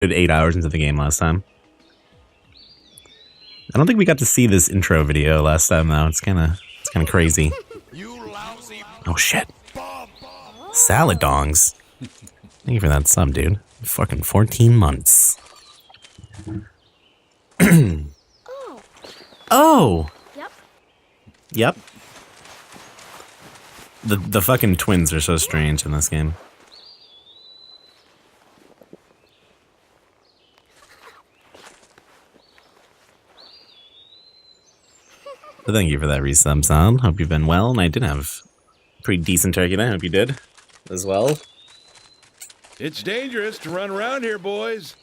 Did 8 hours into the game last time. I don't think we got to see this intro video last time though. It's kind of crazy. Oh shit. Salad dongs. Thank you for that sub, dude. Fucking 14 months. Oh. Yep. The fucking twins are so strange in this game. But thank you for that resub, son. Hope you've been well, and I did have a pretty decent turkey there. Hope you did as well. It's dangerous to run around here, boys.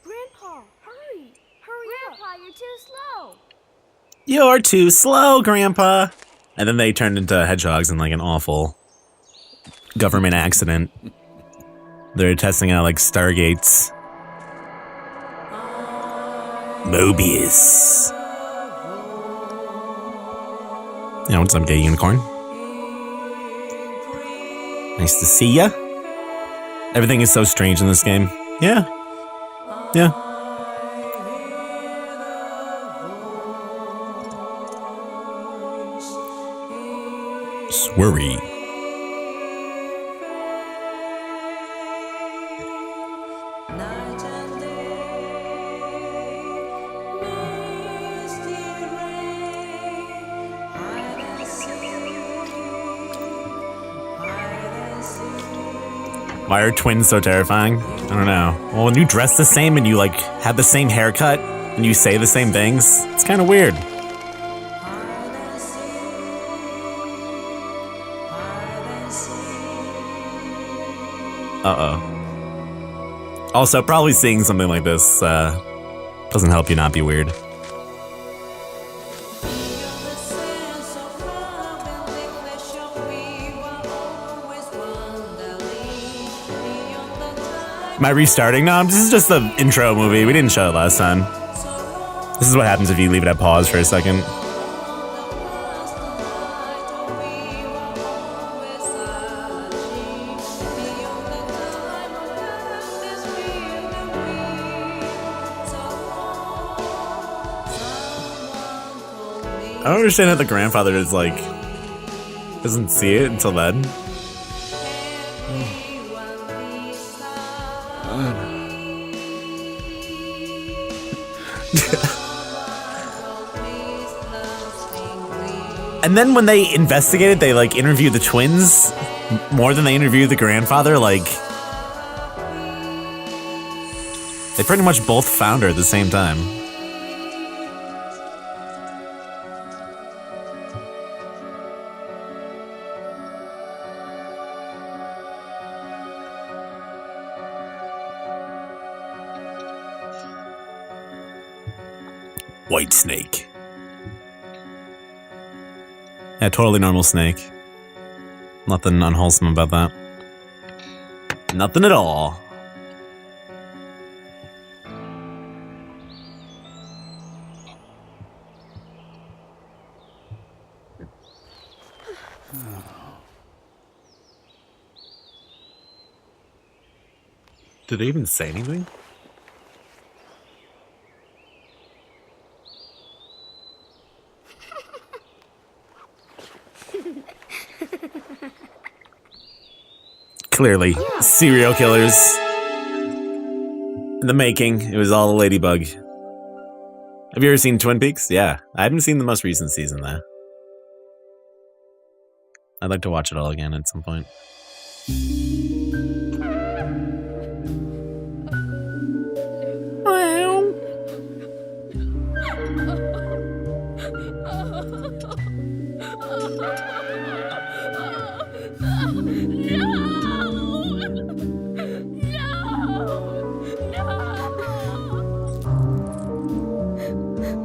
Grandpa, hurry! Hurry Grandpa, you're too slow! You're too slow, Grandpa! And then they turned into hedgehogs in like an awful government accident. They're testing out like Stargates. Mobius. Yeah, what's up, gay unicorn? Nice to see ya. Everything is so strange in this game. Yeah. Yeah. Swerry. Why are twins so terrifying? I don't know. Well, when you dress the same and you like have the same haircut and you say the same things, it's kind of weird. Uh-oh. Also, probably seeing something like this doesn't help you not be weird. Am I restarting? No, this is just the intro movie. We didn't show it last time. This is what happens if you leave it at pause for a second. I don't understand how the grandfather is like, doesn't see it until then. And then when they investigated, they like interviewed the twins more than they interviewed the grandfather. Like, they pretty much both found her at the same time. White snake. Yeah, totally normal snake. Nothing unwholesome about that. Nothing at all. Did they even say anything? Clearly, serial killers. In the making, it was all a ladybug. Have you ever seen Twin Peaks? Yeah, I haven't seen the most recent season though. I'd like to watch it all again at some point.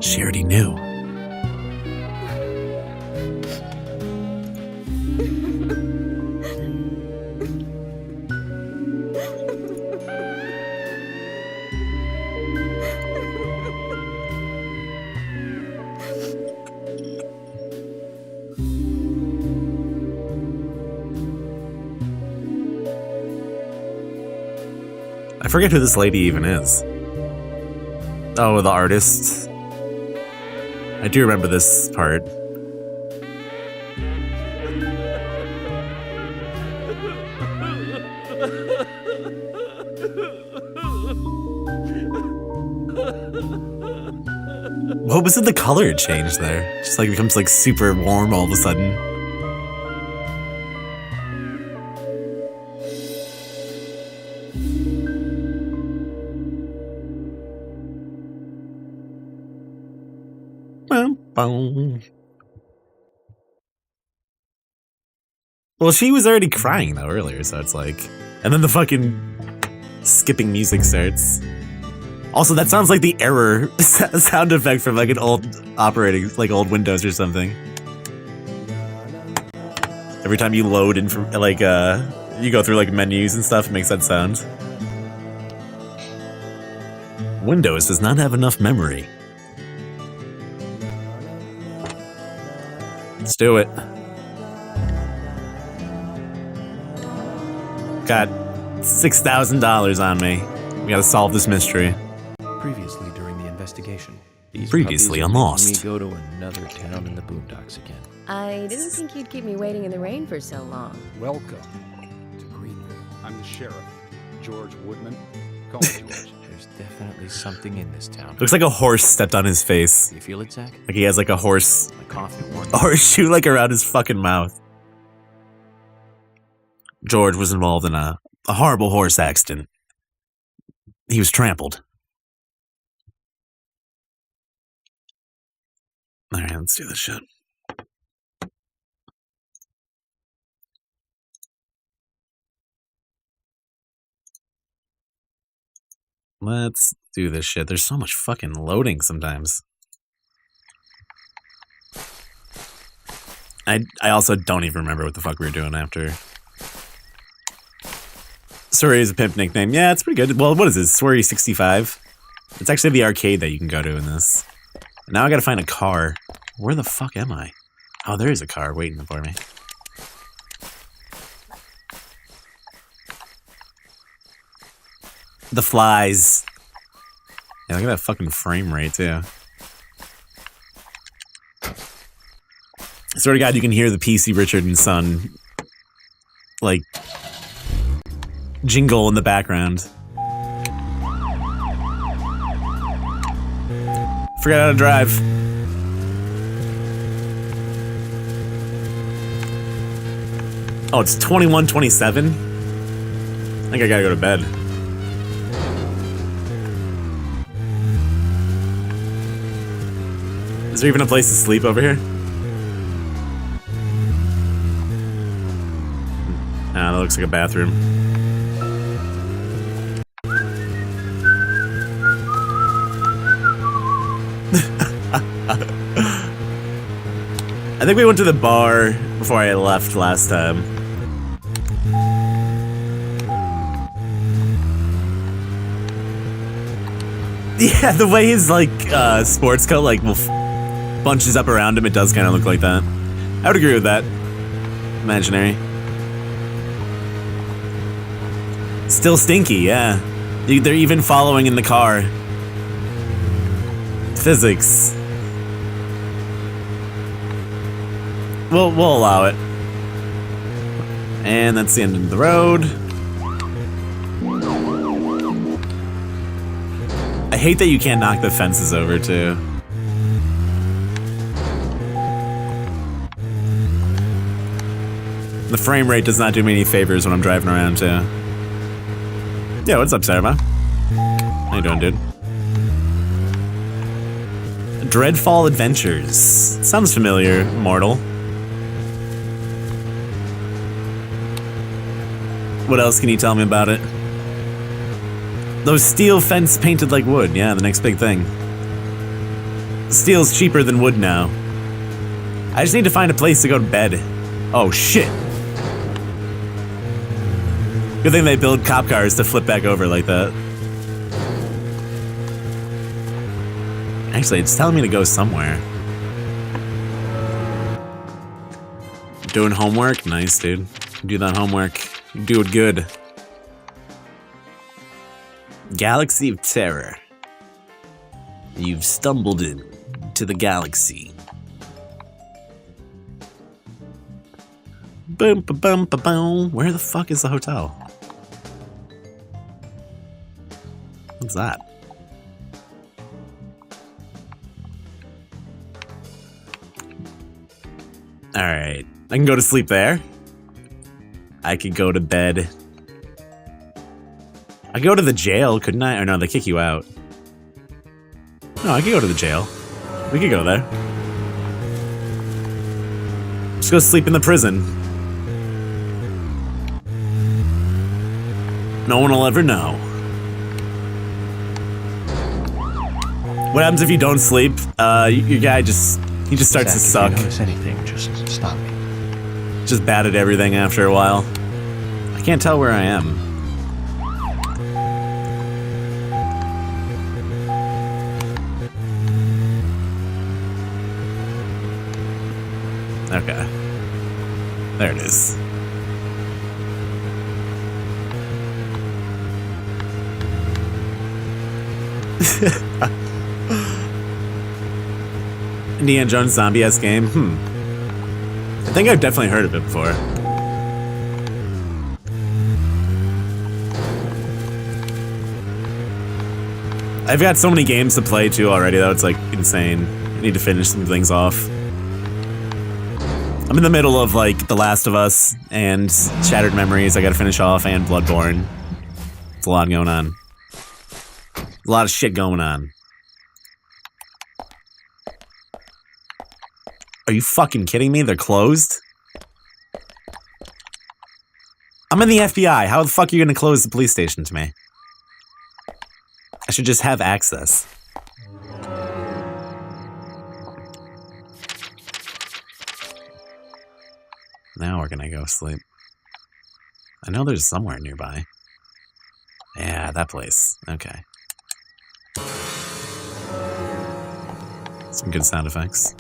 She already knew. forget who this lady even is. Oh, the artist. I do remember this part. What was it? The color changed there. Just like becomes like super warm all of a sudden. Well, she was already crying though earlier, so it's like, and then the fucking skipping music starts. Also, that sounds like the error sound effect from like an old operating, like old Windows or something. Every time you load in from like you go through like menus and stuff, it makes that sound. Windows does not have enough memory. Let's do it. Got $6,000 on me. We gotta solve this mystery. Previously during the investigation. These Previously puppies on are Lost. making me go to another town in the boondocks again. I didn't think you'd keep me waiting in the rain for so long. Welcome to Greenville. I'm the sheriff, George Woodman. Call me George. There's definitely something in this town. Looks like a horse stepped on his face. Do you feel it, Zach? Like he has like a horse, My coffee warned a me. horseshoe like around his fucking mouth. George was involved in a horrible horse accident. He was trampled. Alright, let's do this shit. Let's do this shit. There's so much fucking loading sometimes. I also don't even remember what the fuck we were doing after. Swery is a pimp nickname. Yeah, it's pretty good. Well, what is this? Swery 65? It's actually the arcade that you can go to in this. Now I gotta find a car. Where the fuck am I? Oh, there is a car waiting for me. The flies. Yeah, look at that fucking frame rate, too. I swear to God, you can hear the PC Richard and Son, like, jingle in the background. Forgot how to drive. Oh, it's 21:27? I think I gotta go to bed. Is there even a place to sleep over here? Ah, that looks like a bathroom. I think we went to the bar before I left last time. Yeah, the way his like sports coat like bunches up around him, it does kind of look like that. I would agree with that. Imaginary. Still stinky, yeah. They're even following in the car. Physics. We'll allow it. And that's the end of the road. I hate that you can't knock the fences over, too. The frame rate does not do me any favors when I'm driving around, too. Yeah, what's up, Sarah? How you doing, dude? Dreadfall Adventures. Sounds familiar, mortal. What else can you tell me about it? Those steel fence painted like wood. Yeah, the next big thing. Steel's cheaper than wood now. I just need to find a place to go to bed. Oh, shit. Good thing they build cop cars to flip back over like that. Actually, it's telling me to go somewhere. Doing homework? Nice, dude. Do that homework. Do it good. Galaxy of Terror. You've stumbled into the galaxy. Boom, ba boom, ba boom. Where the fuck is the hotel? What's that? Alright. I can go to sleep there. I could go to bed. I could go to the jail, couldn't I? Or no, they kick you out. No, I could go to the jail. We could go there. Just go sleep in the prison. No one will ever know. What happens if you don't sleep? Your guy just starts to suck. If you notice anything, just stop me. Just bad at everything after a while. I can't tell where I am. Okay. There it is. Indiana Jones zombie-esque game? I think I've definitely heard of it before. I've got so many games to play too already though, it's like insane. I need to finish some things off. I'm in the middle of like The Last of Us and Shattered Memories I gotta finish off, and Bloodborne. It's a lot going on. A lot of shit going on. Are you fucking kidding me? They're closed? I'm in the FBI. How the fuck are you gonna close the police station to me? I should just have access. Now we're gonna go sleep. I know there's somewhere nearby. Yeah, that place. Okay. Some good sound effects.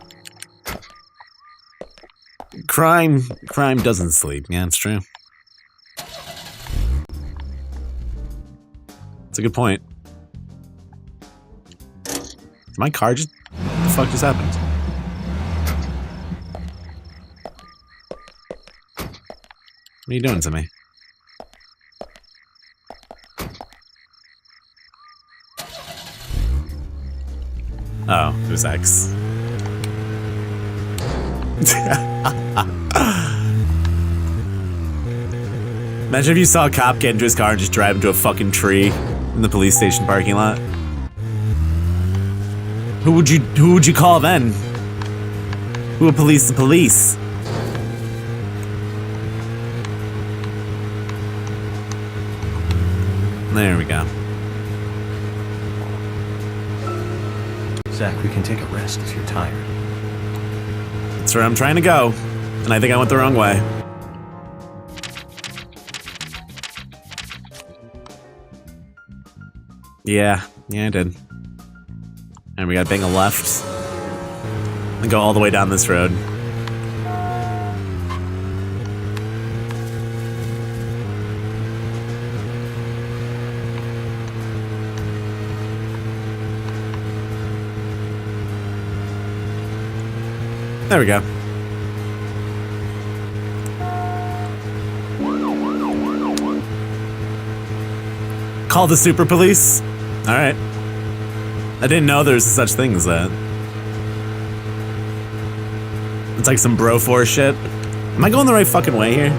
Crime doesn't sleep. Yeah, it's true. It's a good point. Did my car just... What the fuck just happened? What are you doing to me? Oh, it was X. Imagine if you saw a cop get into his car and just drive into a fucking tree in the police station parking lot. Who would you call then? Who would police the police? There we go. Zach, we can take a rest if you're tired. That's where I'm trying to go, and I think I went the wrong way. Yeah, I did. And we gotta bang a left and go all the way down this road. There we go. Call the super police? Alright. I didn't know there was such thing as that. It's like some bro force shit. Am I going the right fucking way here?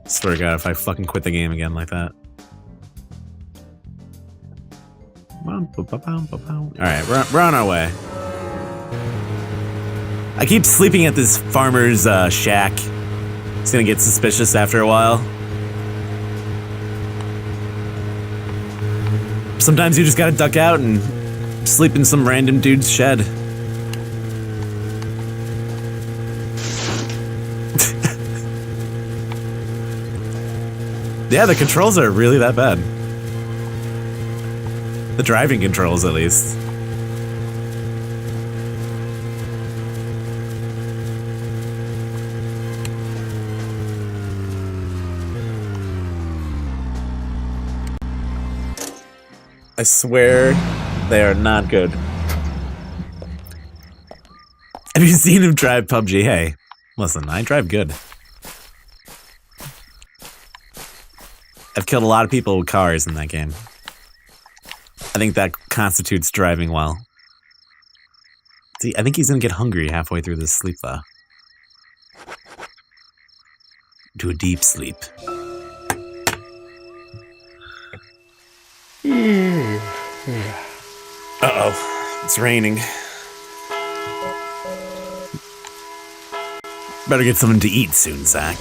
Swear to God, if I fucking quit the game again like that. Alright, we're on our way. I keep sleeping at this farmer's shack. It's gonna get suspicious after a while. Sometimes you just gotta duck out and sleep in some random dude's shed. Yeah, the controls are really that bad. The driving controls, at least. I swear they are not good. Have you seen him drive PUBG? Hey, listen, I drive good. I've killed a lot of people with cars in that game. I think that constitutes driving well. See, I think he's gonna get hungry halfway through this sleep, though. To a deep sleep. Uh-oh. It's raining. Better get something to eat soon, Zach.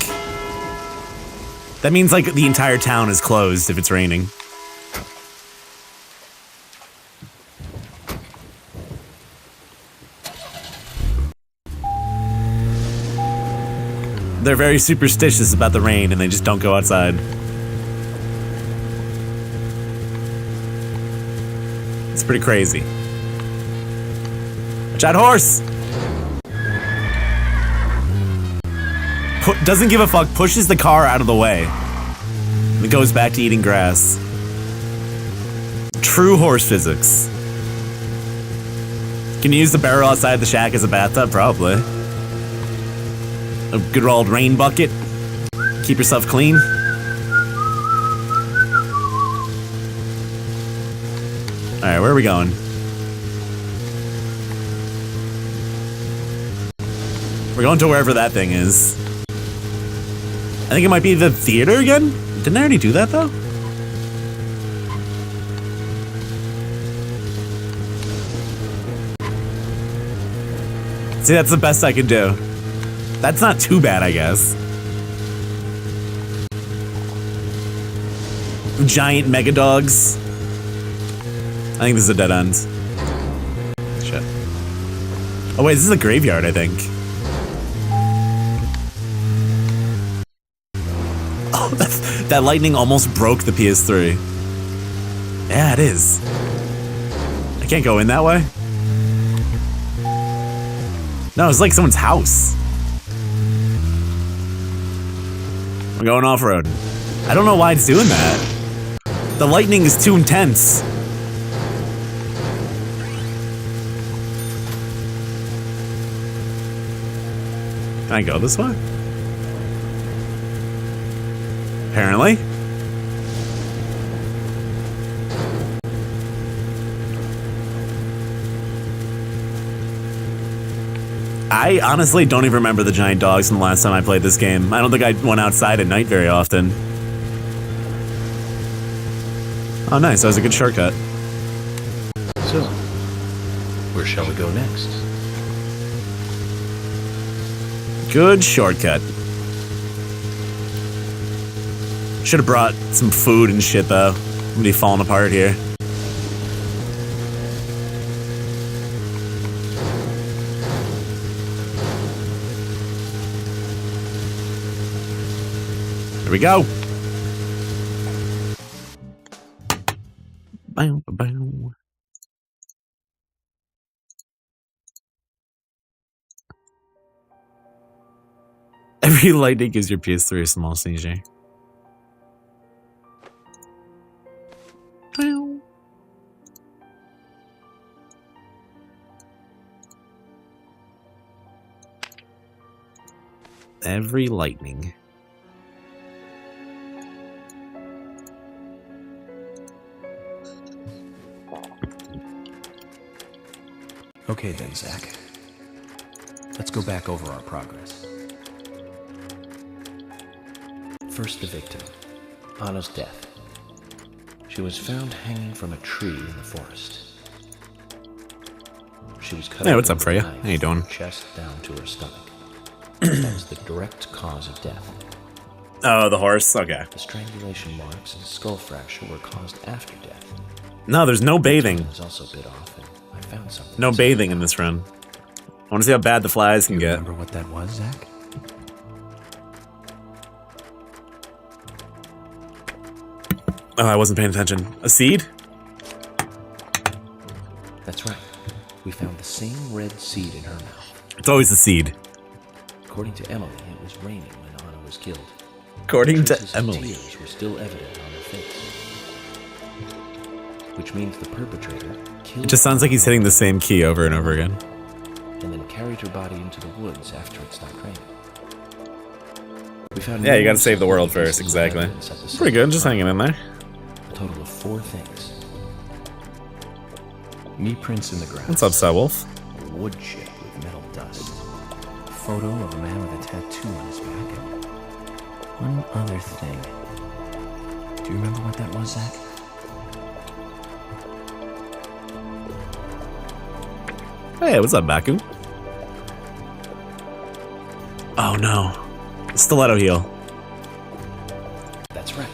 That means, like, the entire town is closed if it's raining. They're very superstitious about the rain and they just don't go outside. It's pretty crazy. Watch out, horse! Doesn't give a fuck, pushes the car out of the way. And it goes back to eating grass. True horse physics. Can you use the barrel outside the shack as a bathtub? Probably. A good old rain bucket. Keep yourself clean. Alright, where are we going? We're going to wherever that thing is. I think it might be the theater again? Didn't I already do that, though? See, that's the best I can do. That's not too bad, I guess. Giant mega dogs. I think this is a dead end. Shit. Oh wait, this is a graveyard, I think. Oh, that lightning almost broke the PS3. Yeah, it is. I can't go in that way. No, it's like someone's house. I'm going off-road. I don't know why it's doing that. The lightning is too intense. Can I go this way? Apparently. I honestly don't even remember the giant dogs from the last time I played this game. I don't think I went outside at night very often. Oh, nice. That was a good shortcut. So, where shall we go next? Good shortcut. Should have brought some food and shit, though. I'm gonna be falling apart here. Here we go. Bow, bow. Every lightning gives your PS3 a small seizure. Bow. Every lightning. Okay then, Zach. Let's go back over our progress. First, the victim, Anna's death. She was found hanging from a tree in the forest. She was cut. Hey, what's up, Freya? How you doing? Chest down to her stomach. That was the direct cause of death. Oh, the horse? Okay. The strangulation marks and skull fracture were caused after death. No, there's no bathing. I was also bit off, and I found something. No bathing in this run. I want to see how bad the flies can get. Remember what that was, Zach? Oh, I wasn't paying attention. A seed? That's right. We found the same red seed in her mouth. It's always a seed. According to Emily, it was raining when Anna was killed. According to Traces of Emily. tears were still evident on her face. which means the perpetrator killed. It just sounds like he's hitting the same key over and over again. And then carried her body into the woods after it stopped raining. We found Yeah, you gotta save the world first, exactly. Pretty good, just hanging in there. A total of 4 things. Knee prints in the grass. What's up, Subwolf? A wood chip with metal dust. A photo of a man with a tattoo on his back. And one other thing. Do you remember what that was, Zach? Hey, what's up, Baku? Oh no. Stiletto heel. That's right.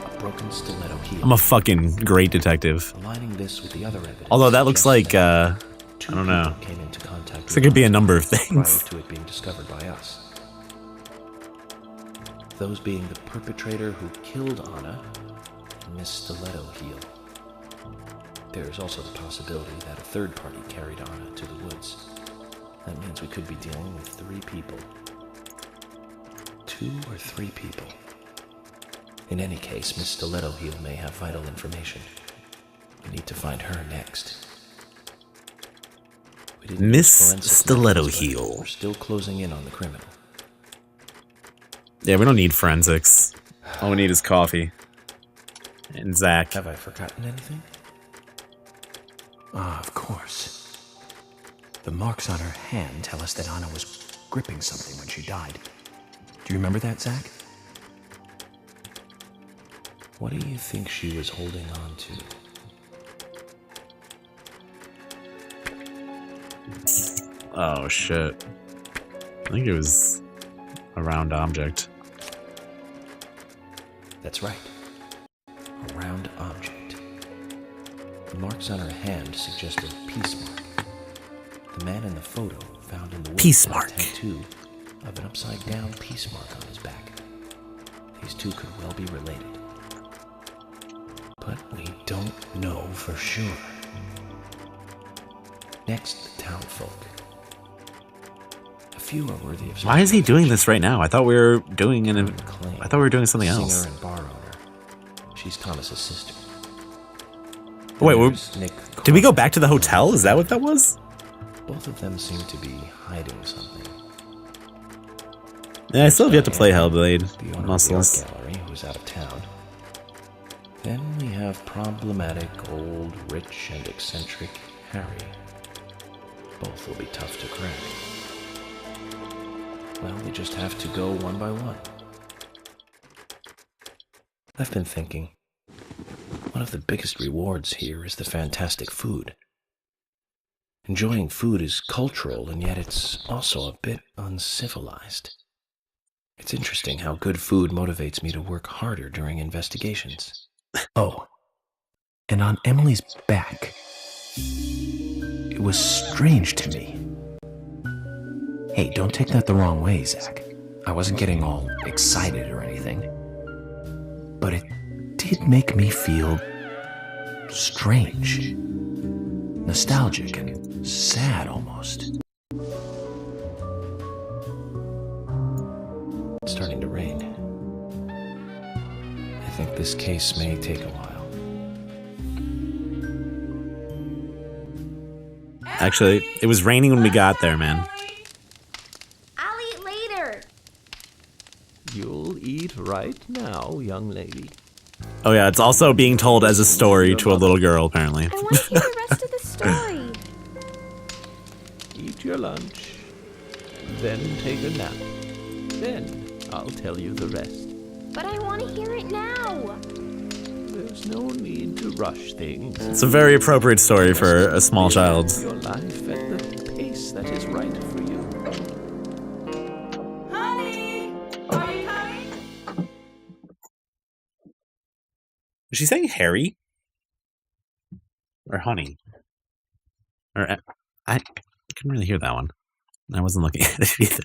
A broken stiletto heel. I'm a fucking great detective. Aligning this with the other evidence. Although that looks like, I two don't know. people came into contact So it could be a number of prior things. to it being discovered by us. Those being the perpetrator who killed Anna and Miss Stiletto Heel. There is also the possibility that a third party carried Anna to the woods. That means we could be dealing with 3 people. 2 or 3 people. In any case, Miss Stiletto Heel may have vital information. We need to find her next. We didn't Miss use forensic Stiletto methods, but Heel. We're still closing in on the criminal. Yeah, we don't need forensics. All we need is coffee. And Zach. Have I forgotten anything? Ah, of course. The marks on her hand tell us that Anna was gripping something when she died. Do you remember that, Zach? What do you think she was holding on to? Oh shit. I think it was a round object. That's right. A round object. The marks on her hand suggest a peace mark. The man in the photo found in the woods Peace had a mark. tattoo of an upside-down peace mark on his back. These two could well be related. But we don't know for sure. Next, the townfolk. A few are worthy of. Why is he doing this right now? I thought we were doing I thought we were doing something else. Singer and bar owner. She's Thomas's sister. Wait, There's Nick did we go back to the hotel? Is that what that was? Both of them seem to be hiding something. Yeah, I still have yet to play Hellblade. The owner of the Muscles. art gallery, who's out of town. Then we have problematic, old, rich, and eccentric Harry. Both will be tough to crack. Well, we just have to go one by one. I've been thinking, one of the biggest rewards here is the fantastic food. Enjoying food is cultural, and yet it's also a bit uncivilized. It's interesting how good food motivates me to work harder during investigations. Oh, and on Emily's back, it was strange to me. Hey, don't take that the wrong way, Zach. I wasn't getting all excited or anything. But it did make me feel strange. Nostalgic and sad almost. It's starting to rain. I think this case may take a while. Actually, it was raining when we got there, man. I'll eat later. You'll eat right now, young lady. Oh yeah, it's also being told as a story to a little girl, apparently. I want to hear the rest of the story. Eat your lunch, then take a nap. Then I'll tell you the rest. But I want to hear it now. There's no need to rush things. It's a very appropriate story for a small child. Live your life at the pace that is right for you. Honey, are you coming? Was she saying Harry? Or honey? Or I couldn't really hear that one. I wasn't looking at it either.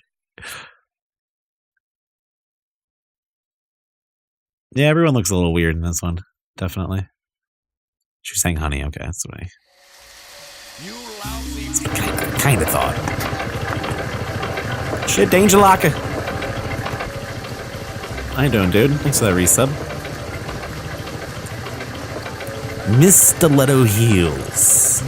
Yeah, everyone looks a little weird in this one. Definitely. She's saying honey. Okay, that's what I kind of thought. Shit, Danger Locker. How you doing, dude? Thanks for that resub. Miss Stiletto Heels.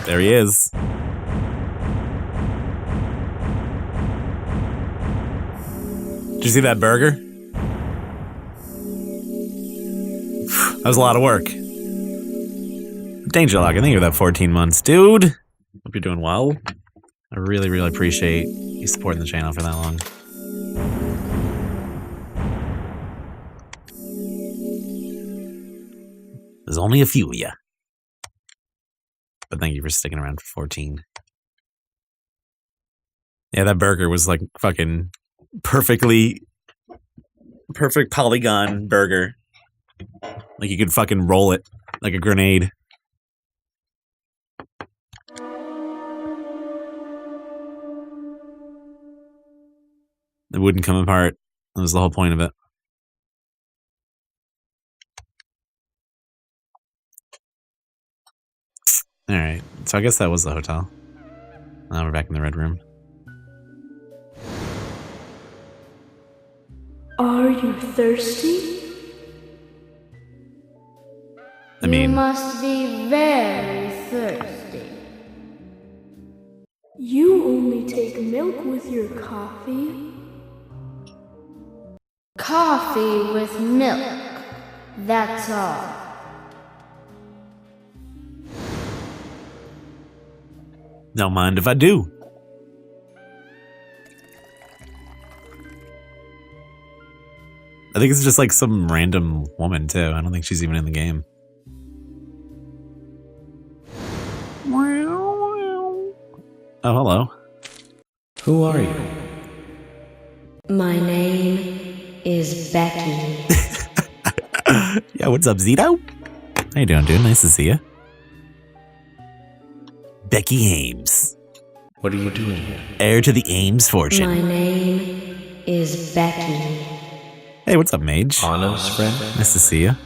There he is. Did you see that burger? That was a lot of work. Danger Log, I think you're that 14 months. Dude, hope you're doing well. I really, really appreciate you supporting the channel for that long. There's only a few of you. But thank you for sticking around for 14. Yeah, that burger was like fucking perfect polygon burger. Like you could fucking roll it like a grenade. It wouldn't come apart. That was the whole point of it. Alright, so I guess that was the hotel. Now we're back in the red room. Are you thirsty? I mean, You must be very thirsty. You only take milk with your coffee? Coffee with milk. That's all. don't mind if I do. I think it's just like some random woman too. I don't think she's even in the game. Oh, hello. Who are you? My name is Becky. Yeah, what's up, Zito? How you doing, dude? Nice to see you. Becky Ames. What are you doing here? Heir to the Ames fortune. My name is Becky. Hey, what's up, Mage? Anna's friend? Nice to see you. How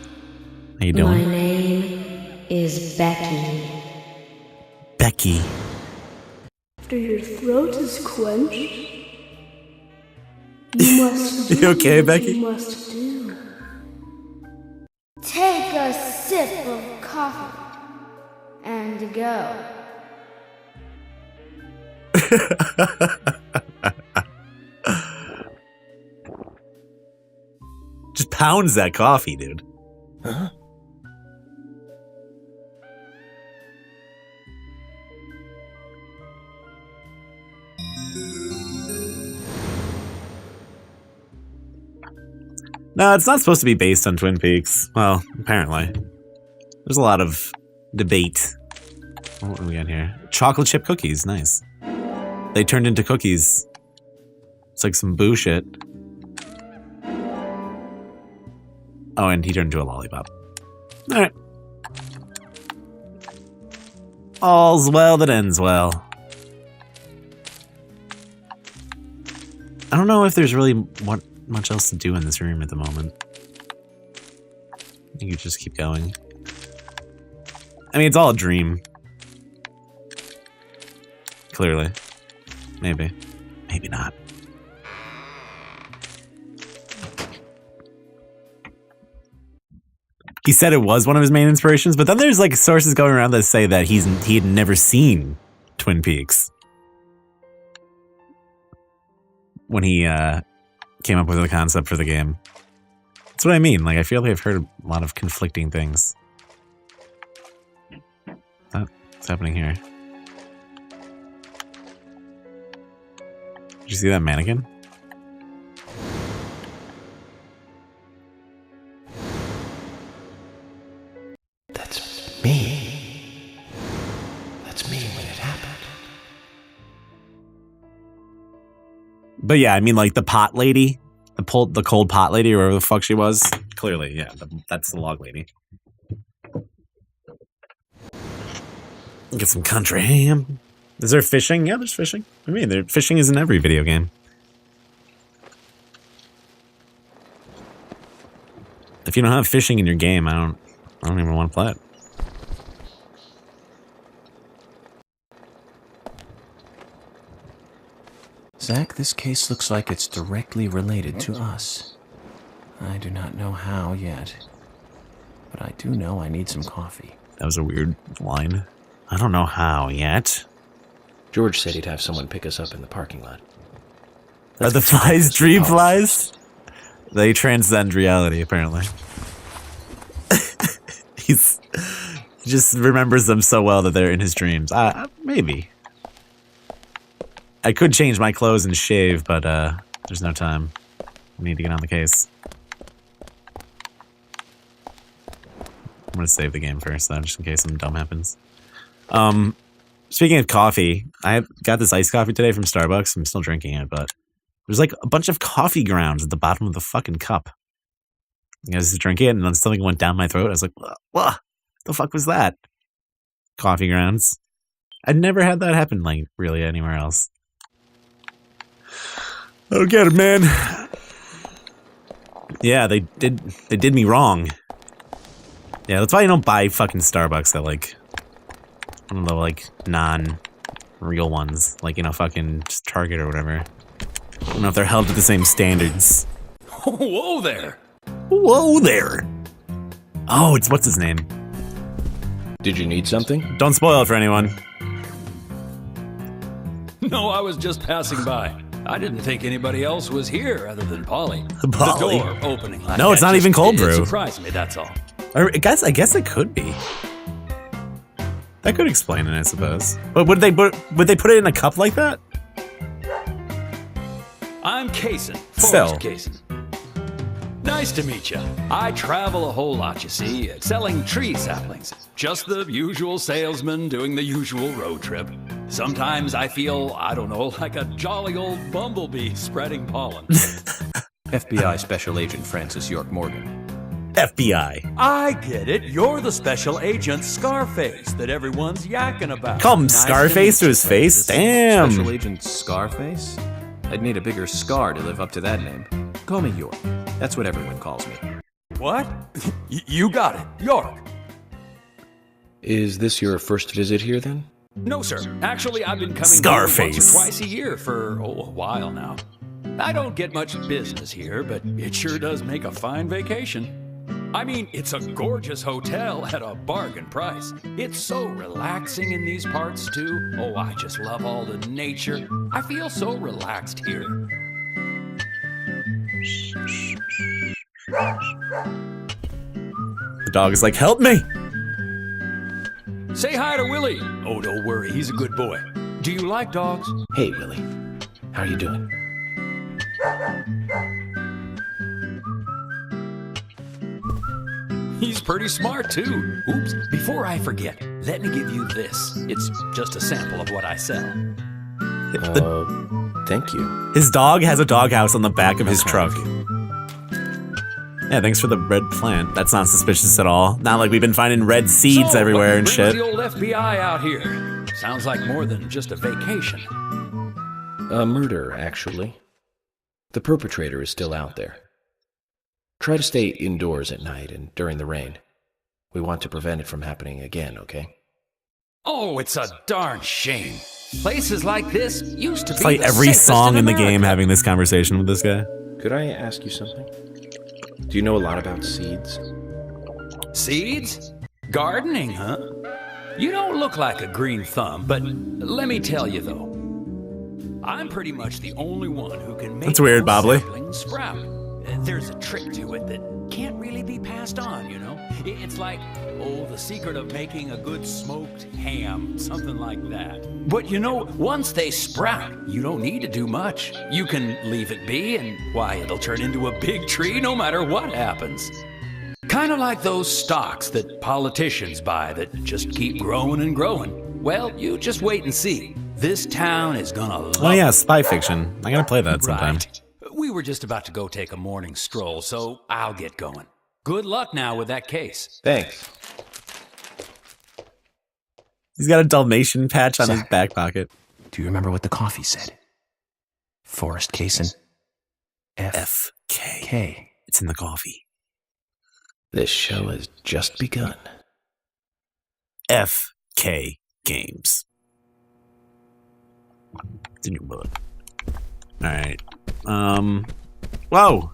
you My doing? name is Becky. Becky. After your throat is quenched, you must do You okay, what Becky? you must do. Take a sip of coffee and go. Just pounds that coffee, dude. Huh? No, it's not supposed to be based on Twin Peaks. Well, apparently. There's a lot of debate. What do we got here? Chocolate chip cookies, nice. They turned into cookies. It's like some boo shit. Oh, and he turned into a lollipop. Alright. All's well that ends well. I don't know if there's really much else to do in this room at the moment. You could just keep going. I mean, it's all a dream. Clearly. Maybe. Maybe not. He said it was one of his main inspirations, but then there's like sources going around that say that he had never seen Twin Peaks when he came up with the concept for the game. That's what I mean. Like, I feel like I've heard a lot of conflicting things. What's happening here? Did you see that mannequin? That's me. That's me when it happened. But yeah, I mean, like the pot lady, the cold pot lady, or whatever the fuck she was. Clearly, yeah, that's the log lady. Get some country ham. Is there fishing? Yeah, there's fishing. I mean, fishing is in every video game. If you don't have fishing in your game, I don't I don't even want to play it. Zach, this case looks like it's directly related to us. I do not know how yet, but I do know I need some coffee. That was a weird line. I don't know how yet. George said he'd have someone pick us up in the parking lot. Are the flies dream flies? They transcend reality, apparently. He just remembers them so well that they're in his dreams. Maybe. I could change my clothes and shave, but there's no time. I need to get on the case. I'm gonna save the game first, though, just in case something dumb happens. Speaking of coffee, I got this iced coffee today from Starbucks. I'm still drinking it, but there's like a bunch of coffee grounds at the bottom of the fucking cup. I was drinking it, and then something went down my throat. I was like, what the fuck was that? Coffee grounds. I'd never had that happen, like, really anywhere else. I don't get it, man. Yeah, they did me wrong. Yeah, that's why you don't buy fucking Starbucks at, like, one of the, like, non-real ones. Like, you know, fucking just Target or whatever. I don't know if they're held to the same standards. Whoa there! Whoa there! Oh, it's what's his name? Did you need something? Don't spoil it for anyone. No, I was just passing by. I didn't think anybody else was here other than Polly. Polly? The door opening. Like No, it's not even cold brew. It surprised me, that's all. I guess it could be. That could explain it, I suppose. But would they put it in a cup like that? I'm Kaysen. Still. Forrest Kaysen. Nice to meet you. I travel a whole lot, you see, selling tree saplings. Just the usual salesman doing the usual road trip. Sometimes I feel, I don't know, like a jolly old bumblebee spreading pollen. FBI Special Agent Francis York Morgan. FBI. I get it. You're the special agent Scarface that everyone's yakking about. Call him Nice Scarface to meet his you, face? Francis. Damn. Special Agent Scarface? I'd need a bigger scar to live up to that name. Call me York. That's what everyone calls me. What? You got it. York. Is this your first visit here, then? No, sir. Actually, I've been coming here Scarface. once or twice a year for a while now. I don't get much business here, but it sure does make a fine vacation. I mean, it's a gorgeous hotel at a bargain price. It's so relaxing in these parts, too. Oh, I just love all the nature. I feel so relaxed here. The dog is like, help me! Say hi to Willie. Oh, don't worry, he's a good boy. Do you like dogs? Hey, Willie. How are you doing? He's pretty smart, too. Oops, before I forget, let me give you this. It's just a sample of what I sell. Thank you. His dog has a doghouse on the back of his truck. Yeah, thanks for the red plant. That's not suspicious at all. Not like we've been finding red seeds So, everywhere what and brings shit. the old FBI out here? Sounds like more than just a vacation. A murder, actually. The perpetrator is still out there. Try to stay indoors at night and during the rain. We want to prevent it from happening again, okay? Oh, it's a darn shame. Places like this used to It's be like the every safest song in the America. game having this conversation with this guy. Could I ask you something? Do you know a lot about seeds? Seeds? Gardening, huh? You don't look like a green thumb, but let me tell you though, I'm pretty much the only one who can make That's weird, those Bobley. saplings sprout. There's a trick to it that can't really be passed on, you know? It's like, oh, the secret of making a good smoked ham, something like that. But you know, once they sprout, you don't need to do much. You can leave it be, and why, it'll turn into a big tree no matter what happens. Kind of like those stocks that politicians buy that just keep growing and growing. Well, you just wait and see. This town is gonna love Oh yeah, spy fiction. I gotta play that sometime. Right. We were just about to go take a morning stroll, so I'll get going. Good luck now with that case. Thanks. He's got a Dalmatian patch on his back pocket. Do you remember what the coffee said? Forrest Kaysen. FK. K. It's in the coffee. This show has just begun. FK Games. It's in your book. Alright. Whoa!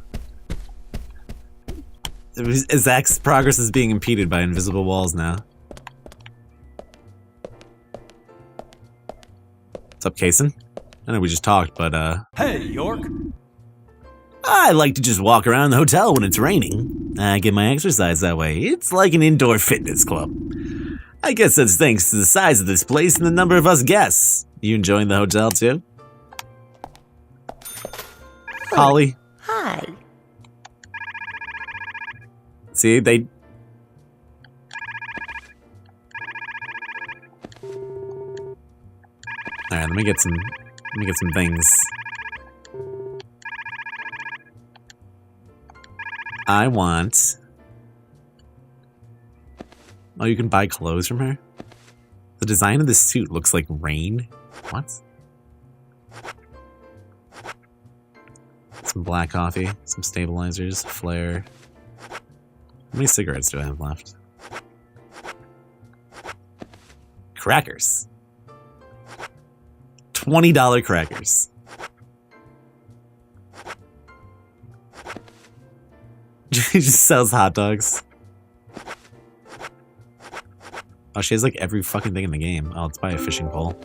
Zach's progress is being impeded by invisible walls now. What's up, Kason? I know we just talked, but, Hey, York. I like to just walk around the hotel when it's raining. I get my exercise that way. It's like an indoor fitness club. I guess that's thanks to the size of this place and the number of us guests. You enjoying the hotel, too? Holly? Hi. See, they... Alright, let me get some things. I want... Oh, you can buy clothes from her? The design of this suit looks like rain. What? Some black coffee, some stabilizers, flare. How many cigarettes do I have left? Crackers. $20 crackers. She just sells hot dogs. Oh, she has like every fucking thing in the game. Oh, let's buy a fishing pole.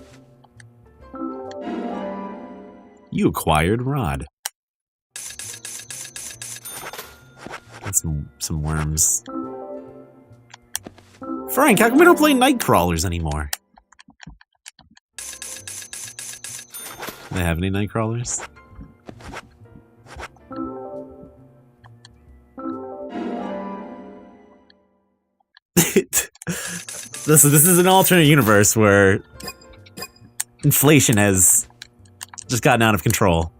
You acquired rod. Got some worms. Frank, how come we don't play night crawlers anymore? Do they have any night crawlers? This is an alternate universe where inflation has just gotten out of control.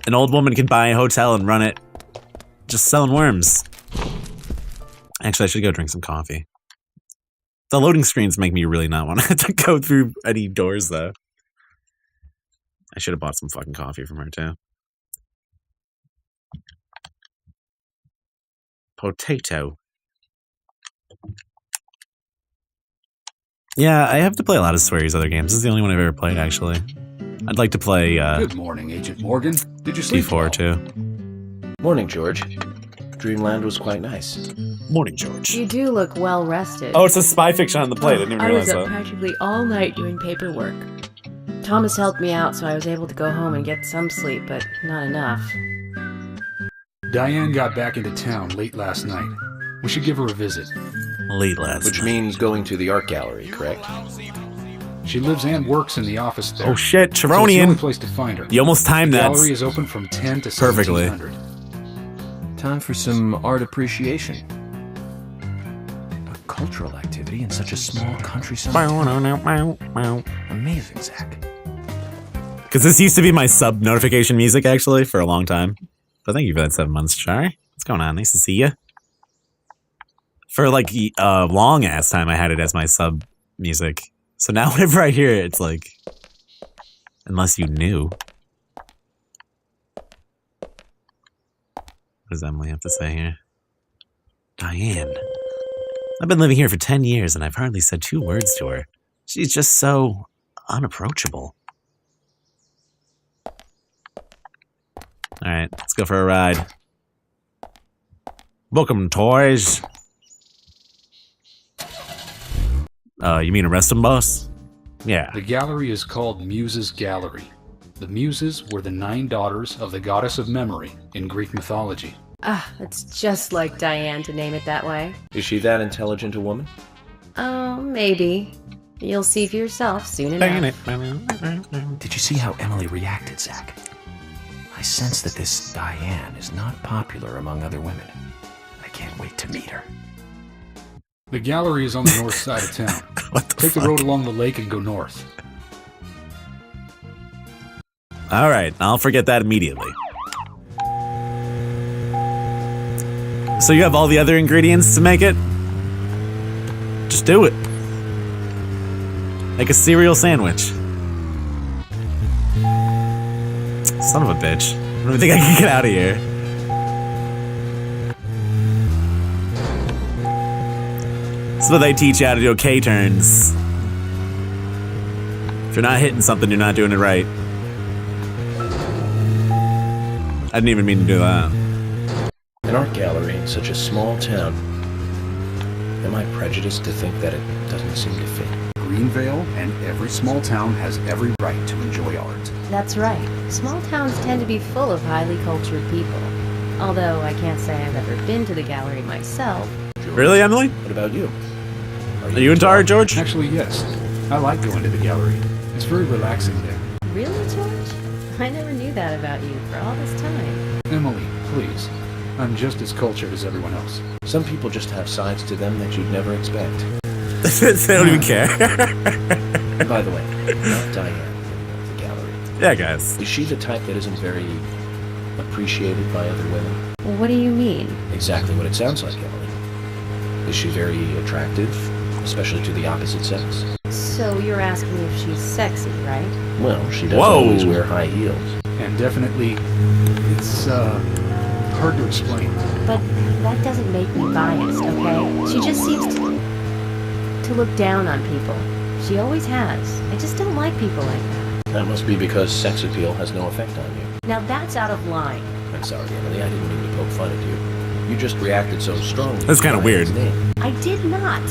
An old woman can buy a hotel and run it just selling worms. Actually, I should go drink some coffee. The loading screens make me really not want to go through any doors, though. I should have bought some fucking coffee from her, too. Potato. Yeah, I have to play a lot of Swery's other games. This is the only one I've ever played, actually. I'd like to play, Good morning, Agent Morgan. Did you sleep D4, well? too. Morning, George. Dreamland was quite nice. Morning, George. You do look well rested. Oh, it's a spy fiction on the plate. I didn't I realize was up that. practically all night doing paperwork. Thomas helped me out, so I was able to go home and get some sleep, but not enough. Diane got back into town late last night. We should give her a visit. Late last Which night. means going to the art gallery, correct? She lives and works in the office there. Oh shit, So it's the only Cheronian! place to find her. You almost timed The that. gallery is open from 10 to Perfectly. 1700. Time for some art appreciation. A cultural activity in such a small countryside. Amazing, Zach. Because this used to be my sub notification music, actually, for a long time. But thank you for that 7 months, Char. What's going on? Nice to see you. For like a long ass time, I had it as my sub music. So now whenever I hear it, it's like, unless you knew. What does Emily have to say here? Diane. I've been living here for 10 years and I've hardly said 2 words to her. She's just so unapproachable. Alright, let's go for a ride. Welcome, toys. You mean arrest him, boss? Yeah. The gallery is called Muses Gallery. The Muses were the 9 daughters of the goddess of memory in Greek mythology. Ah, it's just like Diane to name it that way. Is she that intelligent a woman? Oh, maybe. You'll see for yourself soon enough. Did you see how Emily reacted, Zach? I sense that this Diane is not popular among other women. I can't wait to meet her. The gallery is on the north side of town. What the Take fuck? the road along the lake and go north. Alright, I'll forget that immediately. So you have all the other ingredients to make it? Just do it. Make a cereal sandwich. Son of a bitch. I don't even think I can get out of here. That's what they teach you how to do K-turns. If you're not hitting something, you're not doing it right. I didn't even mean to do that. An art gallery in such a small town. Am I prejudiced to think that it doesn't seem to fit? Greenvale and every small town has every right to enjoy art. That's right. Small towns tend to be full of highly cultured people. Although I can't say I've ever been to the gallery myself. George, Really, Emily? what about you? Are you into art, George? Actually, yes. I like going to the gallery. It's very relaxing there. Really, George? I never knew that about you for all this time. Emily, please. I'm just as cultured as everyone else. Some people just have sides to them that you'd never expect. They don't even care. And by the way, not Diane from the gallery. Yeah, guys. Is she the type that isn't very appreciated by other women? Well, what do you mean? Exactly what it sounds like, Emily. Is she very attractive, especially to the opposite sex? So you're asking if she's sexy, right? Well, she does Whoa. always wear high heels. And definitely, it's, hard to explain. But that doesn't make me biased, okay? She just seems to look down on people. She always has. I just don't like people like that. That must be because sex appeal has no effect on you. Now that's out of line. I'm sorry, Emily, I didn't mean to poke fun at you. You just reacted so strongly. That's kinda to weird. Diane's name. I did not.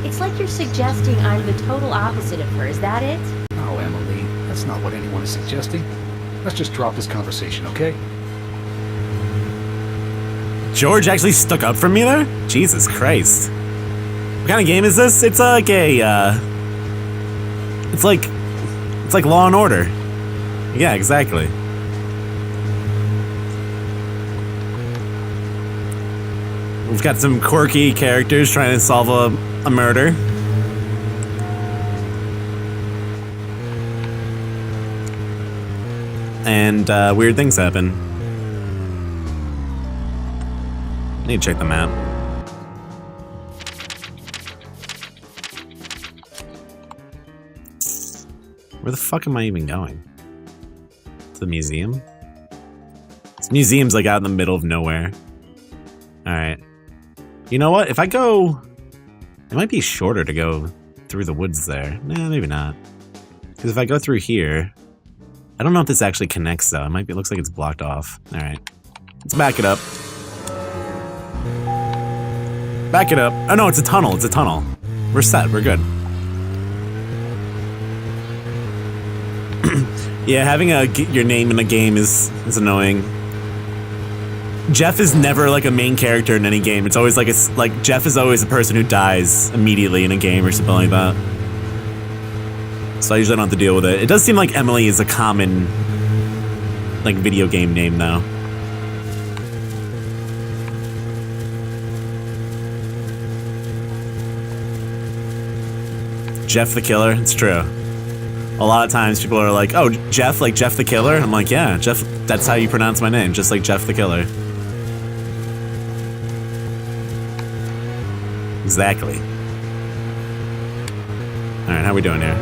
It's like you're suggesting I'm the total opposite of her. Is that it? Oh, Emily, that's not what anyone is suggesting. Let's just drop this conversation, okay? George actually stuck up for me there? Jesus Christ. What kind of game is this? It's like a, It's like Law and Order. Yeah, exactly. We've got some quirky characters trying to solve a murder. And weird things happen. Need to check the map. Where the fuck am I even going? To the museum? This museum's like out in the middle of nowhere. Alright. You know what? If I go... It might be shorter to go through the woods there. Nah, maybe not. Because if I go through here... I don't know if this actually connects though. It looks like it's blocked off. Alright. Let's back it up. Back it up. Oh no, it's a tunnel. It's a tunnel. We're set. We're good. Yeah, having your name in a game is annoying. Jeff is never like a main character in any game. It's always like Jeff is always the person who dies immediately in a game or something like that. So I usually don't have to deal with it. It does seem like Emily is a common like video game name though. Jeff the Killer, it's true. A lot of times people are like, oh, Jeff, like Jeff the Killer? I'm like, yeah, Jeff, that's how you pronounce my name, just like Jeff the Killer. Exactly. Alright, how we doing here?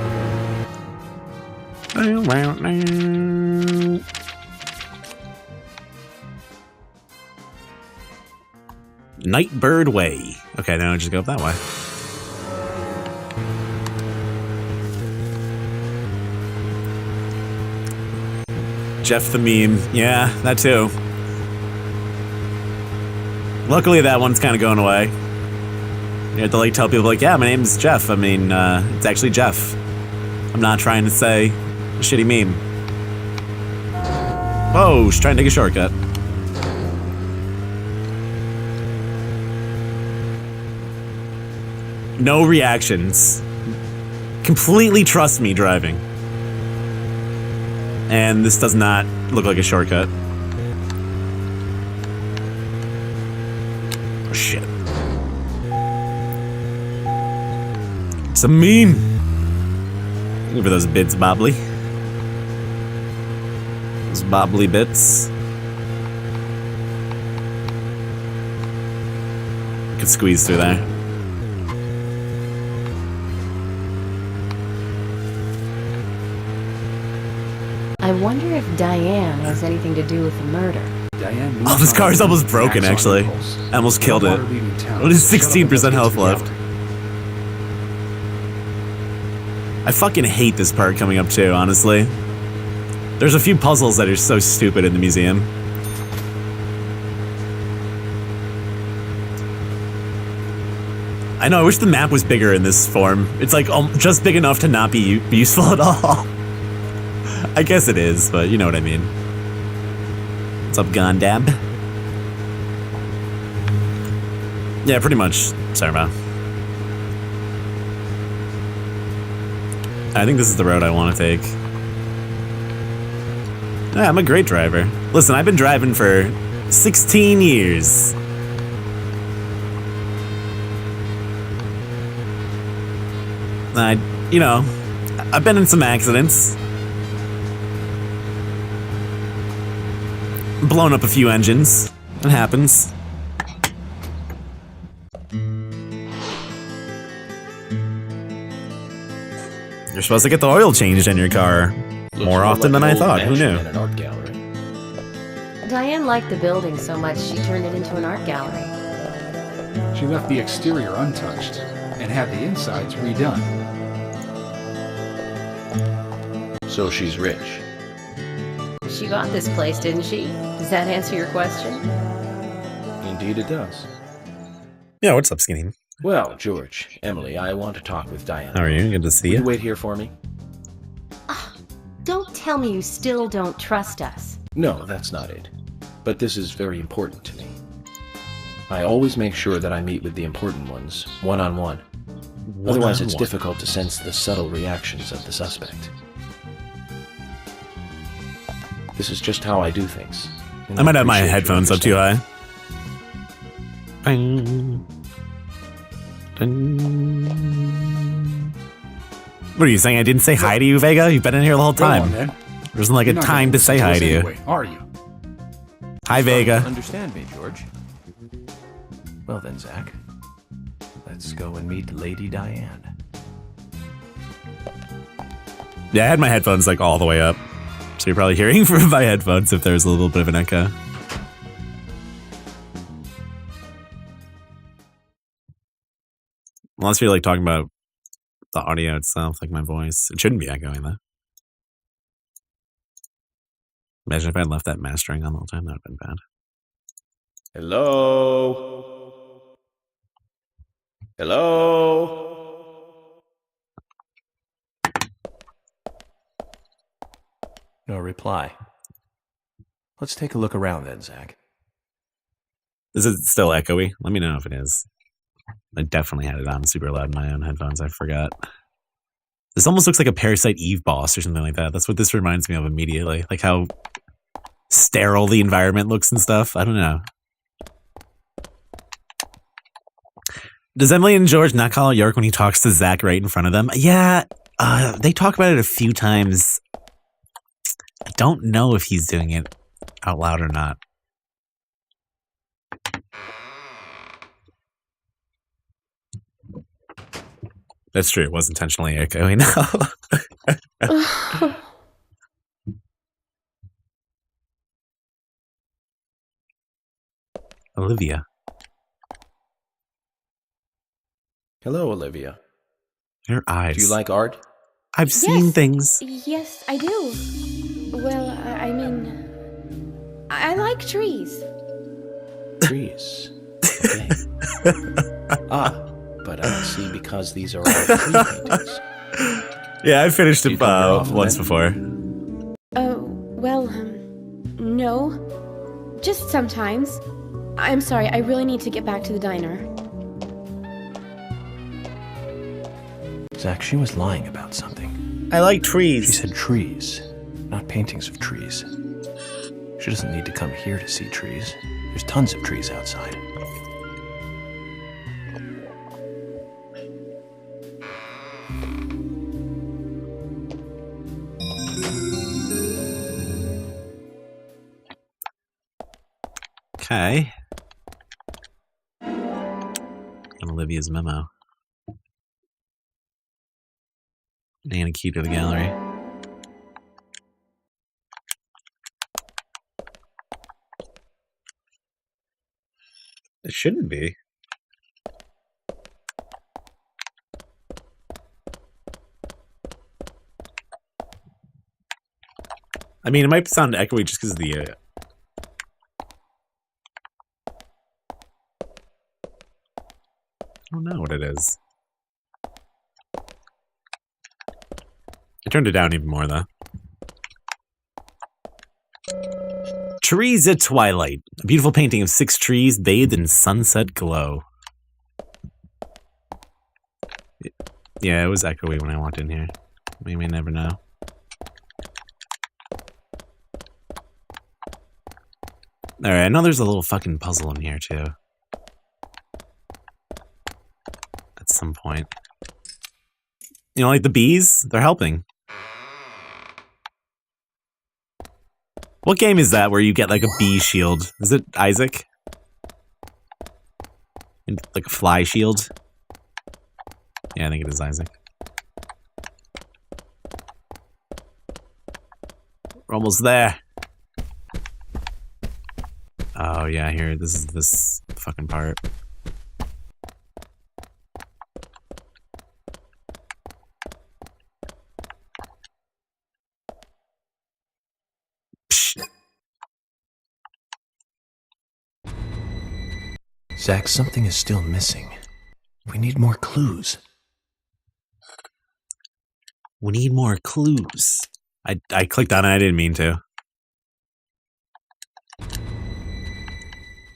Nightbird Way. Okay, then I'll just go up that way. Jeff the Meme. Yeah, that too. Luckily, that one's kind of going away. You have to like tell people like, yeah, my name's Jeff. I mean, it's actually Jeff. I'm not trying to say a shitty meme. Whoa, she's trying to take a shortcut. No reactions. Completely trust me driving. And this does not look like a shortcut. Oh, shit. It's a meme. Looking for those bits, Bobbly. Those Bobbly bits. Could squeeze through there. I wonder if Diane has anything to do with the murder. Diane. Oh, this car is almost broken, actually. I almost killed it. What is 16% health left? I fucking hate this part coming up too, honestly. There's a few puzzles that are so stupid in the museum. I know, I wish the map was bigger in this form. It's like just big enough to not be useful at all. I guess it is, but you know what I mean. What's up, Gundab? Yeah, pretty much. Sorry about. I think this is the road I want to take. Yeah, I'm a great driver. Listen, I've been driving for 16 years. You know, I've been in some accidents. Blown up a few engines. It happens. You're supposed to get the oil changed in your car more often than I thought. Who knew? An art gallery. Diane liked the building so much she turned it into an art gallery. She left the exterior untouched and had the insides redone. So she's rich. She bought this place, didn't she? Does that answer your question? Indeed it does. Yeah, what's up, Skinny? Well, George, Emily, I want to talk with Diane. How are you? Good to see Will you. you wait here for me? Don't tell me you still don't trust us. No, that's not it. But this is very important to me. I always make sure that I meet with the important ones, one-on-one. Otherwise, it's difficult to sense the subtle reactions of the suspect. This is just how I do things. I might have my headphones up too high. Bang. Dun. What are you saying? I didn't say hi to you, Vega? You've been in here the whole time. Go on, then. There isn't like a You're not time gonna to say listen hi us to you. anyway, are you? Hi, Vega. Understand me, George? Well then, Zach. Let's go and meet Lady Diane. Yeah, I had my headphones like all the way up. So you're probably hearing from my headphones if there's a little bit of an echo. Unless you're like talking about the audio itself, like my voice. It shouldn't be echoing though. Imagine if I had left that mastering on the whole time, that would have been bad. Hello? Hello? No reply. Let's take a look around then, Zach. Is it still echoey? Let me know if it is. I definitely had it on super loud in my own headphones. I forgot. This almost looks like a Parasite Eve boss or something like that. That's what this reminds me of immediately. Like how sterile the environment looks and stuff. I don't know. Does Emily and George not call out York when he talks to Zach right in front of them? Yeah, they talk about it a few times. I don't know if he's doing it out loud or not. That's true. It was intentionally echoing now. Olivia. Hello, Olivia. Your eyes. Do you like art? I've seen things. Yes, I do. Well, I mean, I like trees. Trees. Okay. But I see because these are all tree paintings. Yeah, I finished Do you it come here often, once then? before. Oh, well, no. Just sometimes. I'm sorry, I really need to get back to the diner. Zach, she was lying about something. I like She trees. said trees, not paintings of trees. She doesn't need to come here to see trees. There's tons of trees outside. Okay. And Olivia's memo. And a key to the gallery. It shouldn't be. I mean, it might sound echoey just because of the... I don't know what it is. I turned it down even more, though. Trees at Twilight. A beautiful painting of 6 trees bathed in sunset glow. Yeah, it was echoey when I walked in here. We may never know. Alright, I know there's a little fucking puzzle in here, too. At some point. You know, like the bees? They're helping. What game is that where you get like a bee shield? Is it Isaac? Like a fly shield? Yeah, I think it is Isaac. We're almost there. Oh yeah, here, this is this fucking part. Zach, something is still missing. We need more clues. We need more clues. I clicked on it, I didn't mean to.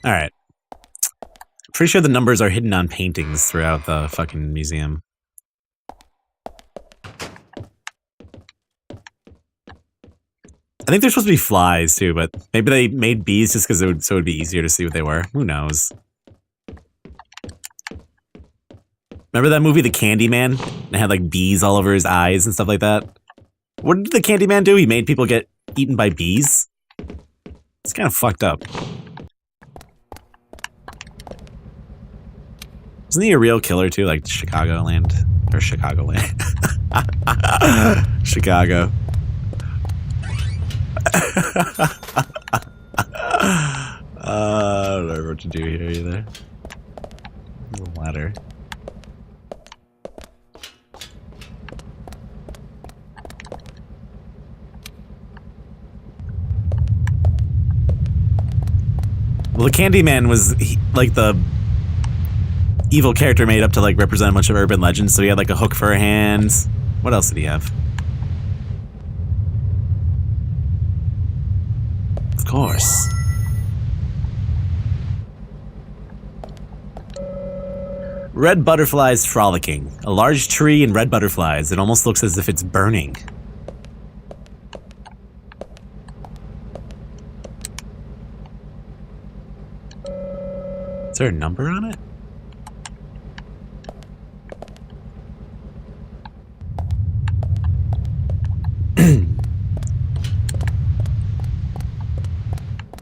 Alright. Pretty sure the numbers are hidden on paintings throughout the fucking museum. I think they're supposed to be flies too, but maybe they made bees just because it would be easier to see what they were. Who knows? Remember that movie, The Candyman? And it had like bees all over his eyes and stuff like that? What did the Candyman do? He made people get eaten by bees? It's kind of fucked up. Isn't he a real killer too? Like Chicagoland? Or Chicagoland? Chicago. I don't know what to do here either. There's a ladder. Well, the Candyman was like the evil character made up to like represent a bunch of urban legends. So he had like a hook for a hand. What else did he have? Of course. Red butterflies frolicking. A large tree and red butterflies. It almost looks as if it's burning. Is there a number on it?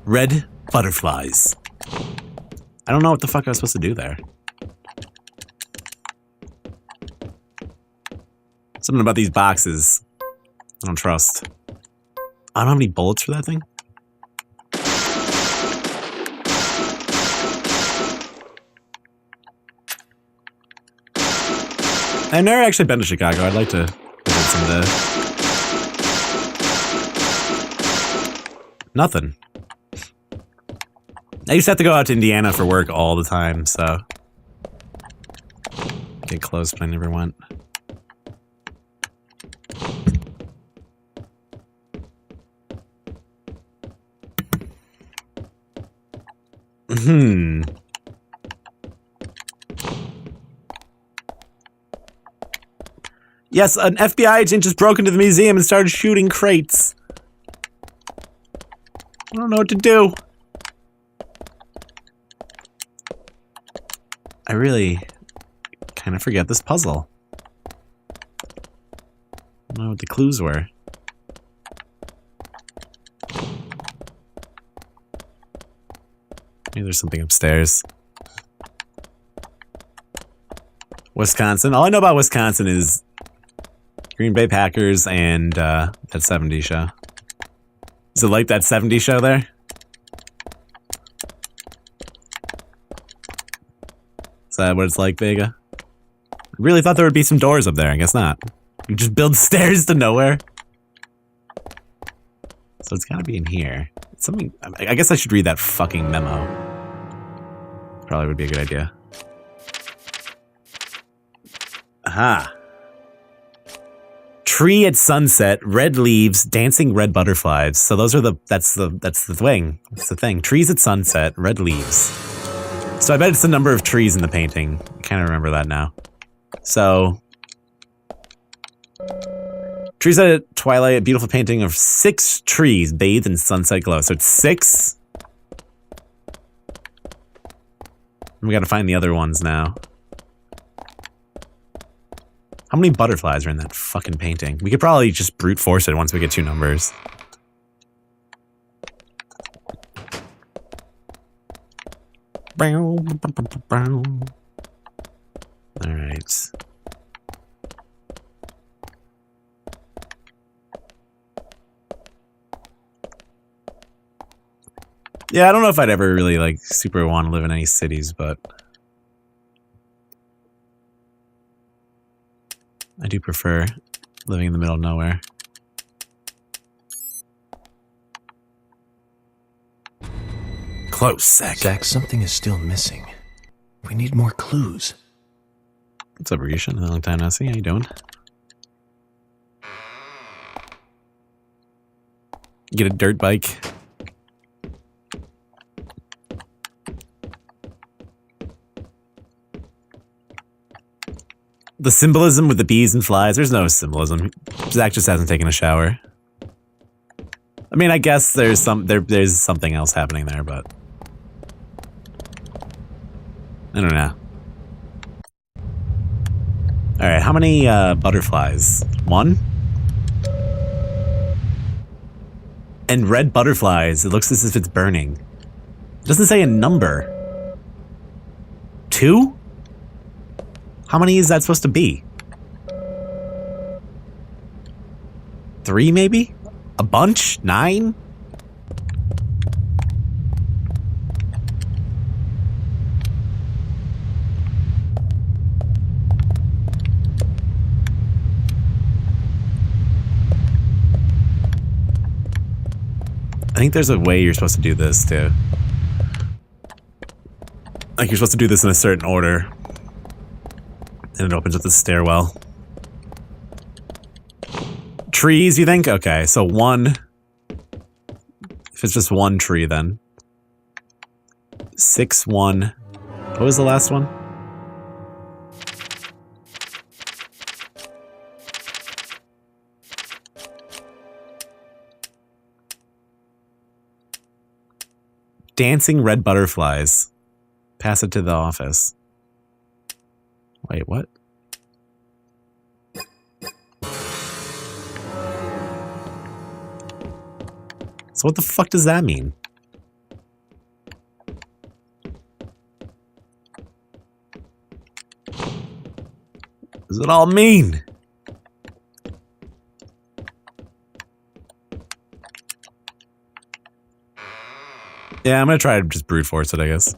Red butterflies. I don't know what the fuck I was supposed to do there. Something about these boxes I don't trust. I don't have any bullets for that thing. I've never actually been to Chicago. I'd like to visit someday. Nothing. I used to have to go out to Indiana for work all the time, so get close, but I never went. Yes, an FBI agent just broke into the museum and started shooting crates. I don't know what to do. I really kind of forget this puzzle. I don't know what the clues were. Maybe there's something upstairs. Wisconsin. All I know about Wisconsin is Green Bay Packers and that 70s show. Is it like that 70s show there? Is that what it's like, Vega? I really thought there would be some doors up there. I guess not. You just build stairs to nowhere. So it's gotta be in here. It's something. I guess I should read that fucking memo. Probably would be a good idea. Aha. Tree at sunset, red leaves, dancing red butterflies. So those are that's the thing. That's the thing. Trees at sunset, red leaves. So I bet it's the number of trees in the painting. I kind of remember that now. So trees at twilight, a beautiful painting of 6 trees bathed in sunset glow. So it's 6. We gotta find the other ones now. How many butterflies are in that fucking painting? We could probably just brute force it once we get 2 numbers. Alright. Yeah, I don't know if I'd ever really, like, super want to live in any cities, but I do prefer living in the middle of nowhere. Close, Zach. Zach, something is still missing. We need more clues. What's up, Risha? A long time no see. How you doing? Get a dirt bike. The symbolism with the bees and flies, there's no symbolism. Zach just hasn't taken a shower. I mean, I guess there's something else happening there, but I don't know. Alright, how many butterflies? 1? And red butterflies, it looks as if it's burning. It doesn't say a number. 2? How many is that supposed to be? 3, maybe? A bunch? 9? I think there's a way you're supposed to do this, too. Like, you're supposed to do this in a certain order. And it opens up the stairwell. Trees, you think? Okay, so 1. If it's just 1 tree, then. 6, 1. What was the last one? Dancing red butterflies. Pass it to the office. Wait, what? So what the fuck does that mean? What does it all mean? Yeah, I'm gonna try to just brute force it, I guess.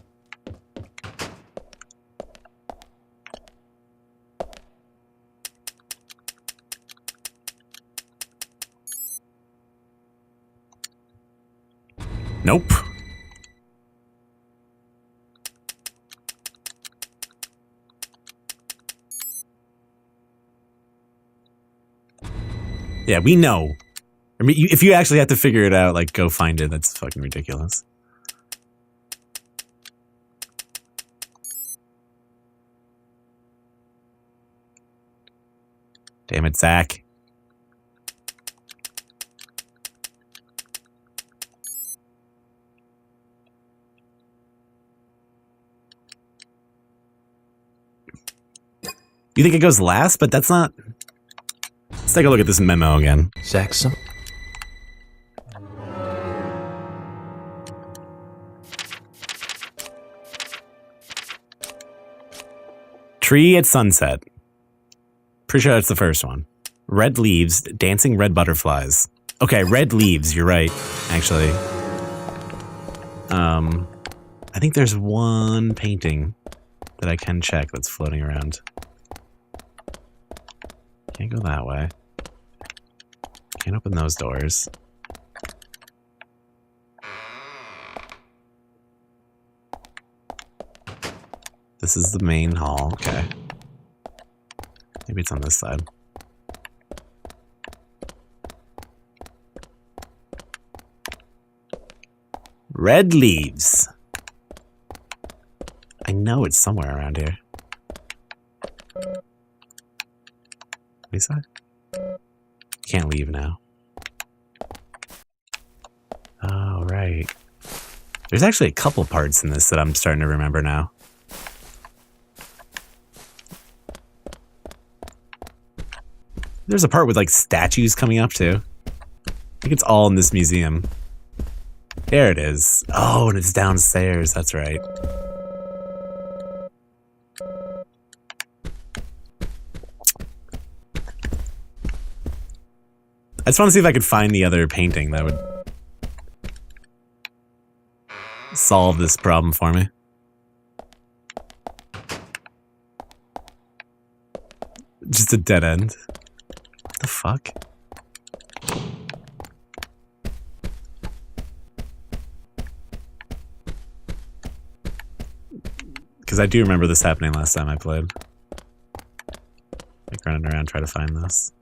Nope. Yeah, we know. I mean, if you actually have to figure it out, like, go find it. That's fucking ridiculous. Damn it, Zach. You think it goes last? But that's not... Let's take a look at this memo again. Zach, Tree at sunset. Pretty sure that's the first one. Red leaves, dancing red butterflies. Okay, red leaves, you're right, actually. I think there's one painting that I can check that's floating around. Can't go that way. Can't open those doors. This is the main hall. Okay. Maybe it's on this side. Red leaves. I know it's somewhere around here. Lisa? Can't leave now. Oh, right. There's actually a couple parts in this that I'm starting to remember now. There's a part with like statues coming up too. I think it's all in this museum. There it is. Oh, and it's downstairs. That's right. I just want to see if I could find the other painting that would solve this problem for me. Just a dead end. What the fuck? Because I do remember this happening last time I played. Like running around trying to find this.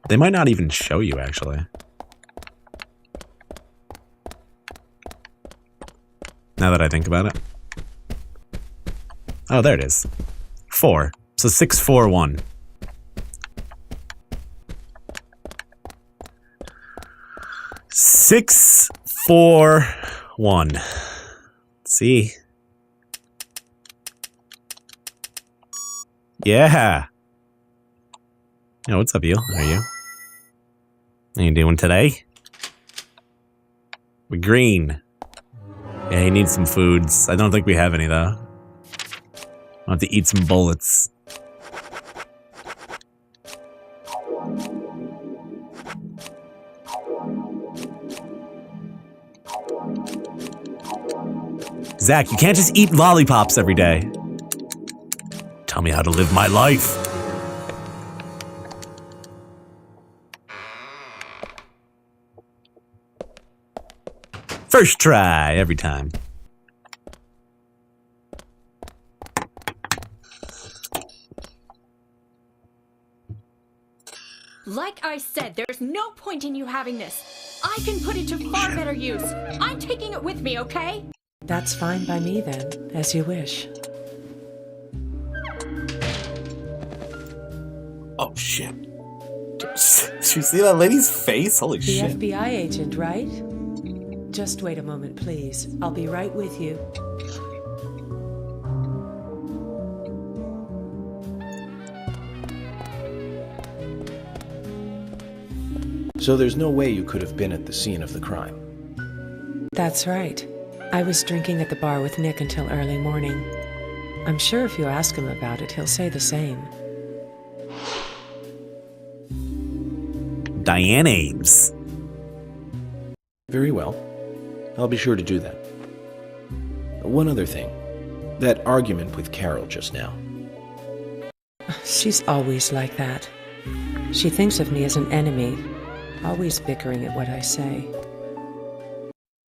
They might not even show you, actually. Now that I think about it. Oh, there it is. 4. So 6, 4, 1. Six, 4, 1. See? Yeah. Yo, what's up, you? How are you? How you doing today? We're green. Yeah, he needs some foods. I don't think we have any, though. I'll have to eat some bullets. Zach, you can't just eat lollipops every day. Tell me how to live my life. First try, every time. Like I said, there's no point in you having this. I can put it to far better use. I'm taking it with me, okay? That's fine by me then, as you wish. Oh shit. Did you see that lady's face? Holy shit. The FBI agent, right? Just wait a moment, please. I'll be right with you. So there's no way you could have been at the scene of the crime? That's right. I was drinking at the bar with Nick until early morning. I'm sure if you ask him about it, he'll say the same. Diane Ames. Very well. I'll be sure to do that. One other thing. That argument with Carol just now. She's always like that. She thinks of me as an enemy, always bickering at what I say.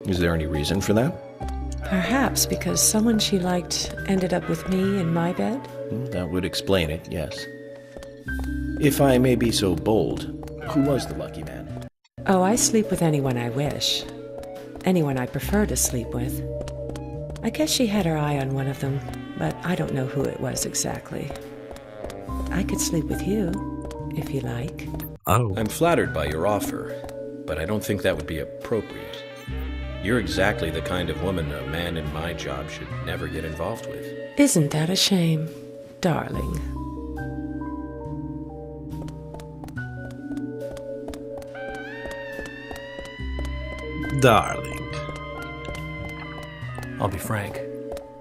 Is there any reason for that? Perhaps because someone she liked ended up with me in my bed? That would explain it, yes. If I may be so bold, who was the lucky man? Oh, I sleep with anyone I wish. Anyone I prefer to sleep with. I guess she had her eye on one of them, but I don't know who it was exactly. I could sleep with you, if you like. Oh. I'm flattered by your offer, but I don't think that would be appropriate. You're exactly the kind of woman a man in my job should never get involved with. Isn't that a shame, darling? Darling. I'll be frank.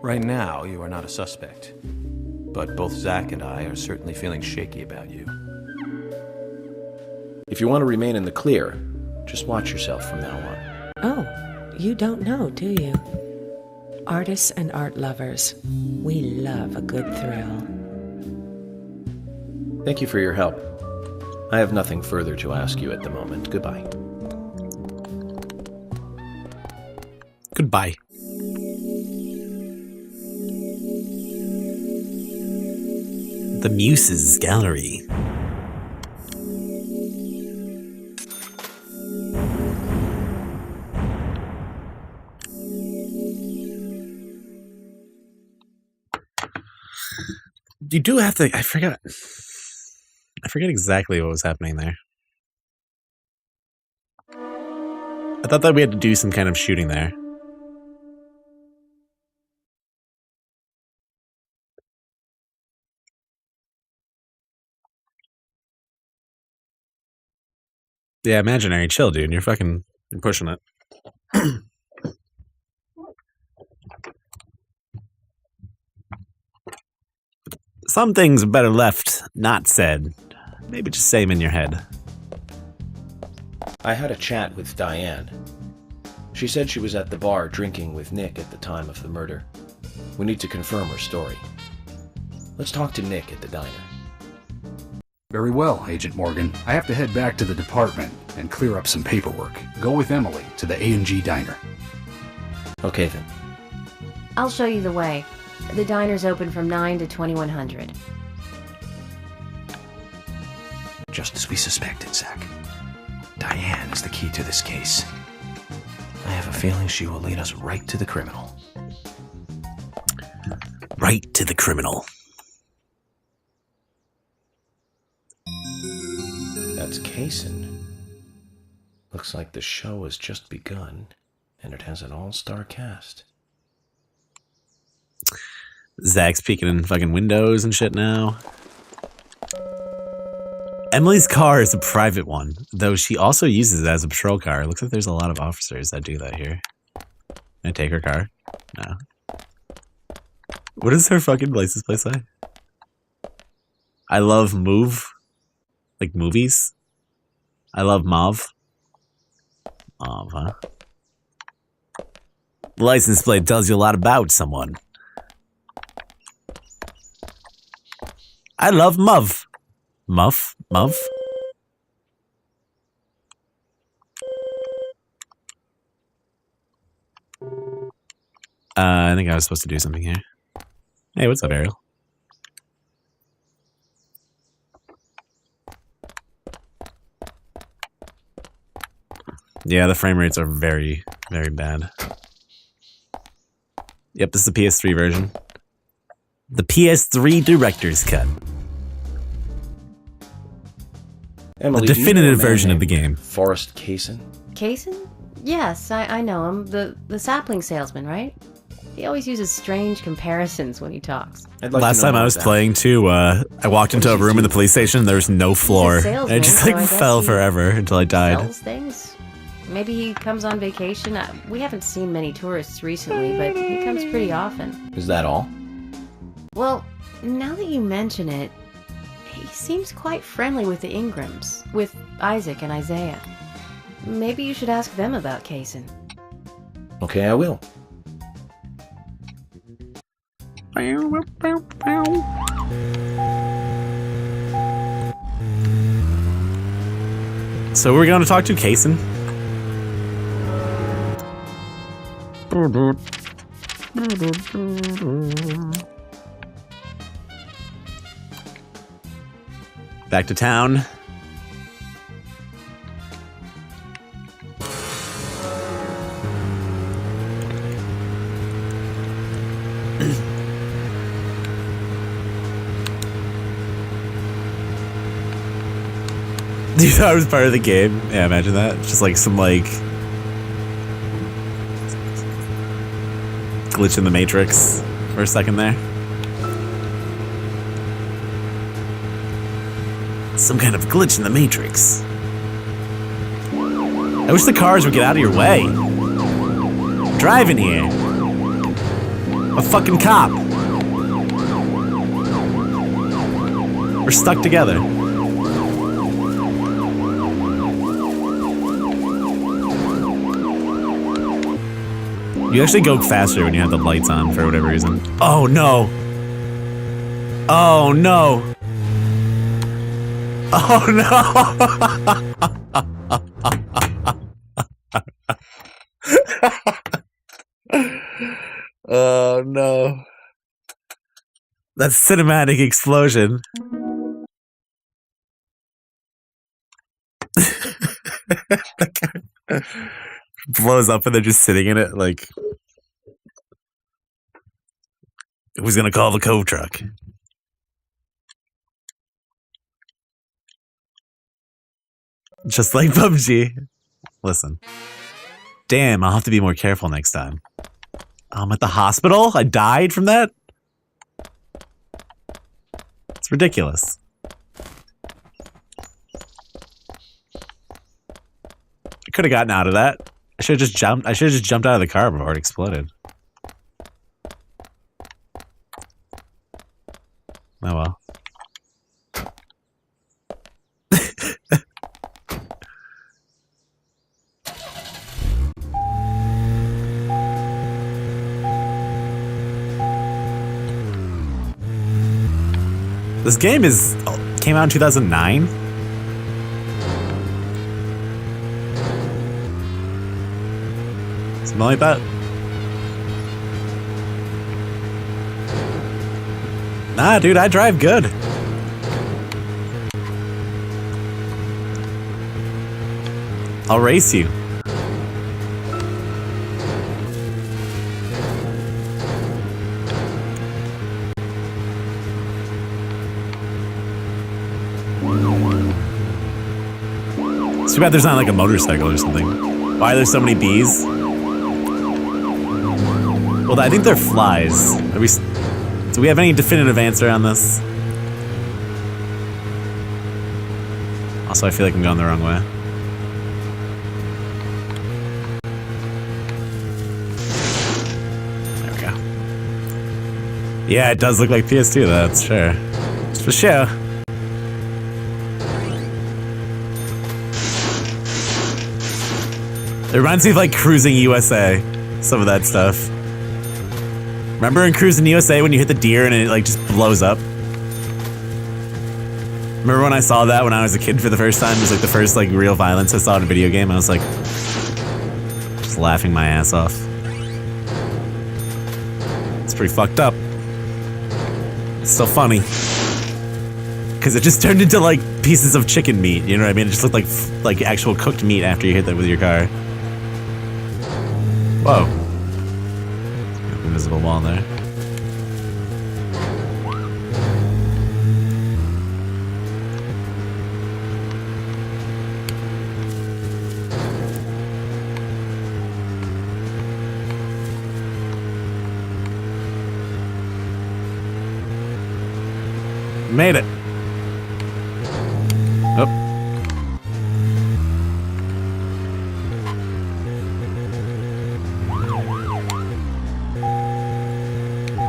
Right now, you are not a suspect. But both Zach and I are certainly feeling shaky about you. If you want to remain in the clear, just watch yourself from now on. Oh, you don't know, do you? Artists and art lovers, we love a good thrill. Thank you for your help. I have nothing further to ask you at the moment. Goodbye. Goodbye. The Muses Gallery. You do have to. I forgot exactly what was happening there. I thought that we had to do some kind of shooting there. Yeah, imaginary. Chill, dude. You're pushing it. Some things are better left not said. Maybe just say them in your head. I had a chat with Diane. She said she was at the bar drinking with Nick at the time of the murder. We need to confirm her story. Let's talk to Nick at the diner. Very well, Agent Morgan. I have to head back to the department and clear up some paperwork. Go with Emily to the A&G diner. Okay, then. I'll show you the way. The diner's open from 9 to 2100. Just as we suspected, Zach. Diane is the key to this case. I have a feeling she will lead us right to the criminal. Right to the criminal. That's Kaysen. Looks like the show has just begun, and it has an all-star cast. Zach's peeking in fucking windows and shit now. Emily's car is a private one, though she also uses it as a patrol car. It looks like there's a lot of officers that do that here. Can I take her car? No. What does her fucking license plate say? I love move. Like movies? I love Mauve. Mauve, huh? The license plate tells you a lot about someone. I love Muv. Muff? I think I was supposed to do something here. Hey, what's up, Ariel? Yeah, the frame rates are very, very bad. Yep, this is the PS3 version. The PS3 Director's Cut. Emily, the definitive version of the game. Forrest Kaysen? Kaysen? Yes, I know him. The sapling salesman, right? He always uses strange comparisons when he talks. Last time I was playing too, I walked into a room in the police station and there was no floor. And I just like fell forever until I died. Sells things? Maybe he comes on vacation. We haven't seen many tourists recently, but he comes pretty often. Is that all? Well, now that you mention it, he seems quite friendly with the Ingrams, with Isaac and Isaiah. Maybe you should ask them about Kaysen. Okay, I will. So we're going to talk to Kaysen. Back to town. You thought it was part of the game? Yeah, imagine that. Just like some like glitch in the Matrix for a second there. Some kind of glitch in the Matrix. I wish the cars would get out of your way. I'm driving here. A fucking cop. We're stuck together. You actually go faster when you have the lights on for whatever reason. Oh no. Oh no. Oh no! Oh no. That cinematic explosion. Blows up and they're just sitting in it like, who's gonna call the Cove truck? Just like PUBG. Listen. Damn, I'll have to be more careful next time. I'm at the hospital? I died from that? It's ridiculous. I could have gotten out of that. I should have just jumped. I should have just jumped out of the car before it exploded. Oh well. This game came out in 2009. Something like that. Nah, dude, I drive good. I'll race you. It's too bad there's not like a motorcycle or something. Why are there so many bees? Well, I think they're flies. Do we have any definitive answer on this? Also, I feel like I'm going the wrong way. There we go. Yeah, it does look like PS2, that's sure. It's for sure. It reminds me of like Cruising USA, some of that stuff. Remember in Cruising USA when you hit the deer and it like just blows up? Remember when I saw that when I was a kid for the first time? It was like the first like real violence I saw in a video game. I was like, just laughing my ass off. It's pretty fucked up. It's still funny. Cause it just turned into like pieces of chicken meat, you know what I mean? It just looked like actual cooked meat after you hit that with your car. Whoa. Invisible wall there. Made it. Oh.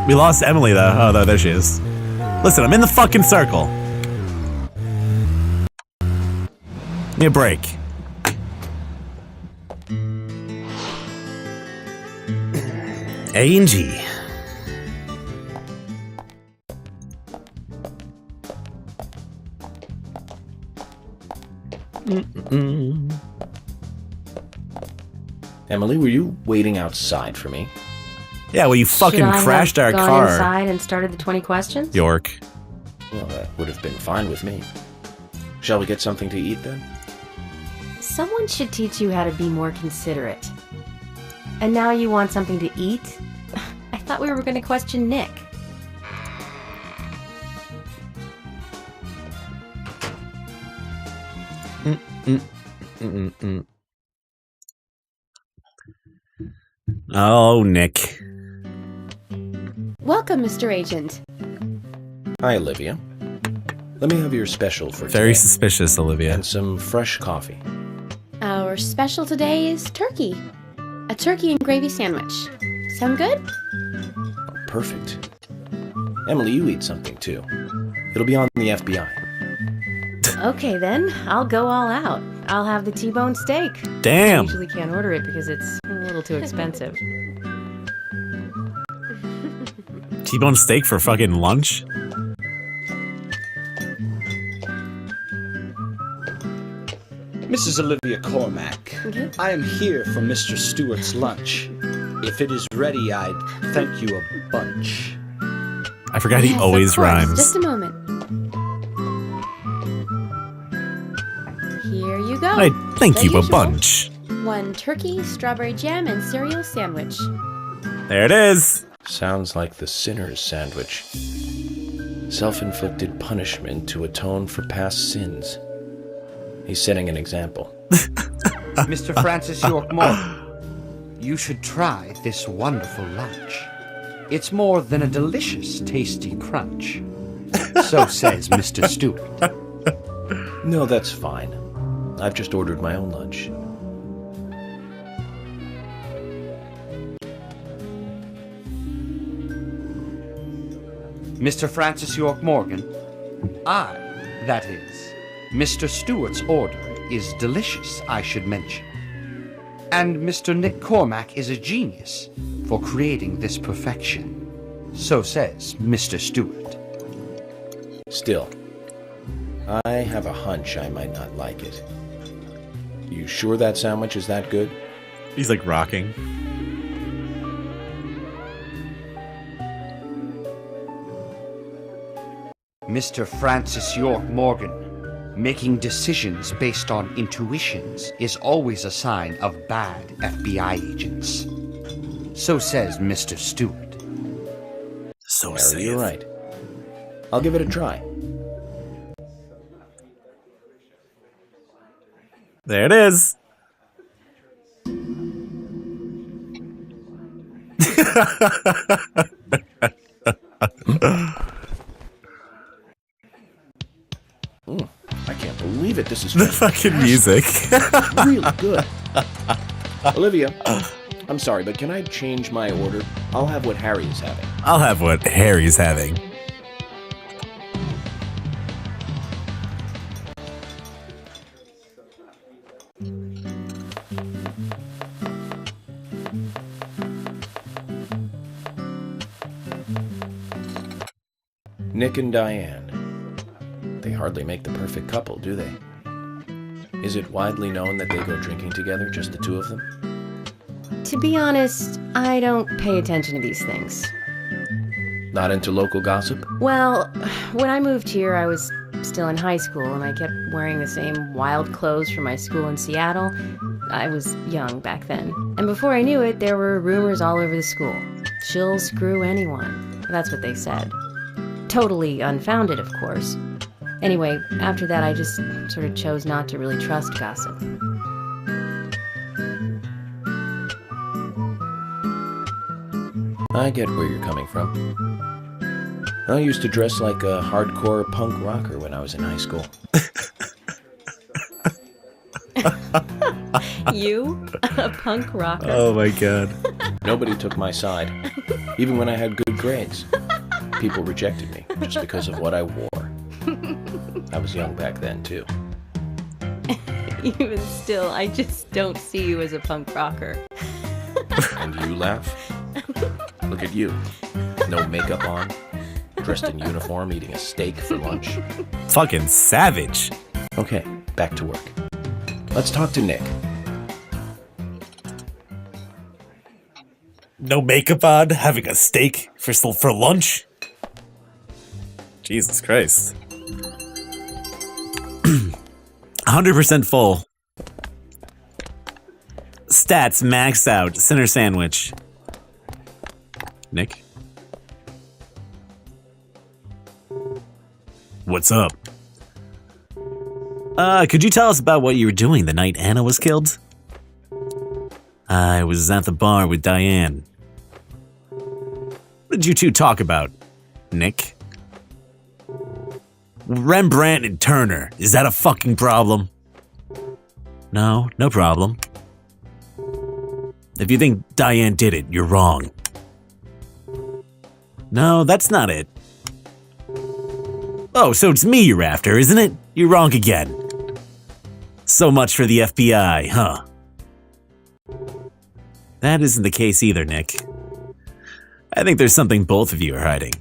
We lost Emily, though. Oh, no, there she is. Listen, I'm in the fucking circle. Give me a break. A and G. Emily, were you waiting outside for me? Yeah, well, you fucking crashed our gone car. Inside and started the 20 questions? York. Well, that would have been fine with me. Shall we get something to eat then? Someone should teach you how to be more considerate. And now you want something to eat? I thought we were going to question Nick. Oh, Nick. Welcome, Mr. Agent. Hi, Olivia. Let me have your special for Very today. suspicious, Olivia. And some fresh coffee. Our special today is turkey. A turkey and gravy sandwich. Sound good? Oh, perfect. Emily, you eat something too. It'll be on the FBI. Okay then, I'll go all out. I'll have the T-bone steak. Damn. I usually can't order it because it's a little too expensive. T-bone steak for fucking lunch? Mrs. Olivia Cormack, I am here for Mr. Stewart's lunch. If it is ready, I'd thank you a bunch. I forgot he always of course. rhymes. Just a moment. Here you go. I thank The you a usual. bunch. 1 turkey, strawberry jam, and cereal sandwich. There it is. Sounds like the sinner's sandwich. Self-inflicted punishment to atone for past sins. He's setting an example. Mr. Francis York Morgan, you should try this wonderful lunch. It's more than a delicious, tasty crunch. So says Mr. Stewart. No, that's fine. I've just ordered my own lunch. Mr. Francis York Morgan, that is, Mr. Stewart's order is delicious, I should mention. And Mr. Nick Cormack is a genius for creating this perfection. So says Mr. Stewart. Still, I have a hunch I might not like it. You sure that sandwich is that good? He's like rocking. Mr. Francis York Morgan, making decisions based on intuitions is always a sign of bad FBI agents. So says Mr. Stewart. So Harry, you're right. I'll give it a try. There it is. I can't believe it. This is The fucking music. really good. Olivia, I'm sorry, but can I change my order? I'll have what Harry is having. I'll have what Harry's having. Nick and Diane. They hardly make the perfect couple, do they? Is it widely known that they go drinking together, just the two of them? To be honest, I don't pay attention to these things. Not into local gossip? Well, when I moved here, I was still in high school, and I kept wearing the same wild clothes from my school in Seattle. I was young back then. And before I knew it, there were rumors all over the school. She'll screw anyone. That's what they said. Totally unfounded, of course. Anyway, after that, I just sort of chose not to really trust gossip. I get where you're coming from. I used to dress like a hardcore punk rocker when I was in high school. You? A punk rocker? Oh my god. Nobody took my side, even when I had good grades. People rejected me just because of what I wore. I was young back then, too. Even still, I just don't see you as a punk rocker. And you laugh? Look at you. No makeup on, dressed in uniform, eating a steak for lunch. Fucking savage. Okay, back to work. Let's talk to Nick. No makeup on, having a steak for lunch? Jesus Christ. 100% full. Stats maxed out. Center sandwich. Nick? What's up? Could you tell us about what you were doing the night Anna was killed? I was at the bar with Diane. What did you two talk about, Nick? Rembrandt and Turner. Is that a fucking problem? No, no problem. If you think Diane did it, you're wrong. No, that's not it. Oh, so it's me you're after, isn't it? You're wrong again. So much for the FBI, huh? That isn't the case either, Nick. I think there's something both of you are hiding.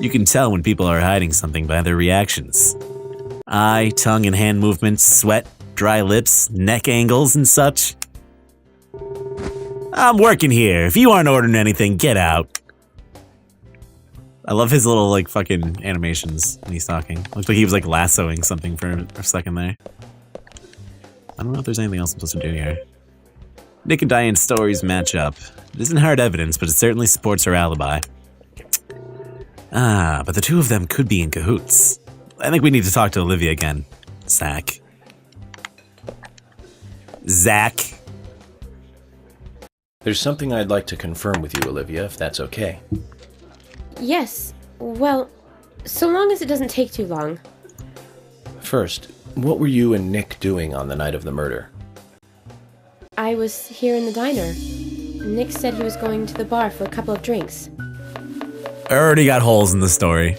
You can tell when people are hiding something by their reactions. Eye, tongue, and hand movements, sweat, dry lips, neck angles, and such. I'm working here. If you aren't ordering anything, get out. I love his little, like, fucking animations when he's talking. Looks like he was, like, lassoing something for a second there. I don't know if there's anything else I'm supposed to do here. Nick and Diane's stories match up. It isn't hard evidence, but it certainly supports her alibi. Ah, but the two of them could be in cahoots. I think we need to talk to Olivia again. Zach. There's something I'd like to confirm with you, Olivia, if that's okay. Yes. Well, so long as it doesn't take too long. First, what were you and Nick doing on the night of the murder? I was here in the diner. Nick said he was going to the bar for a couple of drinks. I already got holes in the story.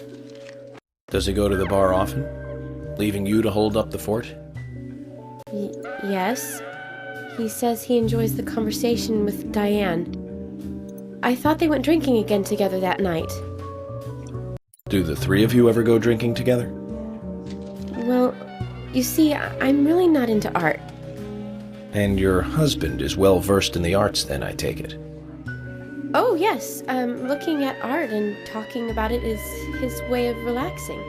Does he go to the bar often? Leaving you to hold up the fort? Yes. He says he enjoys the conversation with Diane. I thought they went drinking again together that night. Do the three of you ever go drinking together? Well, you see, I'm really not into art. And your husband is well versed in the arts then, I take it? Oh, yes. Looking at art and talking about it is his way of relaxing.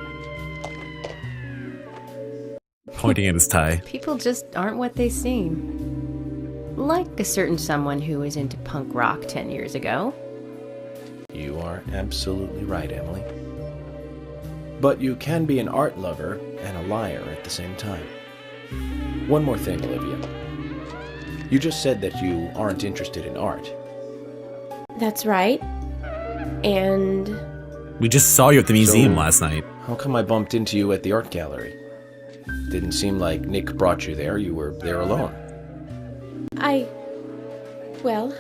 Pointing at his tie. People just aren't what they seem. Like a certain someone who was into punk rock 10 years ago. You are absolutely right, Emily. But you can be an art lover and a liar at the same time. One more thing, Olivia. You just said that you aren't interested in art. That's right. And... We just saw you at the museum last night. How come I bumped into you at the art gallery? Didn't seem like Nick brought you there. You were there alone. Well,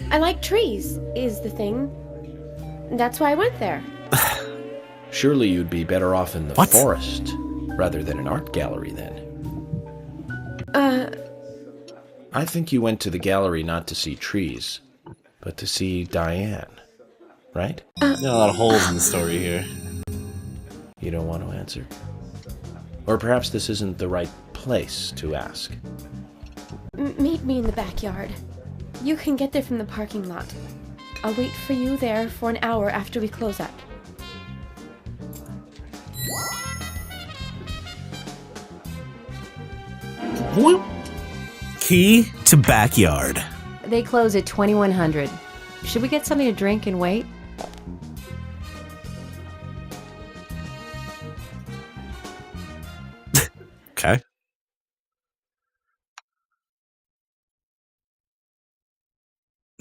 I like trees, is the thing. That's why I went there. Surely you'd be better off in the forest rather than an art gallery then. I think you went to the gallery not to see trees, but to see Diane, right? Got a lot of holes in the story here. You don't want to answer? Or perhaps this isn't the right place to ask. Meet me in the backyard. You can get there from the parking lot. I'll wait for you there for an hour after we close up. Whoop. Key to backyard. They close at 2100. Should we get something to drink and wait? Okay.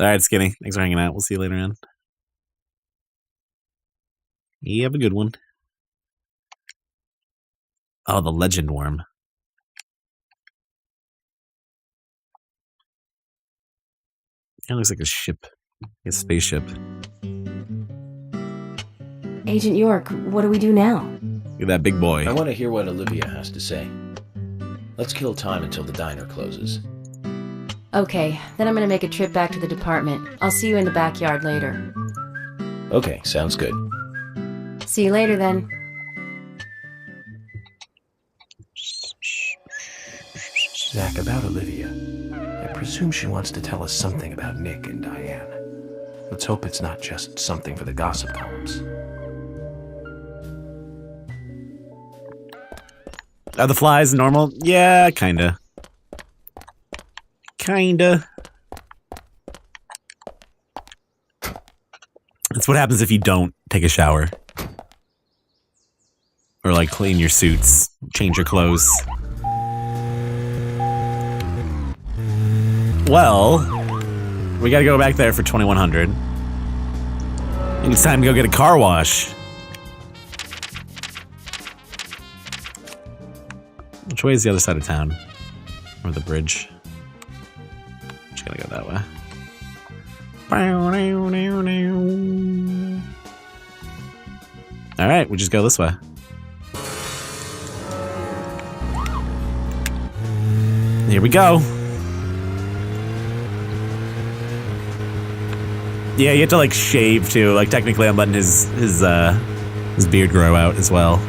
Alright, Skinny. Thanks for hanging out. We'll see you later on. You have a good one. Oh, the legend worm. It looks like a ship. A spaceship. Agent York, what do we do now? Look at that big boy. I want to hear what Olivia has to say. Let's kill time until the diner closes. Okay, then I'm gonna make a trip back to the department. I'll see you in the backyard later. Okay, sounds good. See you later then. Zach, about Olivia. I presume she wants to tell us something about Nick and Diane. Let's hope it's not just something for the gossip columns. Are the flies normal? Yeah, kinda. Kinda. That's what happens if you don't take a shower. Or like clean your suits, change your clothes. Well, we gotta go back there for 2100. I think it's time to go get a car wash. Which way is the other side of town? Or the bridge? Just gotta go that way. Alright, we just go this way. Here we go. Yeah, you have to like shave too. Like technically I'm letting his beard grow out as well.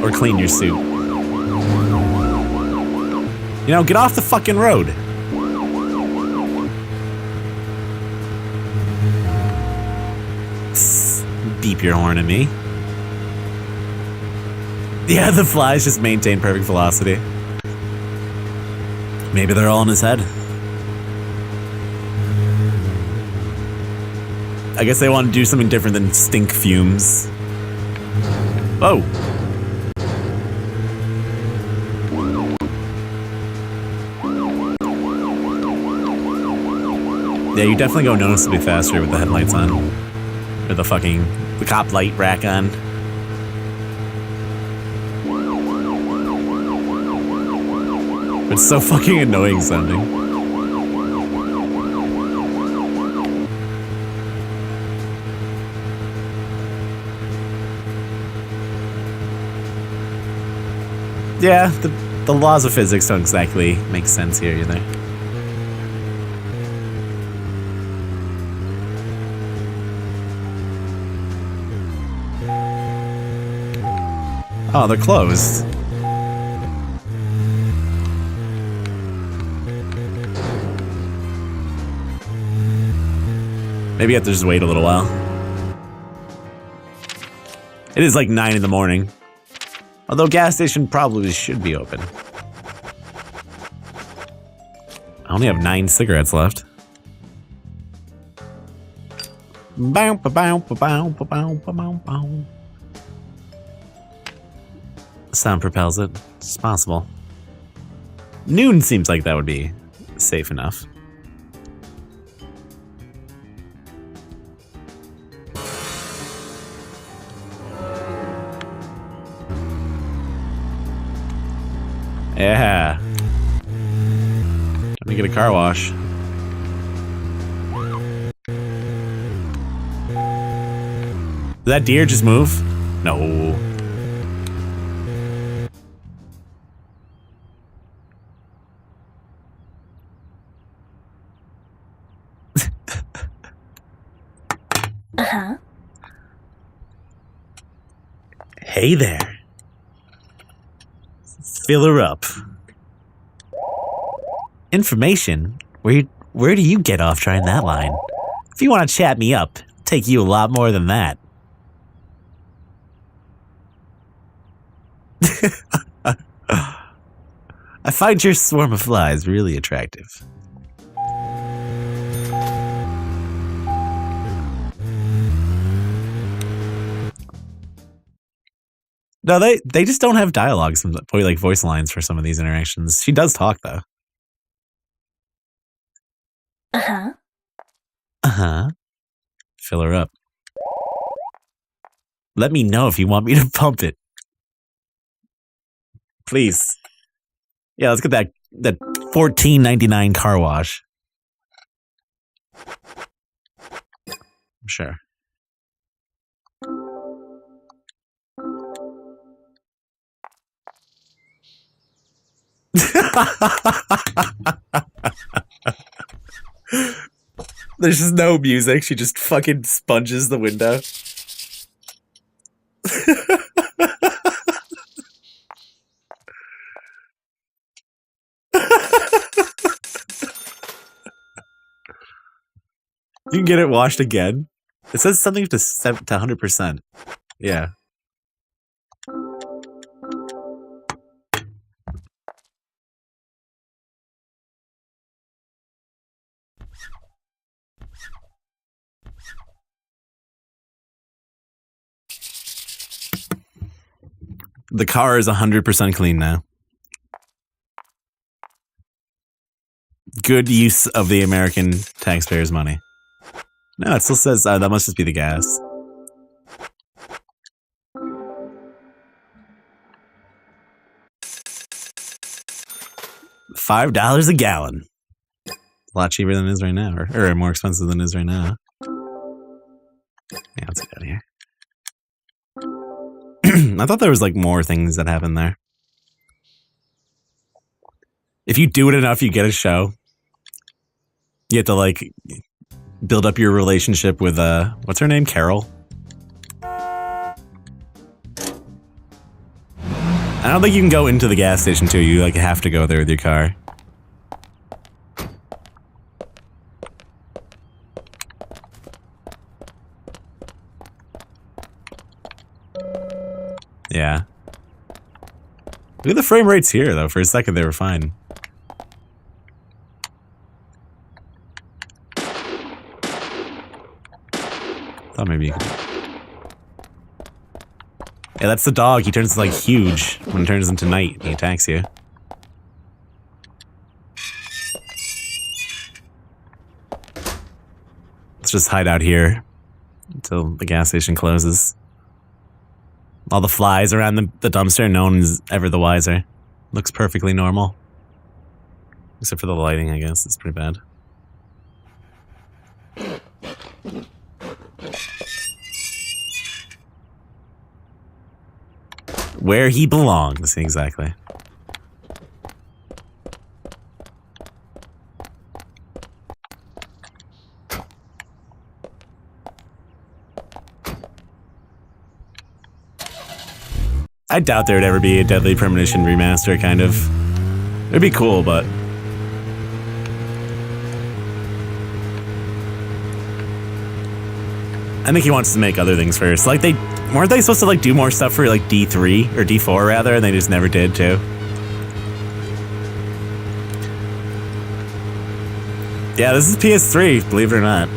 Or clean your suit. You know, get off the fucking road. Beep your horn at me. Yeah, the flies just maintain perfect velocity. Maybe they're all in his head. I guess they want to do something different than stink fumes. Oh. Yeah, you definitely go noticeably faster with the headlights on. Or the cop light rack on. It's so fucking annoying sounding. Yeah, the laws of physics don't exactly make sense here either. Oh, they're closed. Maybe you have to just wait a little while. It is like 9 in the morning. Although gas station probably should be open. I only have 9 cigarettes left. Sound propels it. It's possible. Noon seems like that would be safe enough. Yeah. Let me get a car wash. Did that deer just move? No. Uh-huh. Hey there. Fill her up. Information? Where do you get off trying that line? If you want to chat me up, it'll take you a lot more than that. I find your swarm of flies really attractive. No, they just don't have dialogue, probably like voice lines for some of these interactions. She does talk though. Uh-huh. Uh-huh. Fill her up. Let me know if you want me to pump it. Please. Yeah, let's get that $14.99 car wash. Sure. There's just no music. She just fucking sponges the window. You can get it washed again. It says something to 100%. Yeah. The car is 100% clean now. Good use of the American taxpayers' money. No, it still says that must just be the gas. $5 a gallon. A lot cheaper than it is right now, or more expensive than it is right now. Yeah, let's get out of here. I thought there was like more things that happen there. If you do it enough, you get a show. You have to like build up your relationship with what's her name? Carol? I don't think you can go into the gas station too. You like have to go there with your car. Yeah. Look at the frame rates here, though. For a second, they were fine. Thought maybe you could... Yeah, that's the dog. He turns like huge when it turns into night. He attacks you. Let's just hide out here until the gas station closes. All the flies around the dumpster, no one's ever the wiser. Looks perfectly normal. Except for the lighting, I guess. It's pretty bad. Where he belongs, exactly. I doubt there would ever be a Deadly Premonition remaster, kind of. It'd be cool, but... I think he wants to make other things first. Like, weren't they supposed to, like, do more stuff for, like, D3? Or D4, rather, and they just never did, too? Yeah, this is PS3, believe it or not.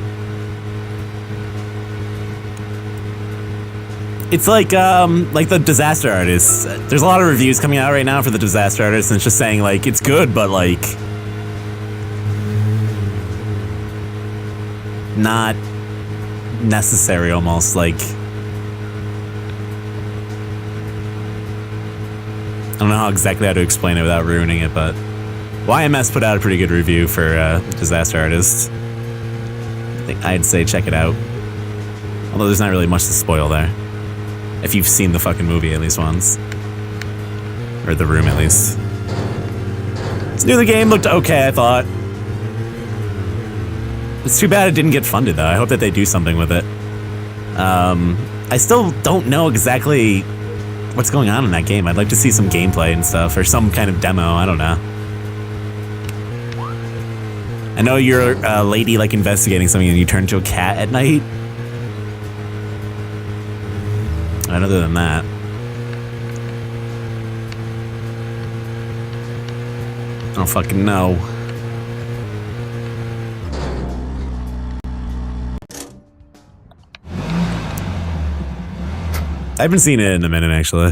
It's like the Disaster Artist. There's a lot of reviews coming out right now for the Disaster Artist, and it's just saying, like, it's good, but, like... not necessary, almost, like... I don't know how to explain it without ruining it, but... YMS put out a pretty good review for Disaster Artist. I think I'd say check it out. Although there's not really much to spoil there. If you've seen the fucking movie at least once. Or The Room, at least. The game looked okay, I thought. It's too bad it didn't get funded, though. I hope that they do something with it. I still don't know exactly what's going on in that game. I'd like to see some gameplay and stuff, or some kind of demo, I don't know. I know you're a lady, like, investigating something and you turn into a cat at night. And other than that... I don't fucking know. I haven't seen it in a minute, actually.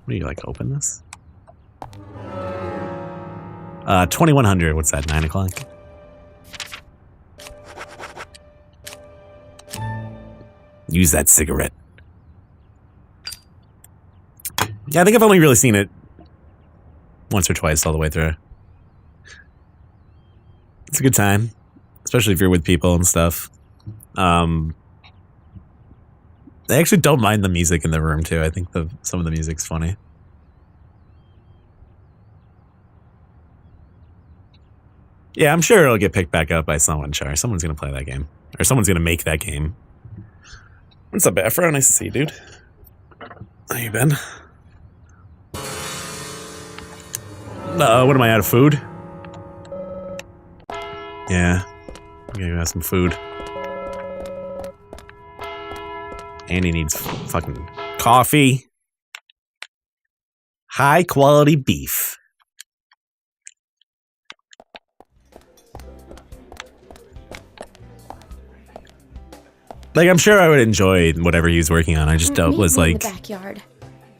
What do you, like, open this? 2100, what's that, 9 o'clock? Use that cigarette. Yeah, I think I've only really seen it once or twice all the way through. It's a good time, especially if you're with people and stuff. I actually don't mind the music in the room, too. I think some of the music's funny. Yeah, I'm sure it'll get picked back up by someone, Char. Someone's gonna play that game. Or someone's gonna make that game. What's up, Afro? Nice to see you, dude. How you been? What am I, out of food? Yeah. I'm gonna go have some food. Andy needs fucking coffee. High quality beef. Like, I'm sure I would enjoy whatever he was working on. I just was like... in the backyard.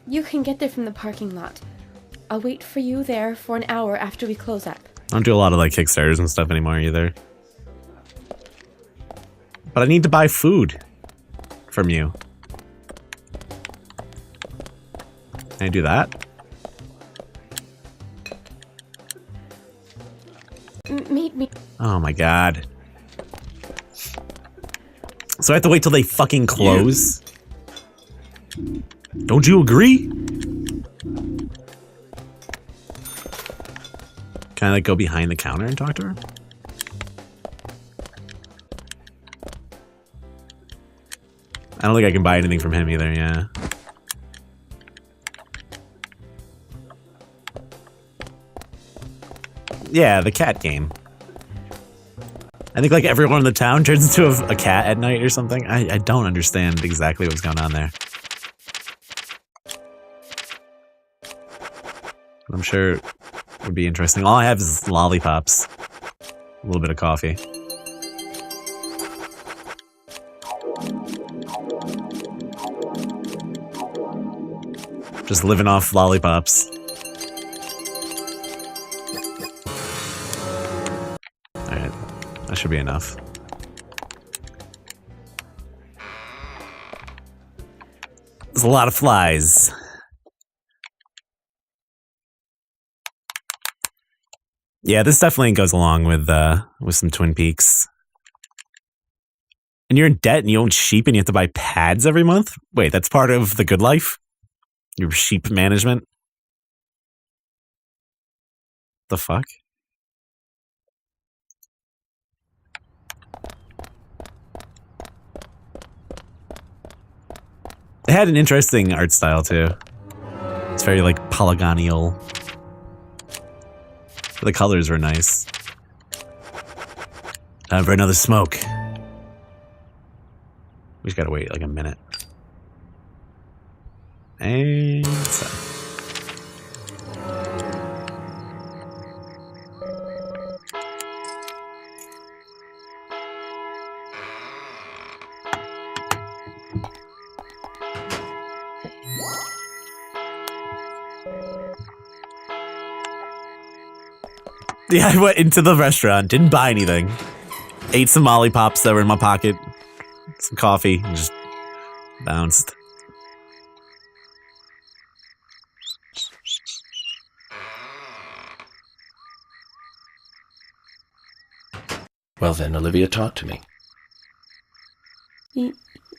You can get there from the parking lot. I'll wait for you there for an hour after we close up. I don't do a lot of, like, Kickstarters and stuff anymore, either. But I need to buy food from you. Can I do that? Meet me. Oh my god. So I have to wait till they fucking close? Yeah. Don't you agree? Can I, like, go behind the counter and talk to her? I don't think I can buy anything from him either, yeah. Yeah, the cat game. I think like everyone in the town turns into a cat at night or something. I don't understand exactly what's going on there. I'm sure it would be interesting. All I have is lollipops. A little bit of coffee. Just living off lollipops. Alright, that should be enough. There's a lot of flies. Yeah, this definitely goes along with some Twin Peaks. And you're in debt and you own sheep and you have to buy pads every month? Wait, that's part of the good life? Your sheep management? The fuck? It had an interesting art style too. It's very like polygonial. The colors were nice. Time for another smoke. We just gotta wait like a minute. And so. Yeah, I went into the restaurant, didn't buy anything. Ate some lollipops that were in my pocket, some coffee, and just bounced. Well then, Olivia, talk to me.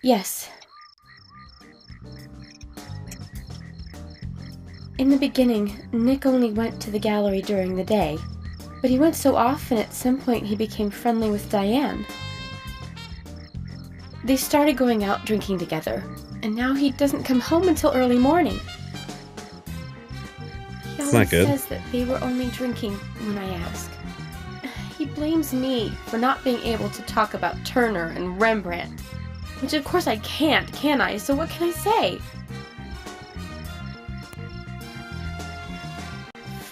Yes. In the beginning, Nick only went to the gallery during the day, but he went so often at some point he became friendly with Diane. They started going out drinking together, and now he doesn't come home until early morning. He always says that they were only drinking when I ask. He blames me for not being able to talk about Turner and Rembrandt, which of course I can't, can I? So what can I say?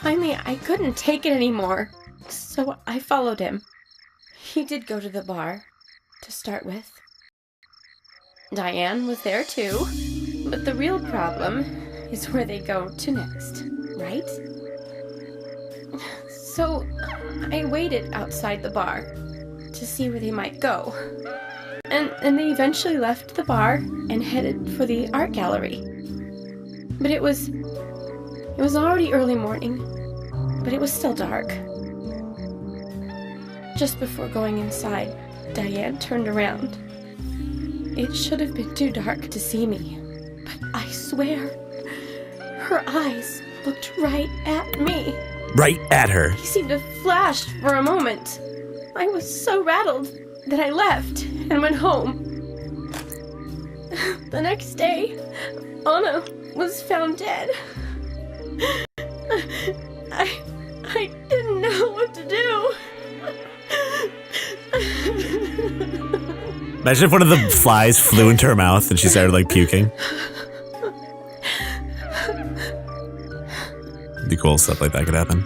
Finally, I couldn't take it anymore, so I followed him. He did go to the bar, to start with. Diane was there too, but the real problem is where they go to next, right? So I waited outside the bar to see where they might go. And they eventually left the bar and headed for the art gallery. But it was already early morning, but it was still dark. Just before going inside, Diane turned around. It should have been too dark to see me, but I swear, her eyes looked right at me. Right at her. He seemed to flash for a moment. I was so rattled that I left and went home. The next day, Anna was found dead. I didn't know what to do. Imagine if one of the flies flew into her mouth and she started like puking. It'd be cool, stuff like that could happen.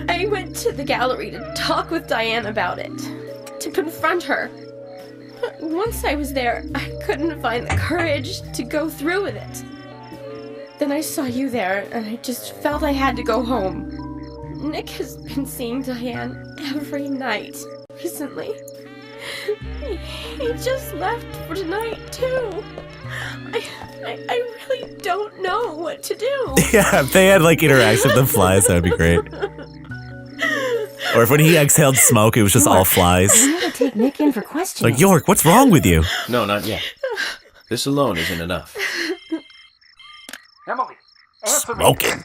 I went to the gallery to talk with Diane about it, to confront her. Once I was there, I couldn't find the courage to go through with it. Then I saw you there, and I just felt I had to go home. Nick has been seeing Diane every night recently. He just left for tonight, too. I really don't know what to do. Yeah, if they had like interaction with the flies, that would be great. Or if when he exhaled smoke, it was just all flies. We need to take Nick in for questioning. Like, York, what's wrong with you? No, not yet. This alone isn't enough. Emily, answer me. Smoking.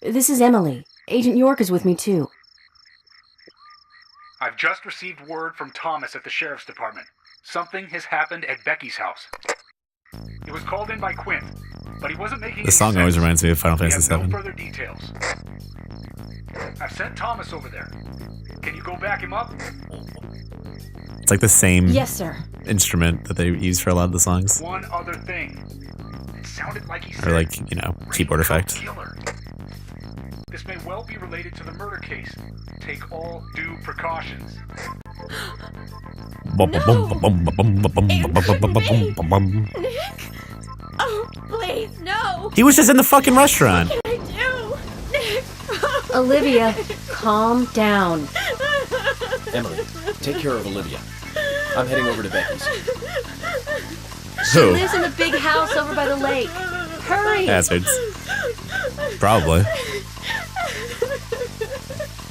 This is Emily. Agent York is with me, too. I've just received word from Thomas at the sheriff's department. Something has happened at Becky's house. It was called in by Quinn, but he wasn't making The song always reminds me of Final Fantasy VII. no further details. I've sent Thomas over there. Can you go back him up? It's like the same Yes, sir. instrument that they use for a lot of the songs. One other thing. It sounded like he said, Or like, you know, keyboard effect. killer. This may well be related to the murder case. Take all due precautions. Nick! Oh, please, no! He was just in the fucking restaurant. What can I do? Nick! Olivia, calm down. Emily, take care of Olivia. I'm heading over to Becky's. She lives in the big house over by the lake. Hurry! Hazards. Probably. I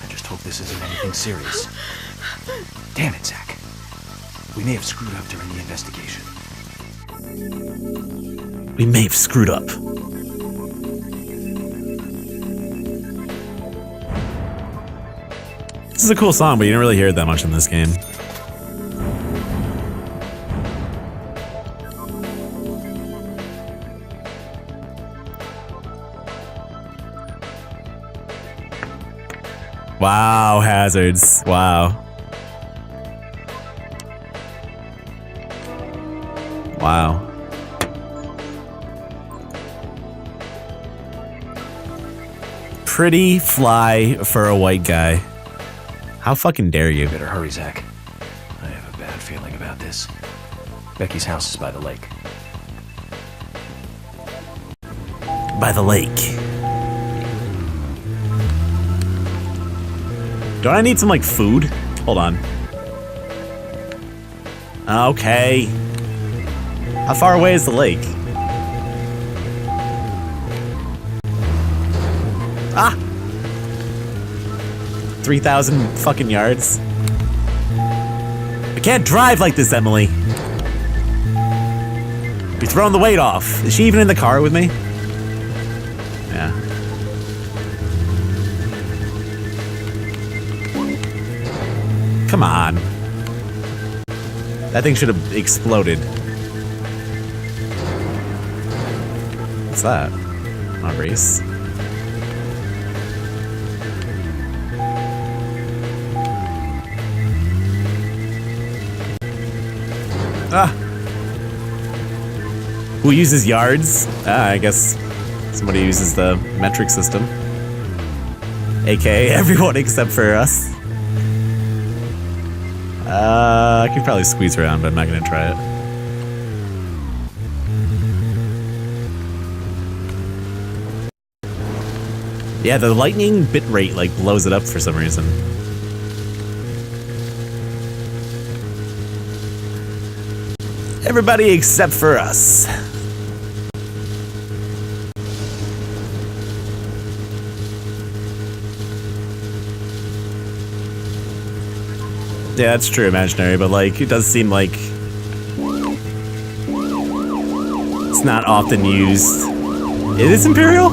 just hope this isn't anything serious. Damn it, Zach. We may have screwed up during the investigation. We may have screwed up. This is a cool song, but you don't really hear it that much in this game. Wow, hazards. Wow. Wow. Pretty fly for a white guy. How fucking dare you? Better hurry, Zach. I have a bad feeling about this. Becky's house is by the lake. By the lake. Don't I need some, like, food? Hold on. Okay. How far away is the lake? Ah! 3,000 fucking yards. I can't drive like this, Emily. You're throwing the weight off. Is she even in the car with me? Yeah. Come on. That thing should have exploded. What's that? Not a race. Ah! Who uses yards? Ah, I guess somebody uses the metric system. AKA everyone except for us. I could probably squeeze around, but I'm not gonna try it. Yeah, the lightning bitrate like blows it up for some reason. Everybody except for us. Yeah, that's true, imaginary, but like, it does seem like it's not often used. It is Imperial?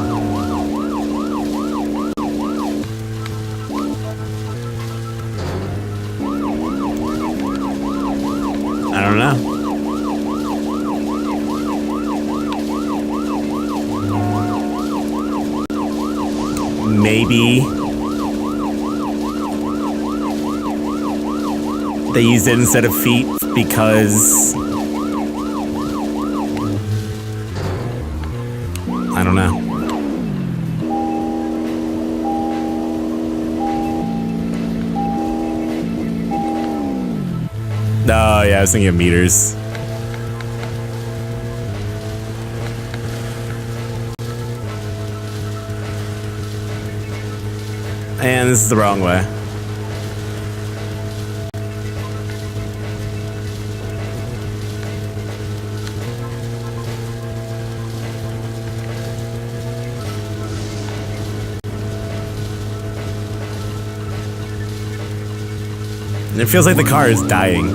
I don't know. Maybe they used it instead of feet because I don't know. Oh yeah, I was thinking of meters. And this is the wrong way. And it feels like the car is dying.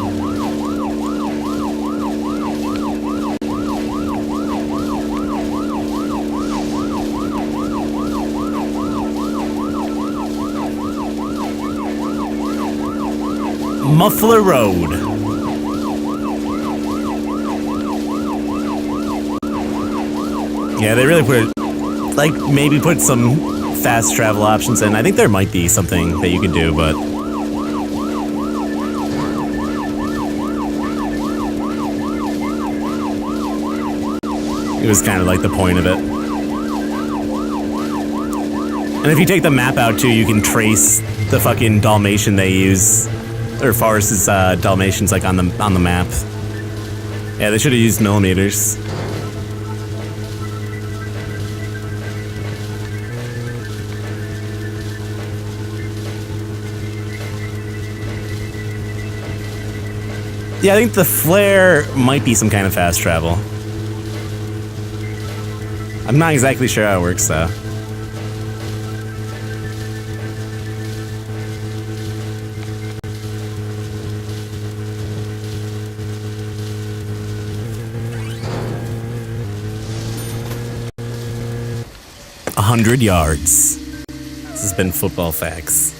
Muffler Road. Yeah, they really put, like, maybe put some fast travel options in. I think there might be something that you could do, but... it was kind of like the point of it. And if you take the map out, too, you can trace the fucking Dalmatian they use. Or Forrest's Dalmatians, like, on the map. Yeah, they should have used millimeters. Yeah, I think the flare might be some kind of fast travel. I'm not exactly sure how it works, though. A 100 yards. This has been Football Facts.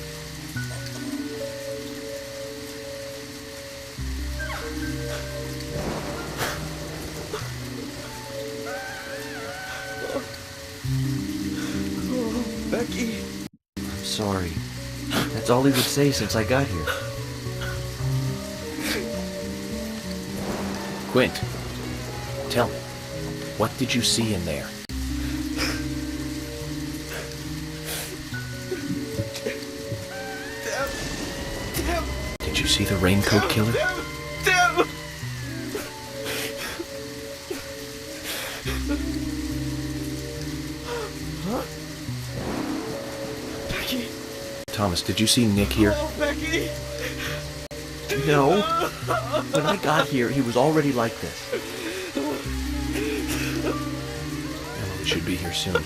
Becky! I'm sorry. That's all he would say since I got here. Quint, tell me, what did you see in there? Did you see the Raincoat Killer? Becky! Thomas, did you see Nick here? Oh, Becky! No. When I got here, he was already like this. Emily should be here soon.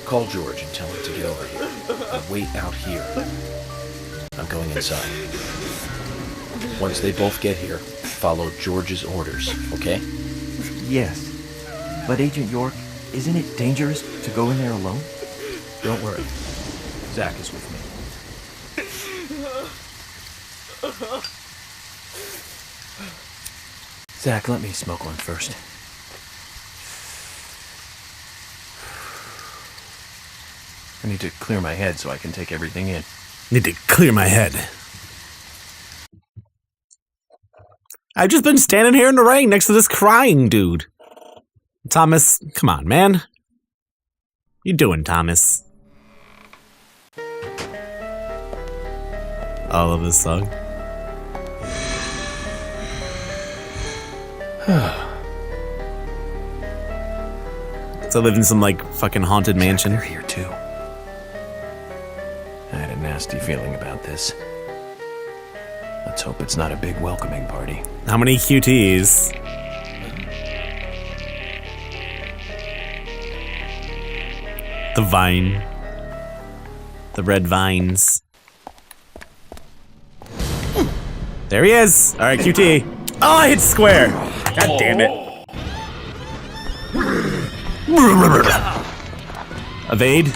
Call George and tell him to get over here. And wait out here. I'm going inside. Once they both get here, follow George's orders, okay? Yes. But Agent York, isn't it dangerous to go in there alone? Don't worry. Zach is with me. Zach, let me smoke one first. I need to clear my head so I can take everything in. Need to clear my head. I've just been standing here in the rain next to this crying dude. Thomas, come on, man. What you doing, Thomas? I love this song. So I live in some, like, fucking haunted mansion. They're here, too. I had a nasty feeling about this. Let's hope it's not a big welcoming party. How many QTs? The vine. The red vines. There he is! Alright, QT. Oh, I hit square! God damn it. Evade.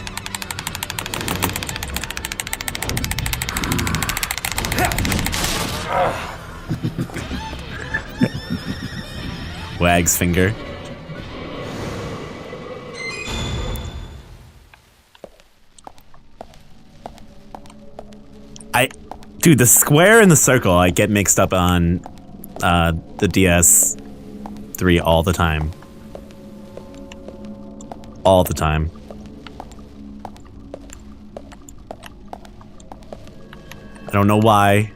Wag's finger. Dude, the square and the circle I get mixed up on the DS3 all the time. All the time. I don't know why.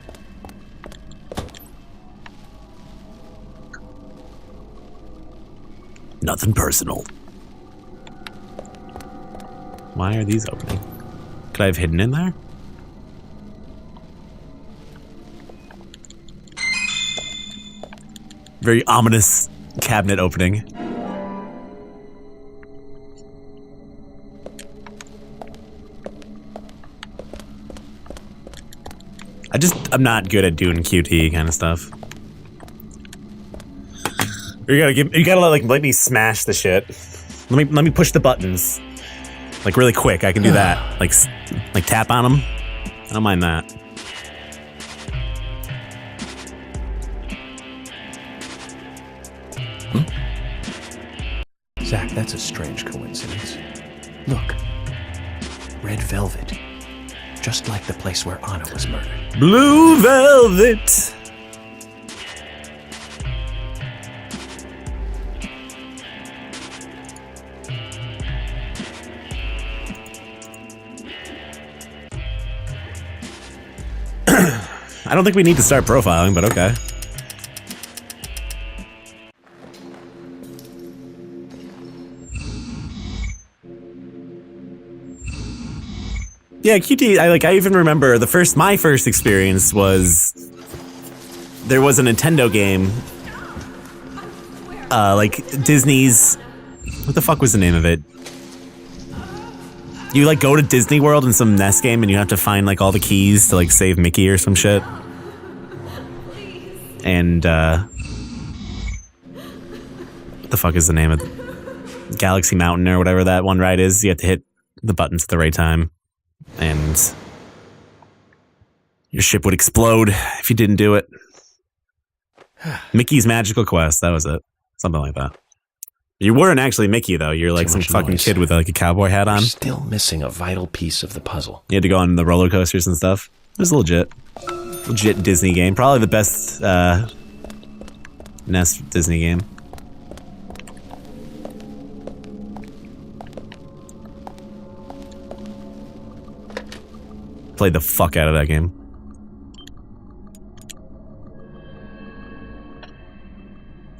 Nothing personal. Why are these opening? Could I have hidden in there? Very ominous cabinet opening. I'm not good at doing QT kind of stuff. You gotta let me smash the shit. Let me push the buttons. Like really quick, I can do that. Like tap on them. I don't mind that. That's a strange coincidence. Look. Red velvet. Just like the place where Anna was murdered. Blue velvet! I don't think we need to start profiling, but okay. Yeah, QT, I even remember my first experience was there was a Nintendo game, like Disney's, what the fuck was the name of it? You like go to Disney World in some NES game and you have to find like all the keys to like save Mickey or some shit. And what the fuck is the name of it? Galaxy Mountain or whatever that one ride is. You have to hit the buttons at the right time. And your ship would explode if you didn't do it. Mickey's Magical Quest, that was it. Something like that. You weren't actually Mickey, though. You're like some fucking kid with like a cowboy hat on. We're still missing a vital piece of the puzzle. You had to go on the roller coasters and stuff. It was legit. Legit Disney game. Probably the best NES Disney game. Played the fuck out of that game.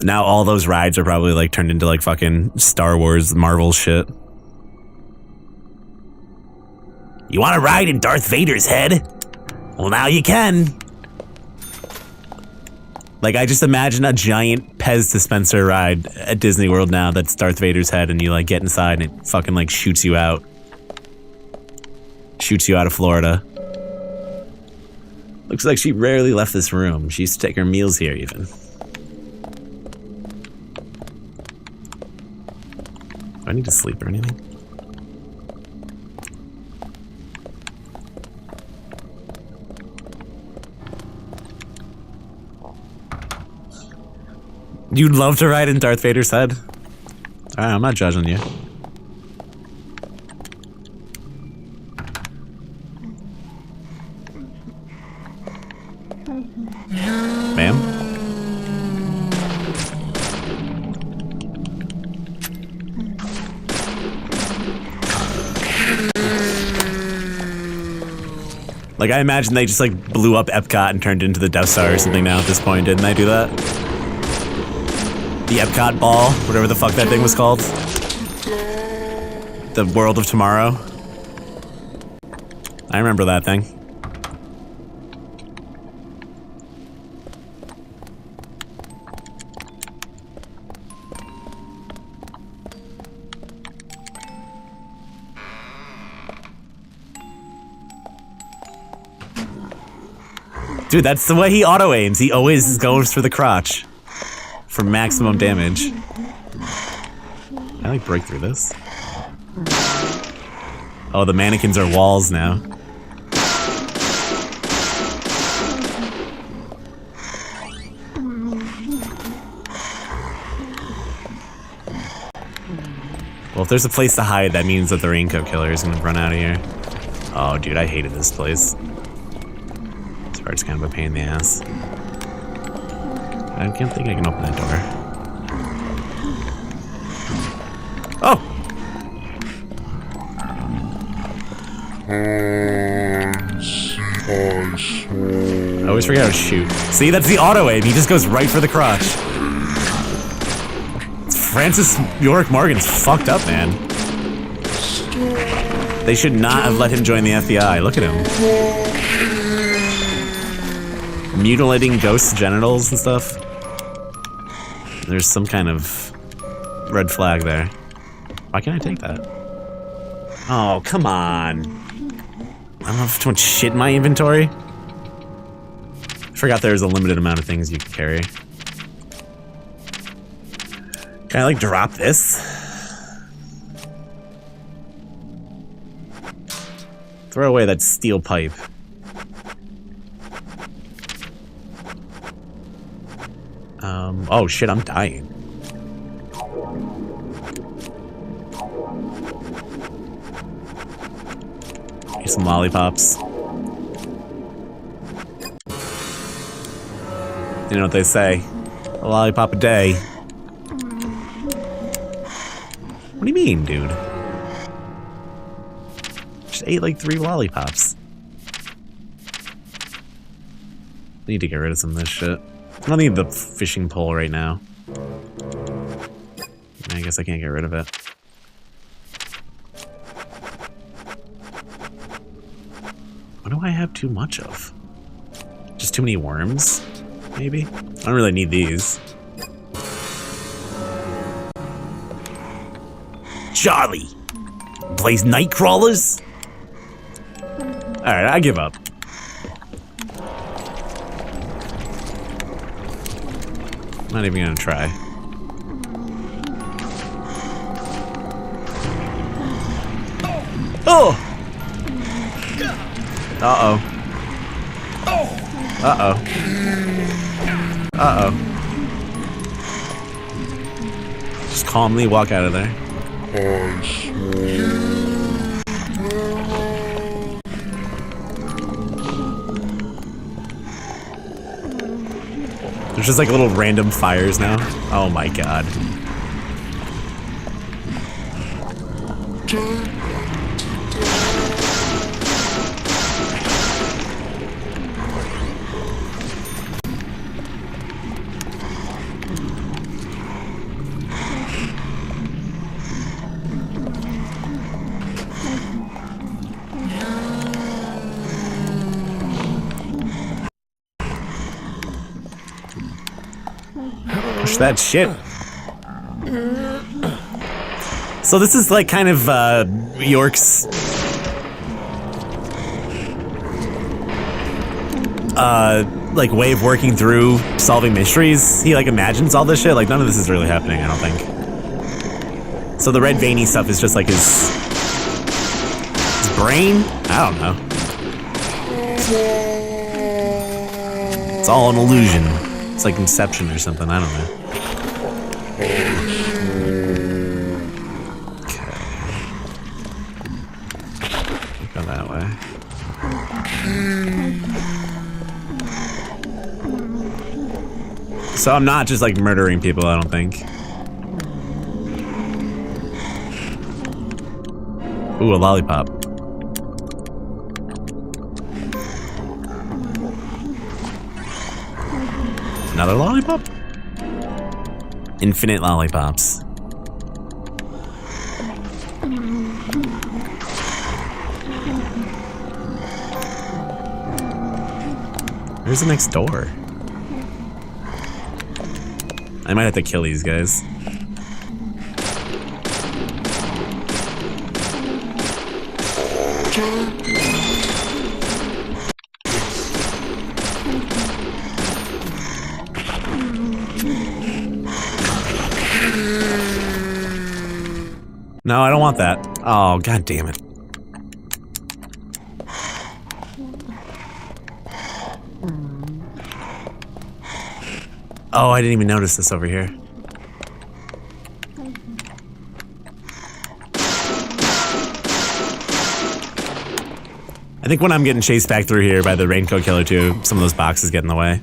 Now all those rides are probably like turned into like fucking Star Wars Marvel shit. You want to ride in Darth Vader's head? Well, now you can. Like, I just imagine a giant Pez dispenser ride at Disney World now that's Darth Vader's head, and you like get inside and it fucking like shoots you out. Shoots you out of Florida. Looks like she rarely left this room. She used to take her meals here, even. Do I need to sleep or anything? You'd love to ride in Darth Vader's head? Alright, I'm not judging you. Ma'am? Like, I imagine they just, like, blew up Epcot and turned it into the Death Star or something now at this point, didn't they do that? The Epcot ball, whatever the fuck that thing was called. The World of Tomorrow. I remember that thing. Dude, that's the way he auto-aims. He always goes for the crotch. For maximum damage. Can I like break through this? Oh, the mannequins are walls now. Well, if there's a place to hide, that means that the Raincoat Killer is gonna run out of here. Oh, dude, I hated this place. This part's kind of a pain in the ass. I can't think I can open that door. Oh! I always forget how to shoot. See, that's the auto-aim. He just goes right for the crotch. Francis York Morgan's fucked up, man. They should not have let him join the FBI. Look at him. Mutilating ghosts' genitals and stuff. There's some kind of red flag there. Why can't I take that? Oh, come on. I don't have too much shit in my inventory. I forgot there was a limited amount of things you could carry. Can I, like, drop this? Throw away that steel pipe. Oh shit, I'm dying. Here's some lollipops. You know what they say? A lollipop a day. What do you mean, dude? Just ate like 3 lollipops. Need to get rid of some of this shit. I don't need the fishing pole right now. I guess I can't get rid of it. What do I have too much of? Just too many worms? Maybe? I don't really need these. Charlie! Plays night crawlers? Alright, I give up. Not even gonna try. Oh! Uh-oh. Uh-oh. Uh-oh. Just calmly walk out of there. There's just like little random fires now. Oh my god. Push that shit. So this is like kind of York's like way of working through solving mysteries. He like imagines all this shit. Like none of this is really happening, I don't think. So the red veiny stuff is just like his brain? I don't know. It's all an illusion. It's like Inception or something, I don't know. Okay. Go that way. So I'm not just like murdering people, I don't think. Ooh, a lollipop. Another lollipop? Infinite lollipops. Where's the next door? I might have to kill these guys. No, I don't want that. Oh, god damn it. Oh, I didn't even notice this over here. I think when I'm getting chased back through here by the Raincoat Killer too, some of those boxes get in the way.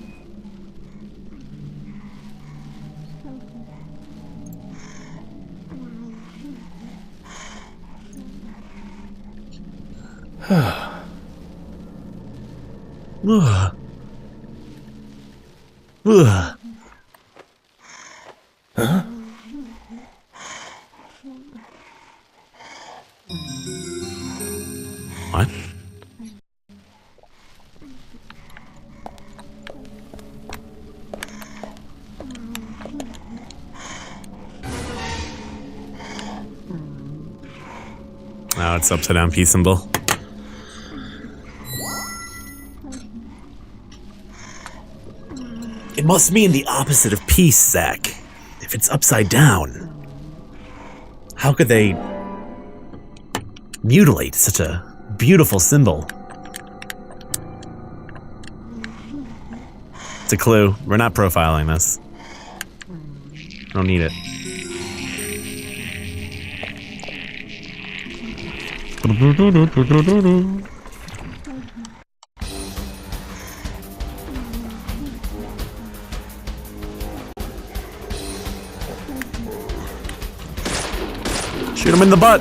Huh? What? Oh, it's upside down peace symbol. It must mean the opposite of peace, Zach. If it's upside down, how could they mutilate such a beautiful symbol? It's a clue. We're not profiling this. Don't need it. Shoot him in the butt.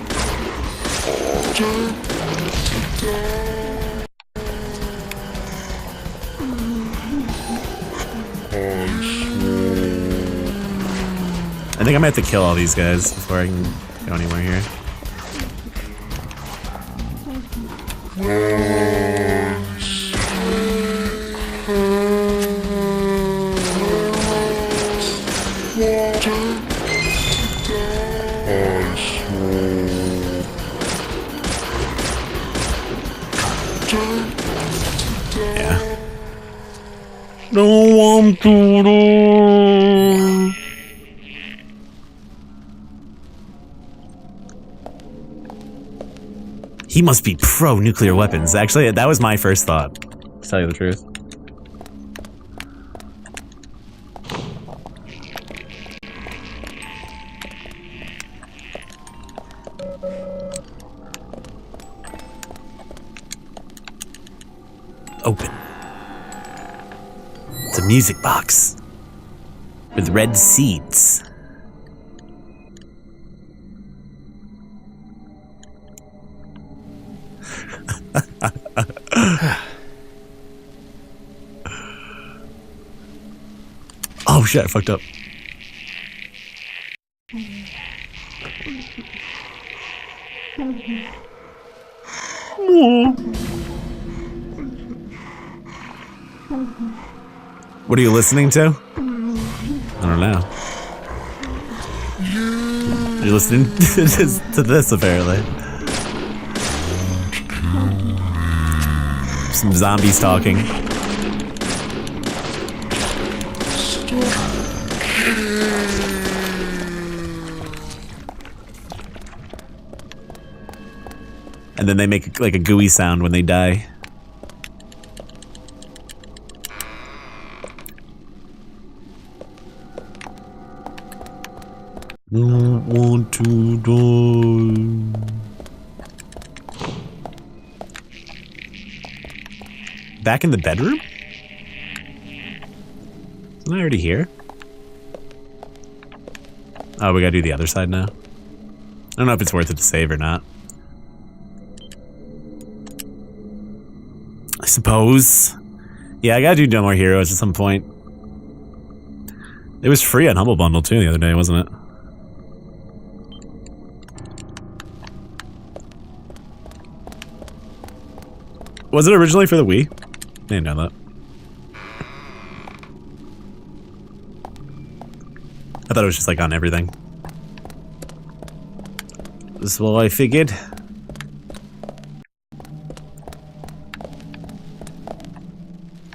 I think I might have to kill all these guys before I can go anywhere here. Yeah. Don't want to do. He must be pro nuclear weapons. Actually, that was my first thought, to tell you the truth. Open. It's a music box with red seeds. Oh shit, I fucked up. What are you listening to? I don't know. You're listening to this apparently. Some zombies talking. And then they make like a gooey sound when they die. Don't want to die. Back in the bedroom? Isn't I already here? Oh, we gotta do the other side now. I don't know if it's worth it to save or not. I suppose. Yeah, I gotta do No More Heroes at some point. It was free on Humble Bundle too the other day, wasn't it? Was it originally for the Wii? I didn't know that. I thought it was just like on everything. That's what I figured.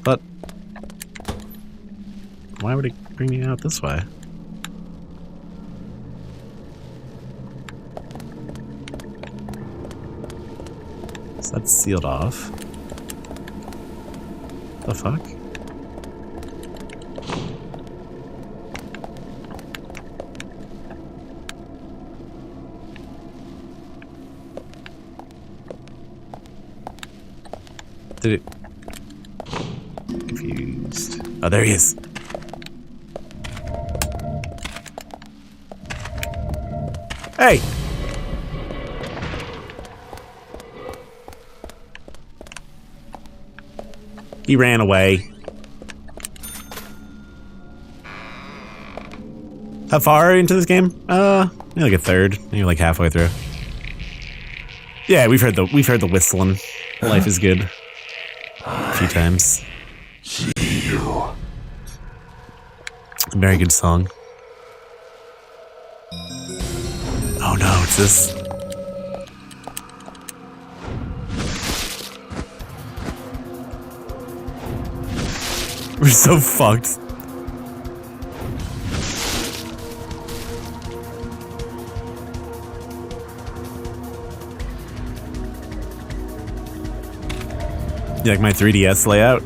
But why would it bring me out this way? So that's sealed off. The fuck? Did it? Confused. Oh, there he is. Hey! He ran away. How far into this game? Maybe like a third. Maybe like halfway through. Yeah, we've heard the whistling. Life is good. A few times. See you. Very good song. Oh no, it's this. We're so fucked. You like my 3DS layout?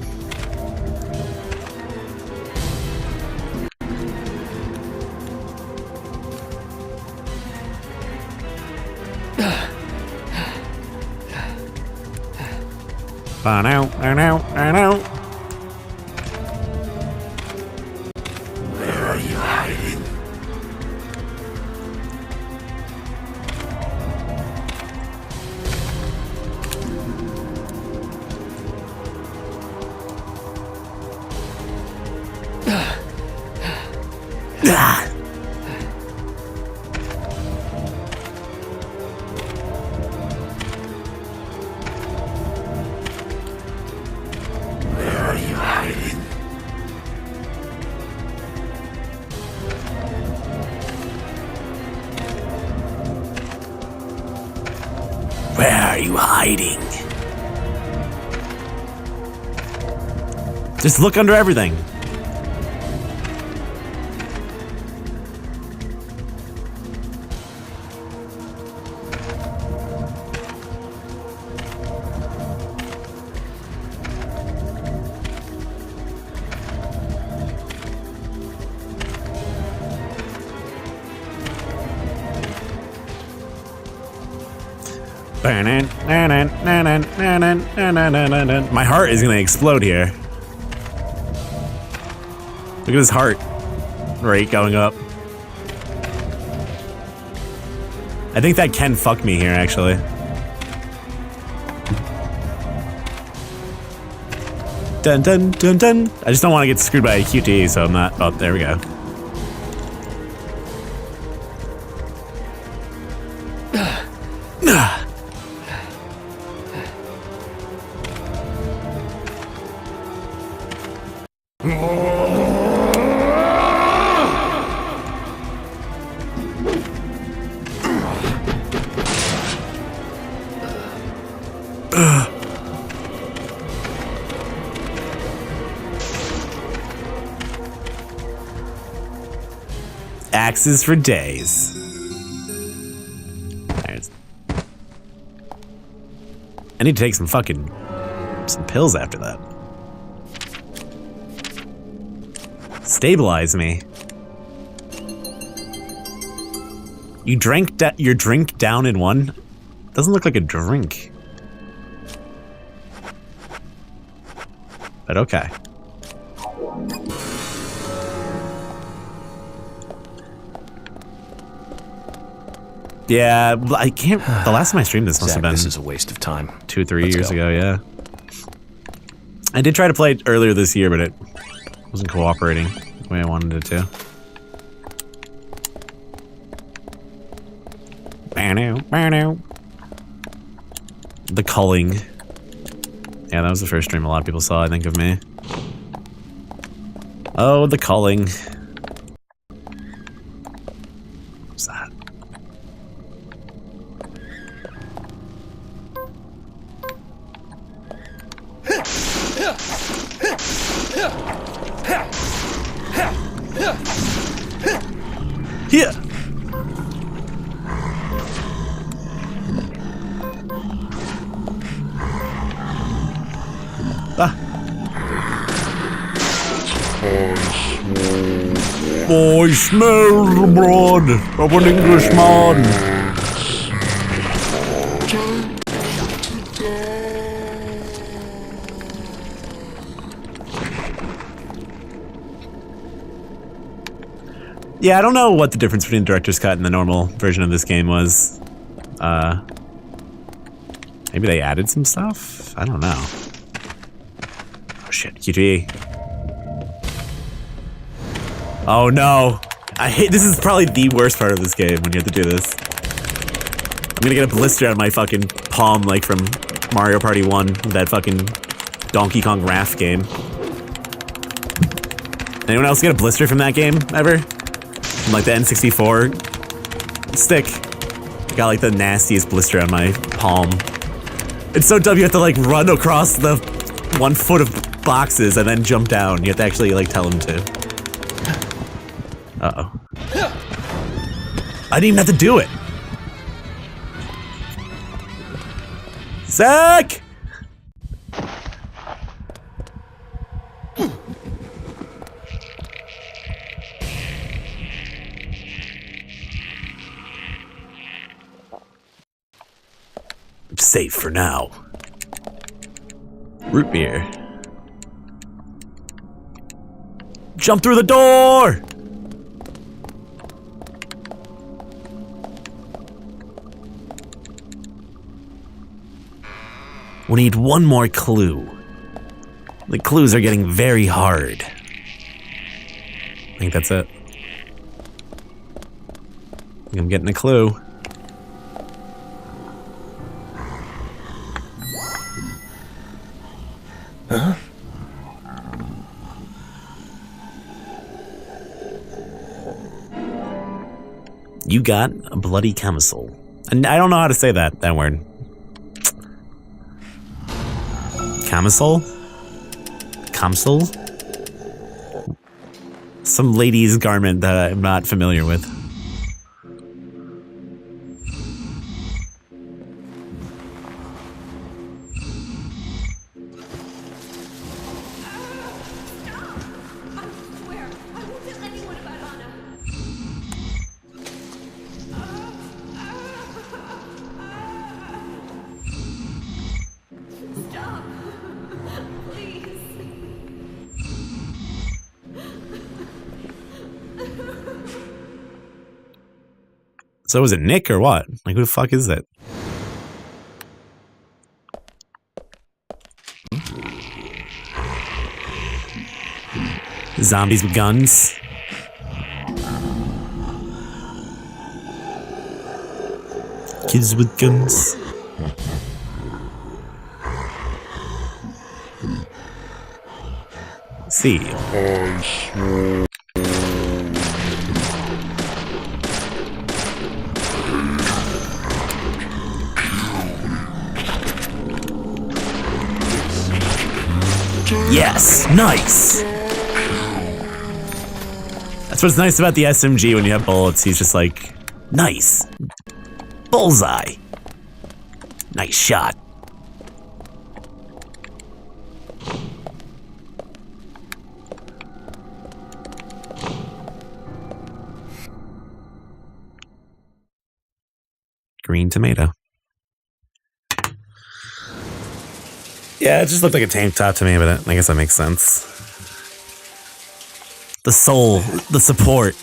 Ba-now, ba-now, ba-now. Where are you hiding? Ah. Where are you hiding? Where are you hiding? Just look under everything. My heart is gonna explode here. Look at his heart rate going up. I think that can fuck me here, actually. Dun dun dun dun. I just don't want to get screwed by a QTE, so I'm not. Oh, there we go. Axes for days. I need to take some pills after that. Stabilize me. You drank your drink down in one? Doesn't look like a drink. But okay. Yeah, I can't. The last time I streamed this must have been. This is a waste of time. 2 or 3 years ago, yeah. I did try to play it earlier this year, but it wasn't cooperating the way I wanted it to. The culling. Yeah, that was the first stream a lot of people saw, I think, of me. Oh, the culling. What's that? Here. Ah. I smell the blood of an Englishman. Yeah, I don't know what the difference between the director's cut and the normal version of this game was. Maybe they added some stuff? I don't know. Oh shit, QTE. Oh no. I hate, this is probably the worst part of this game when you have to do this. I'm gonna get a blister on my fucking palm like from Mario Party 1, that fucking Donkey Kong Raft game. Anyone else get a blister from that game ever? From like the N64 stick. I got like the nastiest blister on my palm. It's so dumb, you have to like run across the 1 foot of boxes and then jump down. You have to actually like tell them to. Uh-oh. I didn't even have to do it. Zach! I'm safe for now. Root beer. Jump through the door! We need one more clue. The clues are getting very hard. I think that's it. I think I'm getting a clue. Huh? You got a bloody camisole. And I don't know how to say that word. Camisole? Camisole? Some lady's garment that I'm not familiar with. So is it Nick or what? Like, who the fuck is it? Zombies with guns. Kids with guns. Let's see. Yes, nice. That's what's nice about the SMG when you have bullets. He's just like, nice. Bullseye. Nice shot. Green tomato. Yeah, it just looked like a tank top to me, but I guess that makes sense. The soul, the support.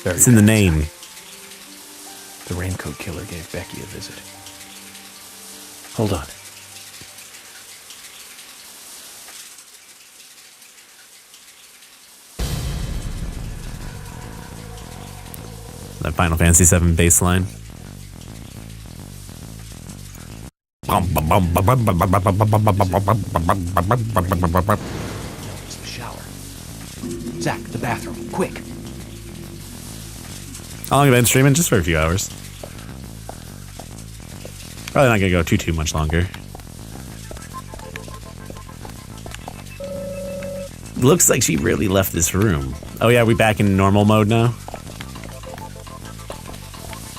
It's in the name. The raincoat killer gave Becky a visit. Hold on. That Final Fantasy VII bass line. It's the shower. Zach, the bathroom, quick. How long have I been streaming? Just for a few hours. Probably not gonna go too much longer. Looks like she really left this room. Oh yeah, are we back in normal mode now?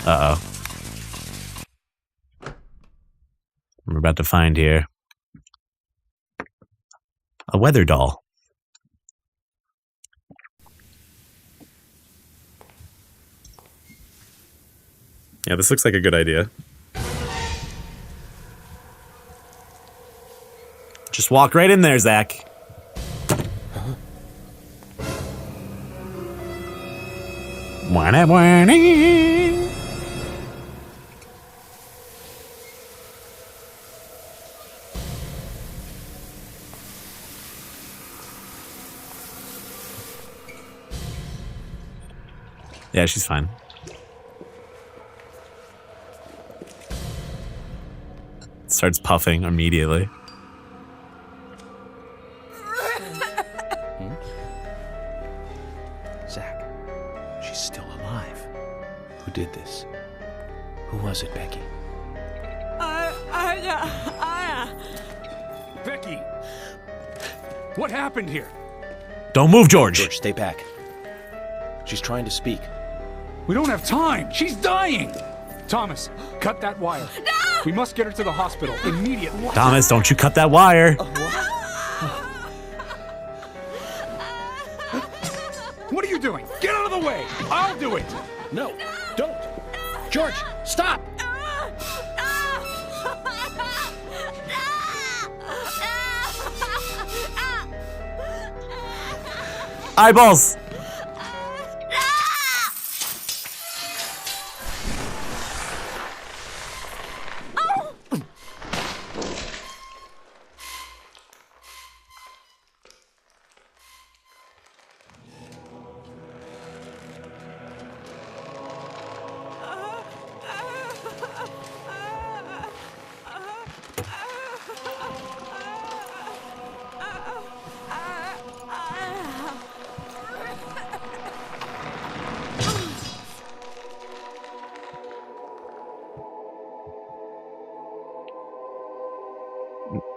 Uh-oh. We're about to find here a weather doll. Yeah, this looks like a good idea. Just walk right in there, Zach. Yeah, she's fine. Starts puffing immediately. Zach, she's still alive. Who did this? Who was it, Becky? Becky! What happened here? Don't move, George. George, stay back. She's trying to speak. We don't have time. She's dying. Thomas, cut that wire. No! We must get her to the hospital immediately. Thomas, don't you cut that wire. What are you doing? Get out of the way. I'll do it. No, don't. George, stop. Eyeballs!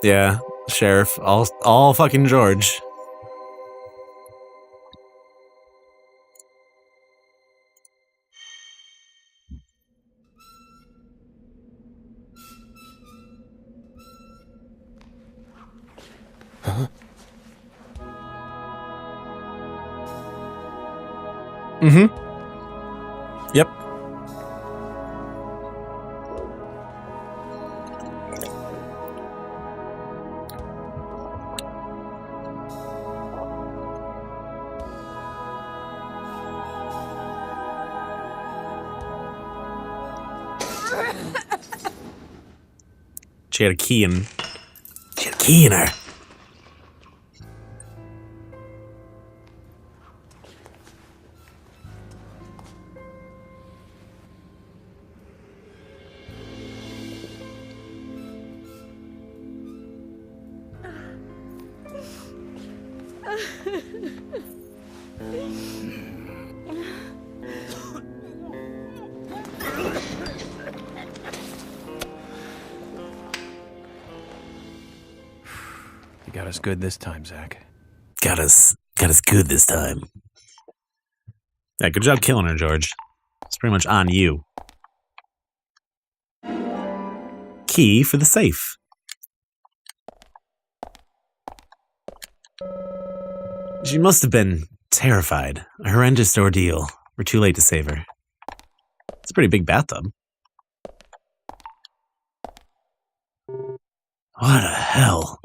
Yeah, Sheriff, all fucking George. Huh? Mm-hmm. Yep. She had a key in. She had a key in her. You got us good this time, Zach. Got us good this time. Yeah, good job killing her, George. It's pretty much on you. Key for the safe. She must have been terrified. A horrendous ordeal. We're too late to save her. It's a pretty big bathtub. What a hell.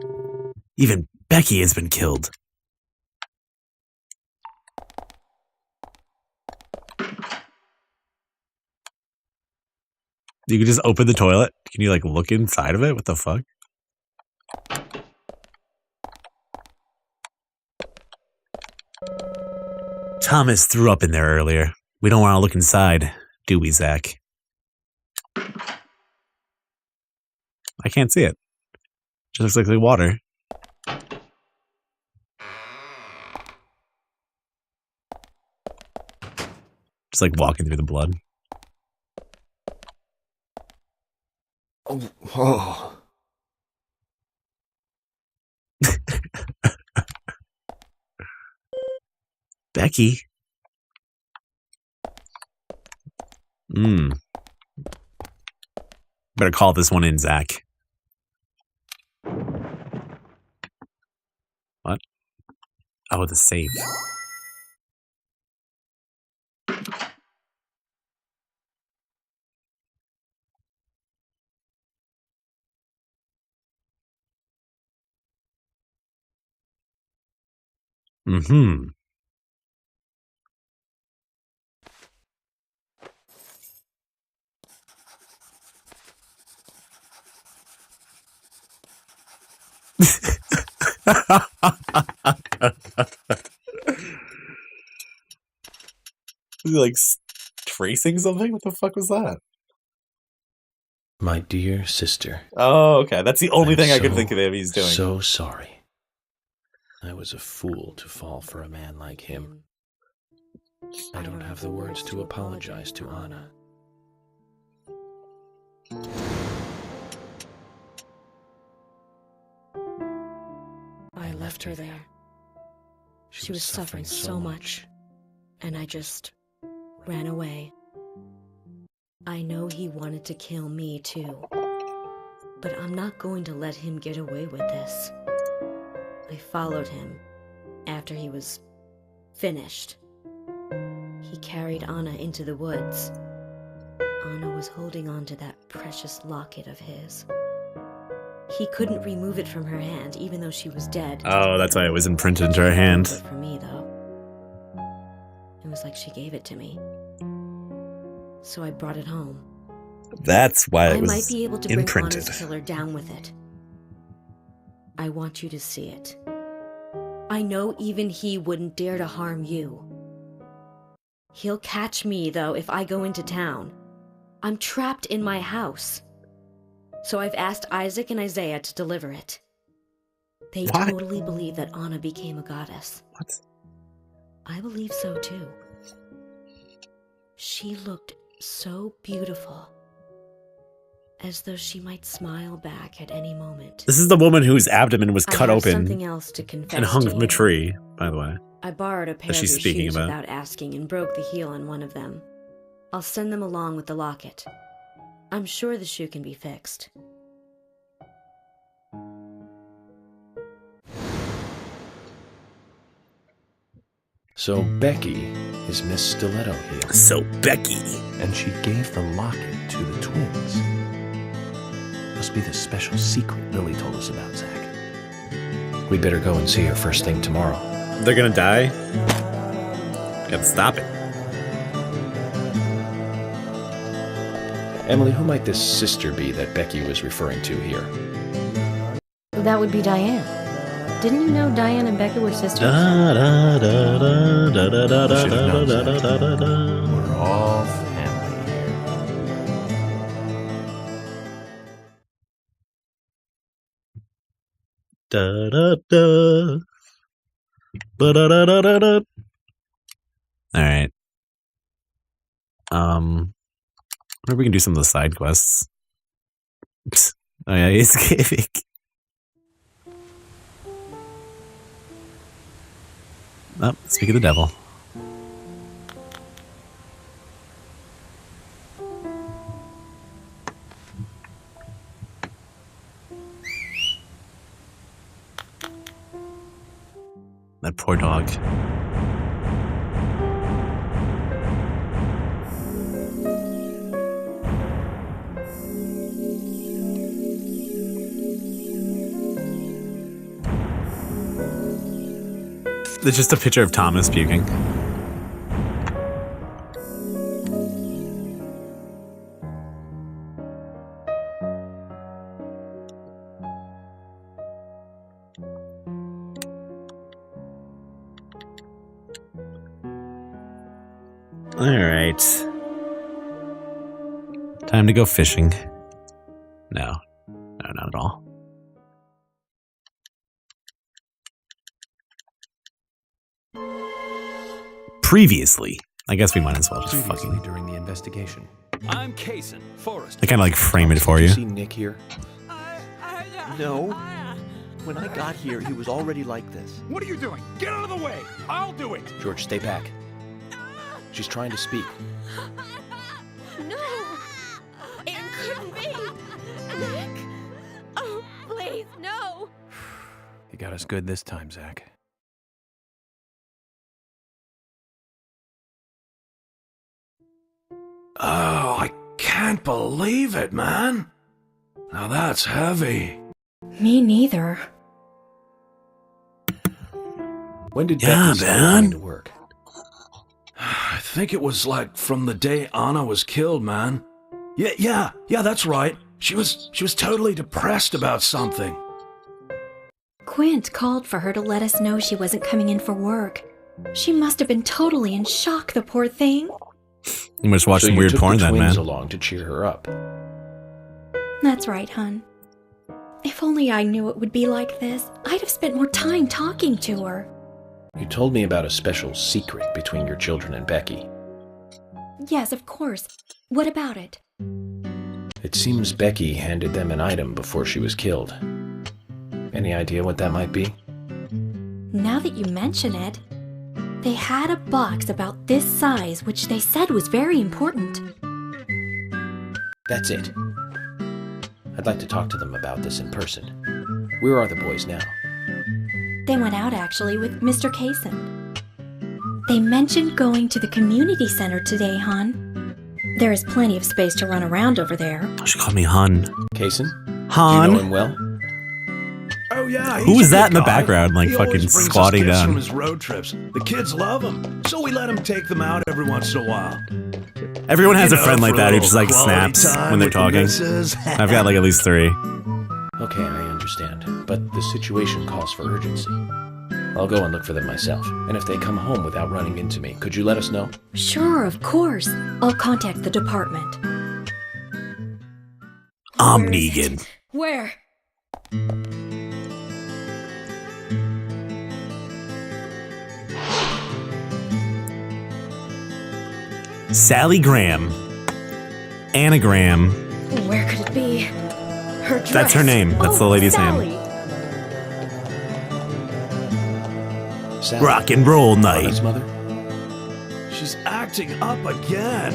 Even Becky has been killed. You can just open the toilet? Can you, like, look inside of it? What the fuck? Thomas threw up in there earlier. We don't want to look inside, do we, Zach? I can't see it. Just looks like the water. Just like walking through the blood. Oh, whoa. Becky? Better call this one in, Zach. What? Oh, the safe. Mm-hmm. Was he like tracing something? What the fuck was that? My dear sister. Oh, okay. That's the only thing I could think of him he's doing. So sorry. I was a fool to fall for a man like him. I don't have the words to apologize to Anna. I left her there. She was suffering so much, and I just ran away. I know he wanted to kill me too, but I'm not going to let him get away with this. I followed him after he was finished. He carried Anna into the woods. Anna was holding on to that precious locket of his. He couldn't remove it from her hand, even though she was dead. Oh, that's why it was imprinted into her hand. For me, though. was like she gave it to me. So I brought it home. That's why it was I might be able to bring imprinted. Anna's killer down with it. I want you to see it. I know even he wouldn't dare to harm you. He'll catch me, though, if I go into town. I'm trapped in my house. So I've asked Isaac and Isaiah to deliver it. They totally believe that Anna became a goddess. What? I believe so, too. She looked so beautiful. As though she might smile back at any moment. This is the woman whose abdomen was I cut have open something else to confess and hung to from a you. tree, by the way. I borrowed a pair That of she's your speaking shoes about. without asking and broke the heel on one of them. I'll send them along with the locket. I'm sure the shoe can be fixed. So Becky is Miss Stiletto Heel. So Becky. And she gave the locket to the twins. Must be the special secret Lily told us about, Zach. We better go and see her first thing tomorrow. They're gonna die? Gotta stop it. Emily, who might this sister be that Becky was referring to here? That would be Diane. Didn't you know Diane and Becca were sisters? We're all family here. Da da da. Ba da da da da da. Alright. Maybe we can do some of the side quests. Oh yeah, he's escaping. Oh, speak of the devil. That poor dog. It's just a picture of Thomas puking. Alright. Time to go fishing. No. No, not at all. Previously. I guess we might as well just fucking... during the investigation. I'm Kaysen, Forrest. I kind of like frame it for Did you. you see Nick here? No. When I got here, he was already like this. What are you doing? Get out of the way! I'll do it! George, stay back. She's trying to speak. No! It couldn't be! Nick! Oh, please, no! You got us good this time, Zach. Oh, I can't believe it, man. Now that's heavy. Me neither. When did Yeah, Becky start man. coming to work? I think it was like from the day Anna was killed, man. Yeah, that's right. She was totally depressed about something. Quint called for her to let us know she wasn't coming in for work. She must have been totally in shock, the poor thing. You must watch So some you weird took porn the then, twins man. along to cheer her up. That's right, hun. If only I knew it would be like this, I'd have spent more time talking to her. You told me about a special secret between your children and Becky. Yes, of course. What about it? It seems Becky handed them an item before she was killed. Any idea what that might be? Now that you mention it, they had a box about this size which they said was very important. That's it. I'd like to talk to them about this in person. Where are the boys now? They went out actually with Mr. Kaysen. They mentioned going to the community center today, hon. There is plenty of space to run around over there. She called me Hun. Kaysen? Han. Do you know him well? Oh yeah. Who he's is a that in good the guy. background, like, He fucking always brings us squatting gifts down? from his road trips. The kids love him, so we let him take them out every once in a while. Everyone has You a know, friend like for a that who little just like quality snaps time when they're with the talking. missus. I've got like at least 3. Okay, I understand, but the situation calls for urgency. I'll go and look for them myself, and if they come home without running into me, could you let us know? Sure, of course. I'll contact the department. I'm Negan. Where? Sally Graham. Anagram. Where could it be? Her dress. That's her name. That's the lady's Sally. name. Sally. Rock and roll Connor's night. mother? She's acting up again.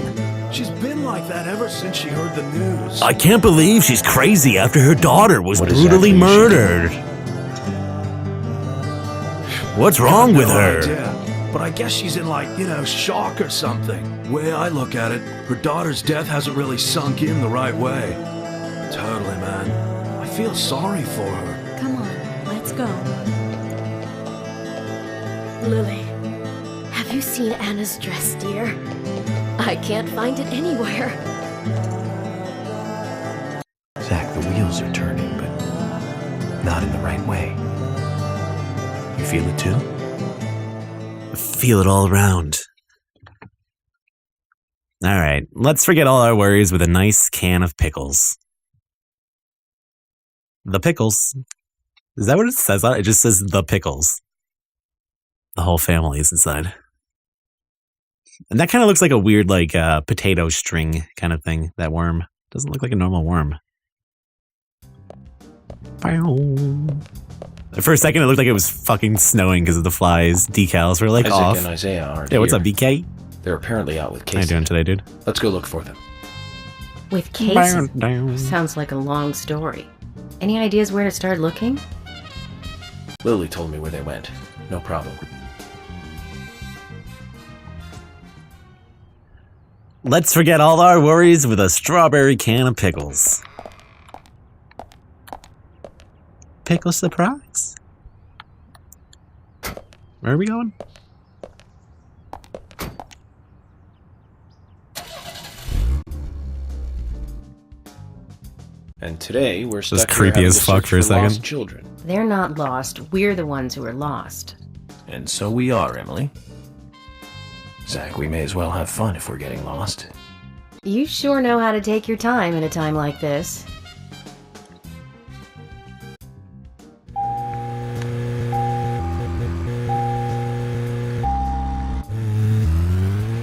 She's been like that ever since she heard the news. I can't believe she's crazy after her daughter was What brutally exactly is she murdered. What's wrong with No her? idea, but I guess she's in like, shock or something. Way I look at it, her daughter's death hasn't really sunk in the right way. Totally, man. I feel sorry for her. Come on, let's go. Lily, have you seen Anna's dress, dear? I can't find it anywhere. Zach, the wheels are turning, but not in the right way. You feel it too? I feel it all around. All right, let's forget all our worries with a nice can of pickles. The pickles. Is that what it says? It just says the pickles. The whole family is inside. And that kind of looks like a weird, like, potato string kind of thing, that worm. Doesn't look like a normal worm. For a second, it looked like it was fucking snowing because of the flies. Decals were, like, Isaac off. and Isaiah aren't Hey, what's here. up, BK? They're apparently out with How you Casey. doing today, dude? Let's go look for them. With Casey? Sounds like a long story. Any ideas where to start looking? Lily told me where they went. No problem. Let's forget all our worries with a strawberry can of pickles. Pickle surprise. Where are we going? And today we're This stuck is here creepy having as to fuck search for a second. lost children. They're not lost. We're the ones who are lost. And so we are, Emily. Zach, we may as well have fun if we're getting lost. You sure know how to take your time at a time like this.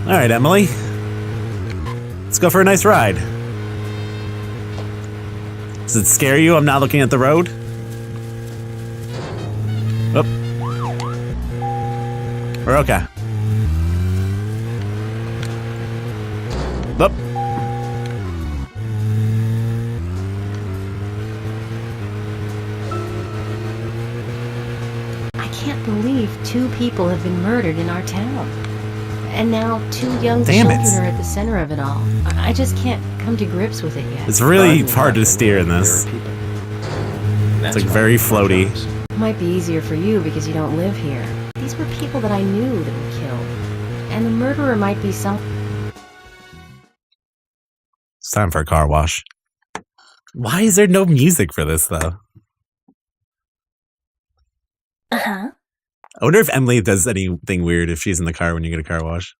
All right, Emily. Let's go for a nice ride. Does it scare you? I'm not looking at the road. Oh. We're okay. Oh. I can't believe 2 people have been murdered in our town. And now 2 young Damn children it. are at the center of it all. I just can't come to grips with it yet. It's really hard to steer in this. It's like very floaty. It might be easier for you because you don't live here. These were people that I knew that were killed. And the murderer might be some... It's time for a car wash. Why is there no music for this, though? Uh-huh. I wonder if Emily does anything weird if she's in the car when you get a car wash.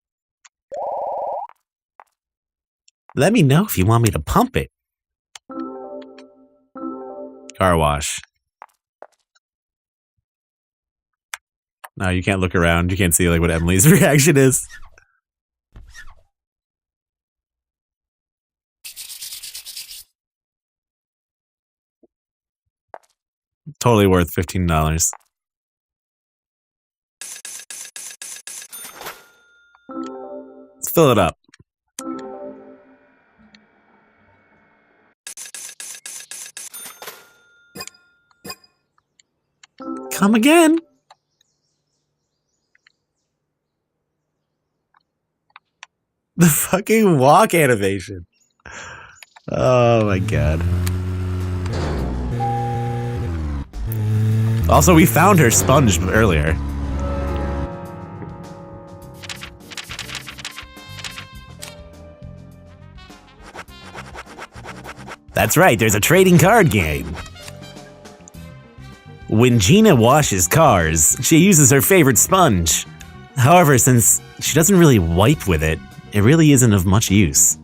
Let me know if you want me to pump it. Car wash. No, you can't look around. You can't see like what Emily's reaction is. Totally worth $15. Let's fill it up. Come again. The fucking walk animation. Oh my god. Also, we found her sponge earlier. That's right, there's a trading card game. When Gina washes cars, she uses her favorite sponge. However, since she doesn't really wipe with it, it really isn't of much use.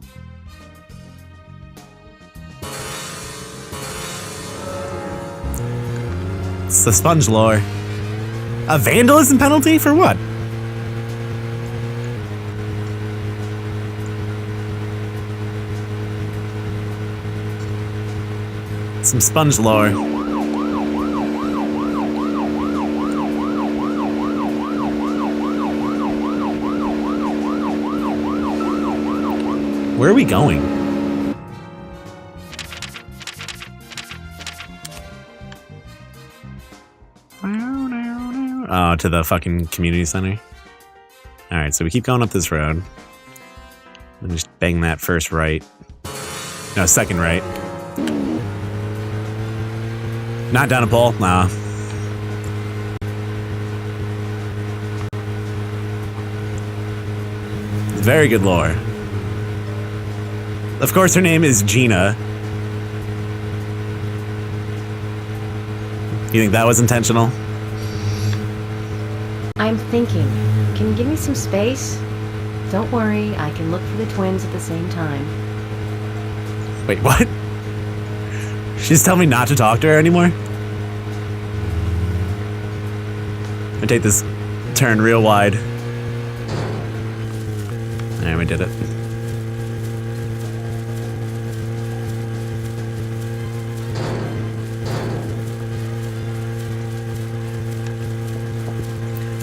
It's the sponge lore. A vandalism penalty for what? Some sponge lore. Where are we going? Oh, to the fucking community center. Alright, so we keep going up this road. And just bang that first right. No, second right. Not down a pole? Nah. Very good lore. Of course, her name is Gina. You think that was intentional? I'm thinking. Can you give me some space? Don't worry, I can look for the twins at the same time. Wait, what? She's telling me not to talk to her anymore? I take this turn real wide. There, we did it.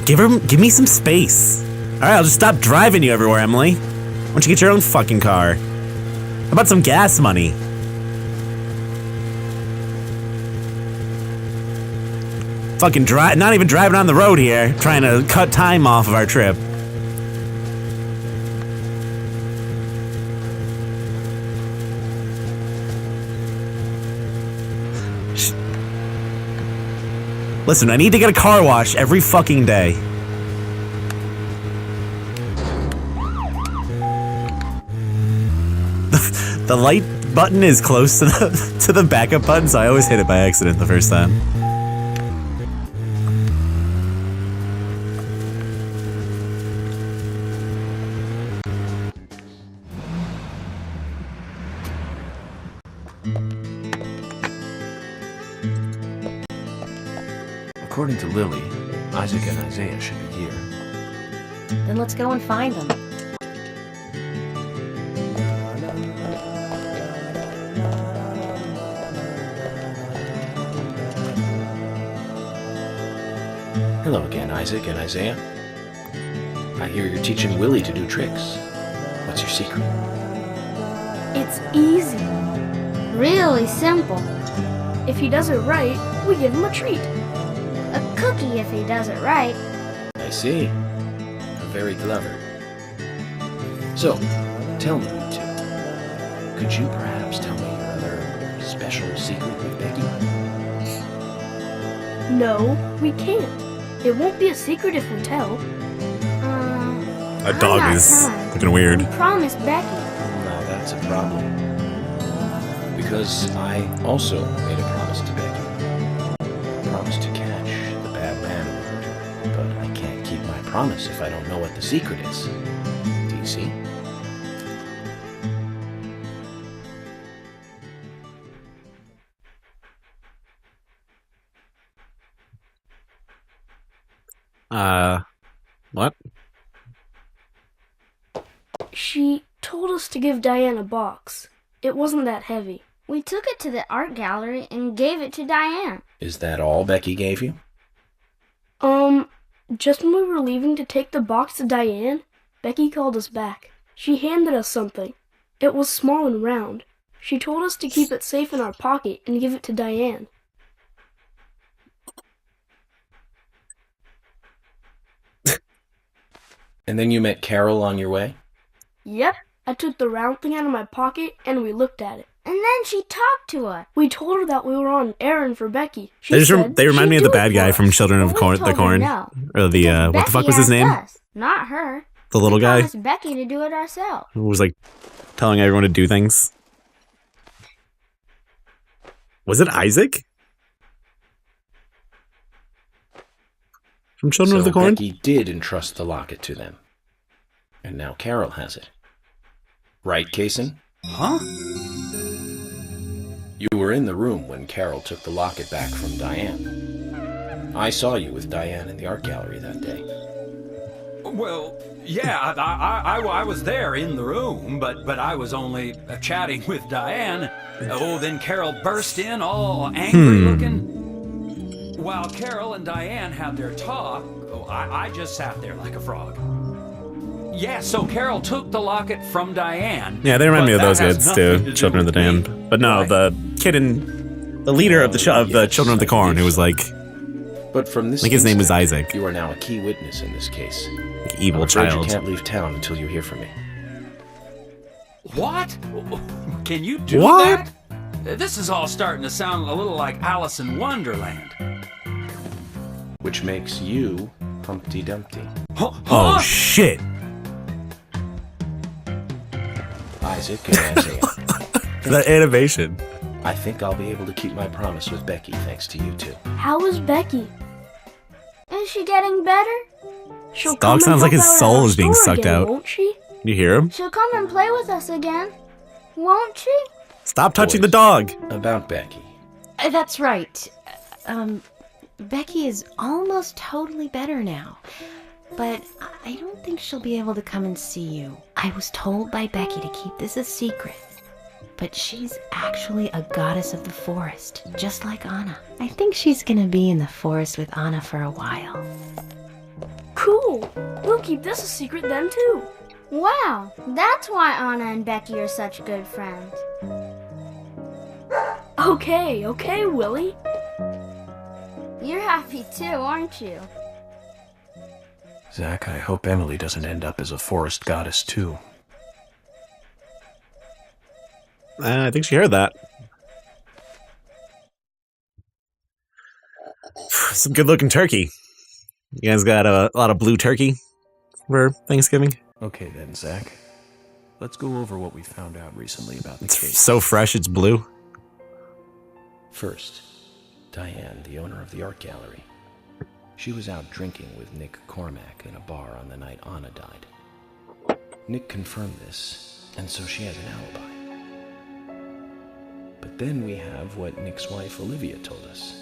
Give me some space. Alright, I'll just stop driving you everywhere, Emily. Why don't you get your own fucking car? How about some gas money? Fucking not even driving on the road here, trying to cut time off of our trip. Listen, I need to get a car wash every fucking day. The light button is close to the backup button, so I always hit it by accident the first time. According to Lily, Isaac and Isaiah should be here. Then let's go and find them. Hello again, Isaac and Isaiah. I hear you're teaching Willie to do tricks. What's your secret? It's easy. Really simple. If he does it right, we give him a treat. A cookie if he does it right. I see. Very clever. So, tell me, you two. Could you perhaps tell me your other special secret with Becky? No, we can't. It won't be a secret if we tell. That dog is looking weird. We promised Becky. Now that's a problem. Because I also made a promise to Becky. I promised to catch the bad man who hurt her. But I can't keep my promise if I don't know what the secret is. Do you see? What? She told us to give Diane a box. It wasn't that heavy. We took it to the art gallery and gave it to Diane. Is that all Becky gave you? Just when we were leaving to take the box to Diane, Becky called us back. She handed us something. It was small and round. She told us to keep it safe in our pocket and give it to Diane. And then you met Carol on your way? Yep, I took the round thing out of my pocket and we looked at it. And then she talked to us. We told her that we were on an errand for Becky. They remind me of the bad guy from Children of We the told Corn. her no, Or the, what the fuck was his Becky name? asked us, not her. The little We guy promised Becky to do it ourselves. who was like telling everyone to do things. Was it Isaac? From Children of the Corn? Becky did entrust the locket to them. And now Carol has it. Right, Kaysen? Huh? You were in the room when Carol took the locket back from Diane. I saw you with Diane in the art gallery that day. Well, yeah, I was there in the room, but I was only chatting with Diane. Oh, then Carol burst in, all angry looking. While Carol and Diane had their talk, I just sat there like a frog. Yeah, so Carol took the locket from Diane. Yeah, they remind me of those that has kids nothing too, to Children of do the with Damned. But no, the kid in the leader of the Children of the Corn, who was like, But from this I think his name was incident, Isaac. You are now a key witness in this case. Like evil I'm afraid child. You can't leave town until you hear from me. What? Can you do What? that? This is all starting to sound a little like Alice in Wonderland. Which makes you Humpty Dumpty. Oh shit! Isaac and Isaiah. That animation. I think I'll be able to keep my promise with Becky thanks to you two. How is Becky? Is she getting better? She'll Dog come and sounds like help his out at soul our is being store sucked again, out. Won't she? You hear him? She'll come and play with us again, won't she? Stop touching the dog. About Becky. That's right. Becky is almost totally better now. But I don't think she'll be able to come and see you. I was told by Becky to keep this a secret. But she's actually a goddess of the forest, just like Anna. I think she's gonna be in the forest with Anna for a while. Cool. We'll keep this a secret then too. Wow, that's why Anna and Becky are such good friends. Okay, Willie. You're happy too, aren't you? Zach, I hope Emily doesn't end up as a forest goddess too. I think she heard that. Some good-looking turkey. You guys got a lot of blue turkey for Thanksgiving? Okay then, Zach. Let's go over what we found out recently about the It's case. so fresh, it's blue. First, Diane, the owner of the art gallery. She was out drinking with Nick Cormack in a bar on the night Anna died. Nick confirmed this, and so she has an alibi. But then we have what Nick's wife Olivia told us.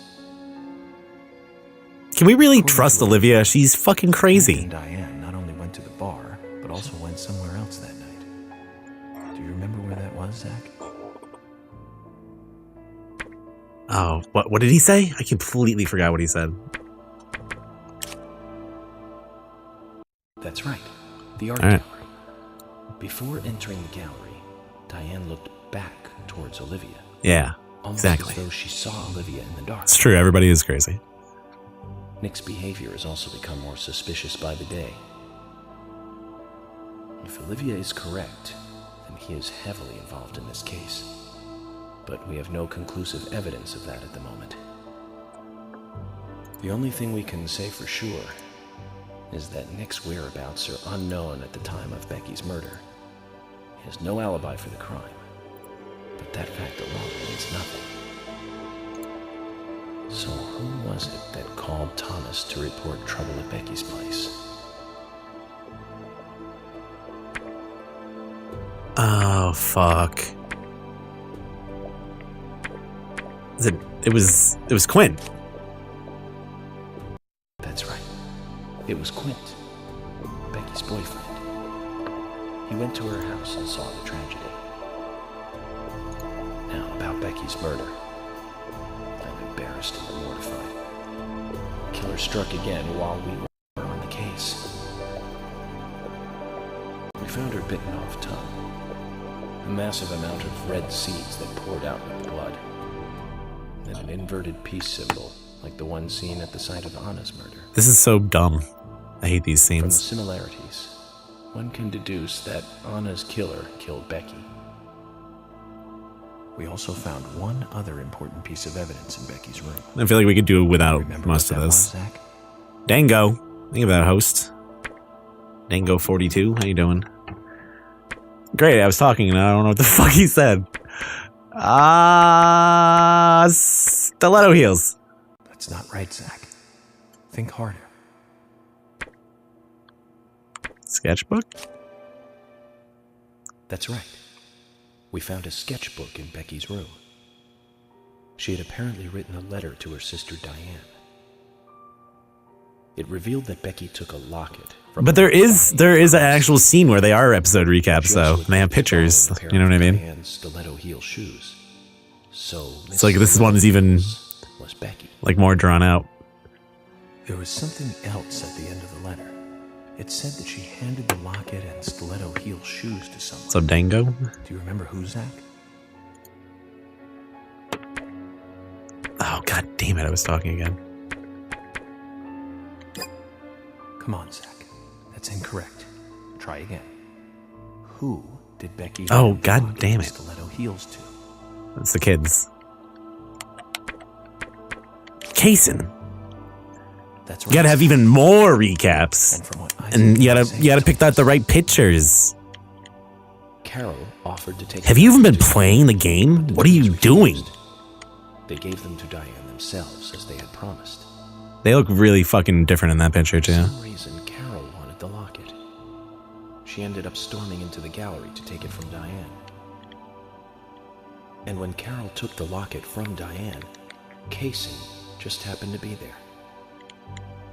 Can we really trust Olivia? She's fucking crazy. Nick and Diane not only went to the bar, but also went somewhere else that night. Do you remember where that was, Zach? Oh, what did he say? I completely forgot what he said. That's right, the art All right. gallery. Before entering the gallery, Diane looked back towards Olivia. Yeah, Almost exactly. as though she saw Olivia in the dark. It's true, everybody is crazy. Nick's behavior has also become more suspicious by the day. If Olivia is correct, then he is heavily involved in this case. But we have no conclusive evidence of that at the moment. The only thing we can say for sure is that Nick's whereabouts are unknown at the time of Becky's murder. He has no alibi for the crime, but that fact alone means nothing. So who was it that called Thomas to report trouble at Becky's place? Oh, fuck. It was Quinn. That's right. It was Quint, Becky's boyfriend. He went to her house and saw the tragedy. Now, about Becky's murder. I'm embarrassed and mortified. The killer struck again while we were on the case. We found her bitten off tongue. A massive amount of red seeds that poured out with blood. And an inverted peace symbol, like the one seen at the site of Anna's murder. This is so dumb. I hate these From the scenes. similarities, one can deduce that Anna's killer killed Becky. We also found one other important piece of evidence in Becky's room. I feel like we could do without most of this. Dango. Think of that, host. Dango42, how you doing? Great, I was talking and I don't know what the fuck he said. Stiletto heels. That's not right, Zach. Think harder. Sketchbook? That's right. We found a sketchbook in Becky's room. She had apparently written a letter to her sister Diane. It revealed that Becky took a locket from... But there is an actual scene where they are episode recaps, though. And they have pictures. You know what I mean? Diane's stiletto heel shoes. So it's like this one is even was Becky. Like more drawn out. There was something else at the end of the letter. It said that she handed the locket and stiletto heel shoes to someone. What's up, Dango? Do you remember who, Zach? Oh, god damn it, I was talking again. Come on, Zach. That's incorrect. Try again. Who did Becky Oh, god damn it. Stiletto heels to? That's the kids. Kaysen. That's right. You gotta have even more recaps. And you gotta pick out the right pictures. Carol offered to take... Have you even been playing the game? What are you doing? They gave them to Diane themselves, as they had promised. They look really fucking different in that picture, too. For some reason, Carol wanted the locket. She ended up storming into the gallery to take it from Diane. And when Carol took the locket from Diane, Kaysen just happened to be there.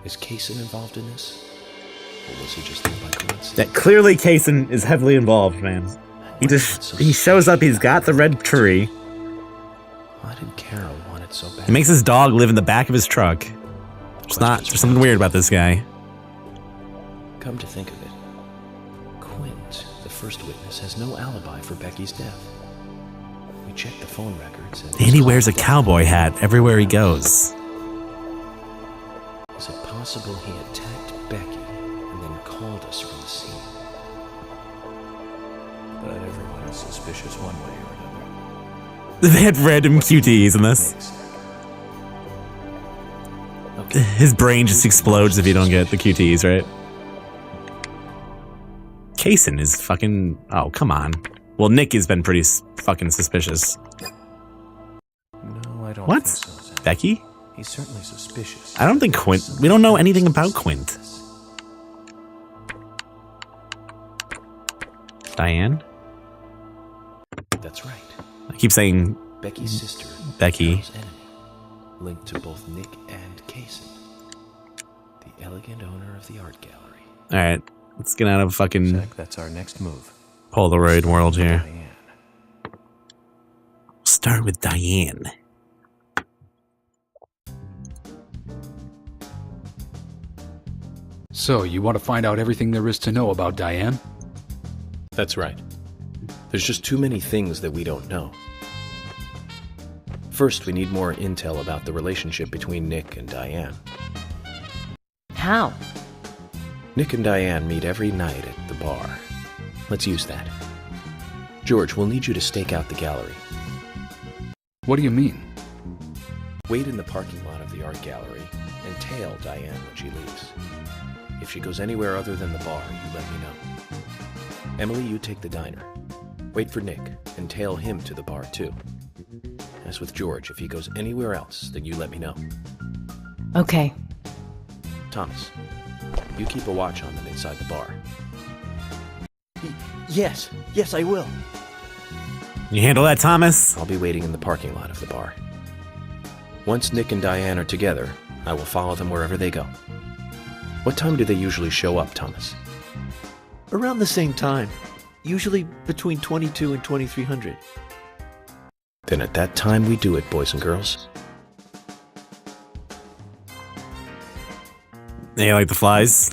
Is Kaysen involved in this? Or was he just there by coincidence? That clearly Kaysen is heavily involved, man. He shows up, he's got the red tree. Why did Carol want it so bad? He makes his dog live in the back of his truck. There's something weird about this guy. Come to think of it, Quint, the first witness, has no alibi for Becky's death. We checked the phone records and he wears a cowboy hat everywhere he goes. Is it possible he attacked Becky and then called us from the scene? But everyone is suspicious one way or another. They had random QTEs in this. His brain just explodes if you don't get the QTEs, right? Kaysen is fucking... Oh, come on. Well, Nick has been pretty fucking suspicious. No, I don't What? think so, Zach. Becky? He's certainly suspicious. I don't think Quint... We don't know anything about Quint. Diane? That's right. I keep saying... Becky's sister. Becky. Carol's enemy, linked to both Nick and Kaysen, the elegant owner of the art gallery. Alright, let's get out of fucking... Zach, that's our next move. Polaroid world here. Diane. Start with Diane. So, you want to find out everything there is to know about Diane? That's right. There's just too many things that we don't know. First, we need more intel about the relationship between Nick and Diane. How? Nick and Diane meet every night at the bar. Let's use that. George, we'll need you to stake out the gallery. What do you mean? Wait in the parking lot of the art gallery and tail Diane when she leaves. If she goes anywhere other than the bar, you let me know. Emily, you take the diner. Wait for Nick and tail him to the bar too. As with George, if he goes anywhere else, then you let me know. Okay. Thomas, you keep a watch on them inside the bar. Yes, I will. You handle that, Thomas? I'll be waiting in the parking lot of the bar. Once Nick and Diane are together, I will follow them wherever they go. What time do they usually show up, Thomas? Around the same time. Usually between 22 and 2300. Then at that time we do it, boys and girls. Yeah, like the flies.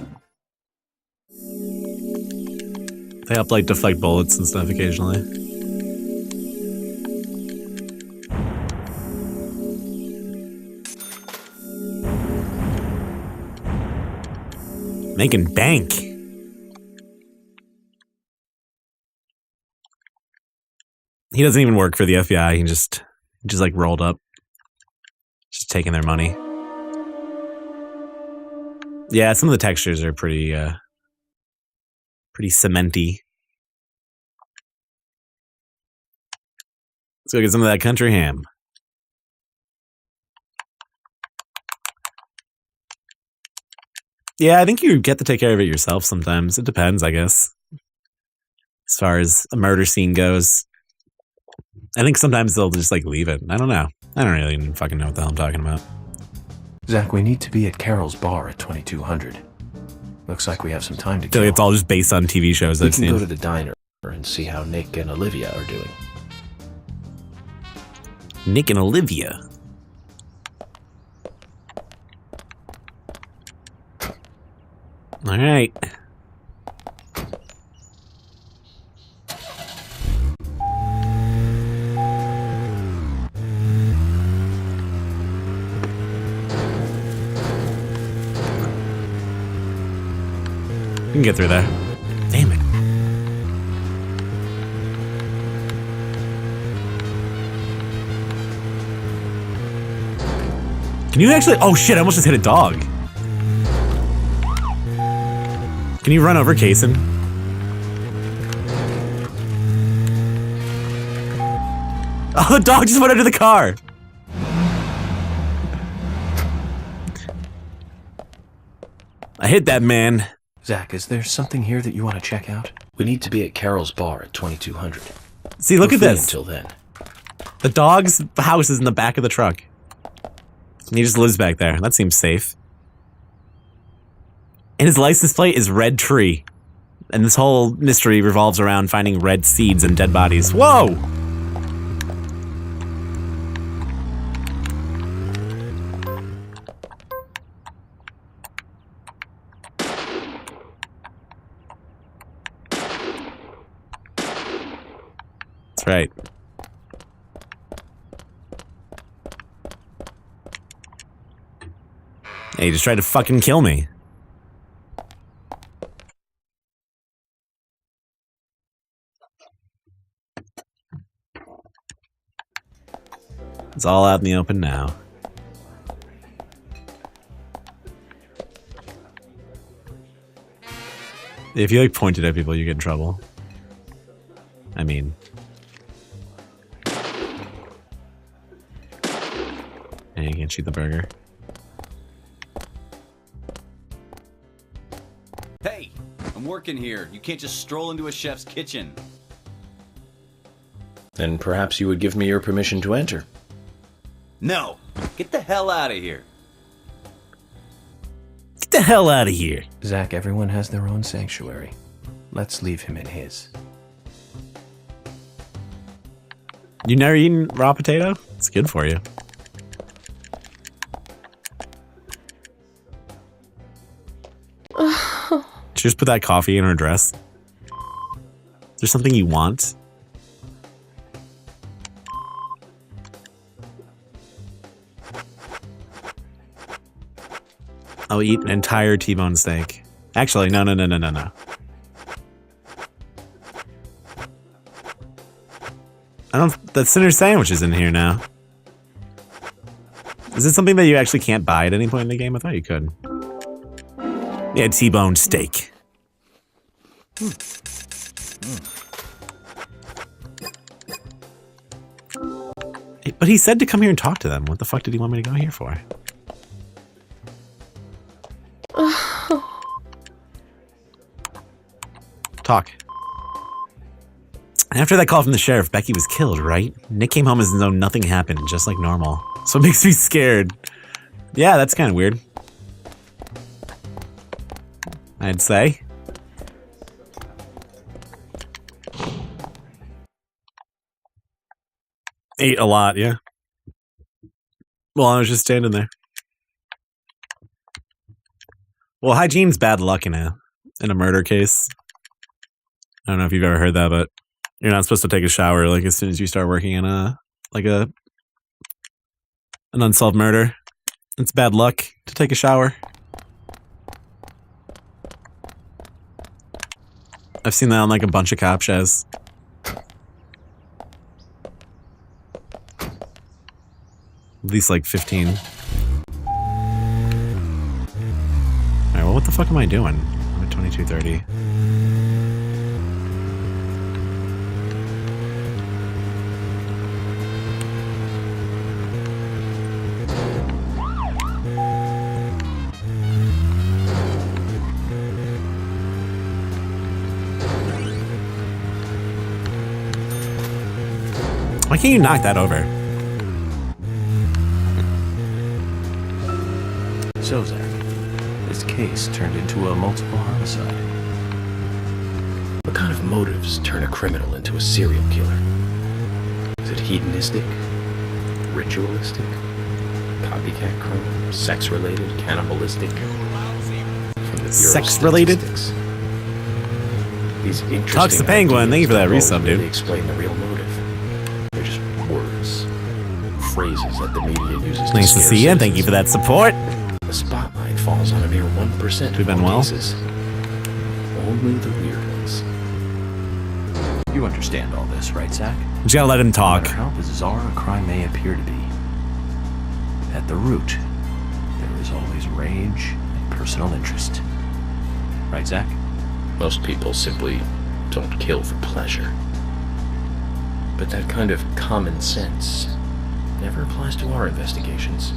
They help like deflect bullets and stuff occasionally. Making bank. He doesn't even work for the FBI. He just like rolled up. Just taking their money. Yeah, some of the textures are pretty cementy. Let's go get some of that country ham. Yeah, I think you get to take care of it yourself sometimes. It depends, I guess. As far as a murder scene goes. I think sometimes they'll just like leave it. I don't know. I don't really even fucking know what the hell I'm talking about. Zach, we need to be at Carol's bar at 2200. Looks like we have some time to I feel like it's all just based on TV shows We I've can seen. go to the diner and see how Nick and Olivia are doing. Nick and Olivia. All right. We can get through there. Damn it. Can you actually? Oh shit, I almost just hit a dog. Can you run over Kaysen? Oh, the dog just went under the car. I hit that man. Zach, is there something here that you want to check out? We need to be at Carol's bar at 2200. See, look We're at free this. Until then. The dog's house is in the back of the truck. And he just lives back there. That seems safe. And his license plate is red tree. And this whole mystery revolves around finding red seeds and dead bodies. Whoa! That's right. Hey, he just tried to fucking kill me. It's all out in the open now. If you like pointed at people, you get in trouble. I mean... And you can't shoot the burger. Hey, I'm working here. You can't just stroll into a chef's kitchen. Then perhaps you would give me your permission to enter. No, get the hell out of here. Get the hell out of here. Zach, everyone has their own sanctuary. Let's leave him in his. You never eaten raw potato? It's good for you. Did you just put that coffee in her dress? Is there something you want? I'll eat an entire T-bone steak. Actually, no. The Sinner sandwich is in here now. Is it something that you actually can't buy at any point in the game? I thought you could. Yeah, T-bone steak. But he said to come here and talk to them. What the fuck did he want me to go here for? Talk. After that call from the sheriff, Becky was killed, right? Nick came home as though nothing happened, just like normal. So it makes me scared. Yeah, that's kind of weird. I'd say. Ate a lot, yeah. Well, I was just standing there. Well, hygiene's bad luck in a murder case. I don't know if you've ever heard that, but you're not supposed to take a shower like as soon as you start working in an unsolved murder. It's bad luck to take a shower. I've seen that on like a bunch of cop shows. At least like 15. Alright, well, what the fuck am I doing? I'm at 22:30. Why can't you knock that over? So, Zach, this case turned into a multiple homicide. What kind of motives turn a criminal into a serial killer? Is it hedonistic? Ritualistic? Copycat crime? Sex-related? Cannibalistic? Sex-related? These interesting Talks the Penguin. Thank you for that ideas resub, don't dude. really explain the real motive. They're just words, phrases that the media uses. Nice to scare see you, and thank you citizens. for that support. The spotlight falls on a mere 1% We've of been all well. cases. Only the weird ones. You understand all this, right, Zach? You gotta let him talk. No matter how bizarre a crime may appear to be, at the root, there is always rage and personal interest. Right, Zach? Most people simply don't kill for pleasure. But that kind of common sense never applies to our investigations.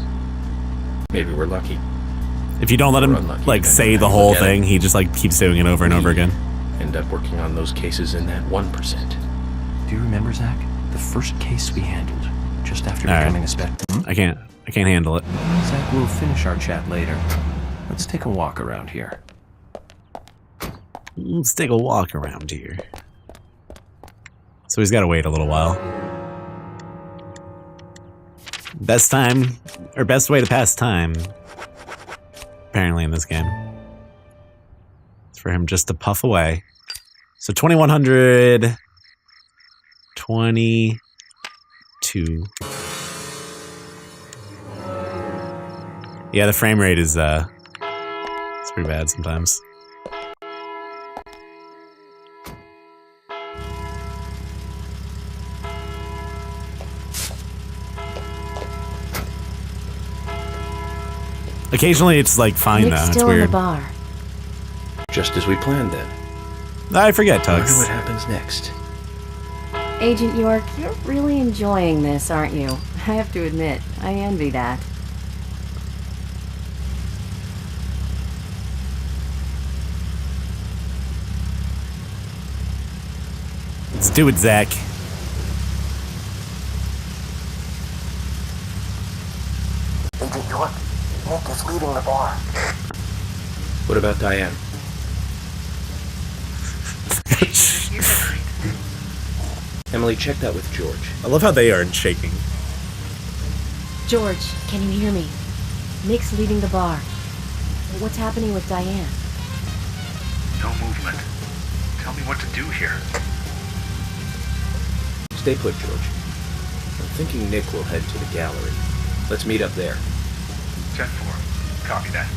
Maybe we're lucky. If you don't let him unlucky, like then say you the look whole at thing, it. he just like keeps doing it over and over again. End up working on those cases in that 1%. Do you remember, Zach? The first case we handled, just after All right. becoming a spectator? I can't handle it. Zach, we'll finish our chat later. Let's take a walk around here. Let's take a walk around here. So he's got to wait a little while. Best time, or best way to pass time, apparently in this game, is for him just to puff away. So 2100, 22. Yeah, the frame rate is it's pretty bad sometimes. Occasionally it's like fine Nick's though, it's still in the weird. bar. Just as we planned then. I forget, I wonder Tux. what happens next. Agent York, you're really enjoying this, aren't you? I have to admit, I envy that. Let's do it, Zach. Agent York, Nick is leading the bar. What about Diane? Emily, check that with George. I love how they aren't shaking. George, can you hear me? Nick's leading the bar. What's happening with Diane? No movement. Tell me what to do here. Stay put, George. I'm thinking Nick will head to the gallery. Let's meet up there. 10-4. Copy that.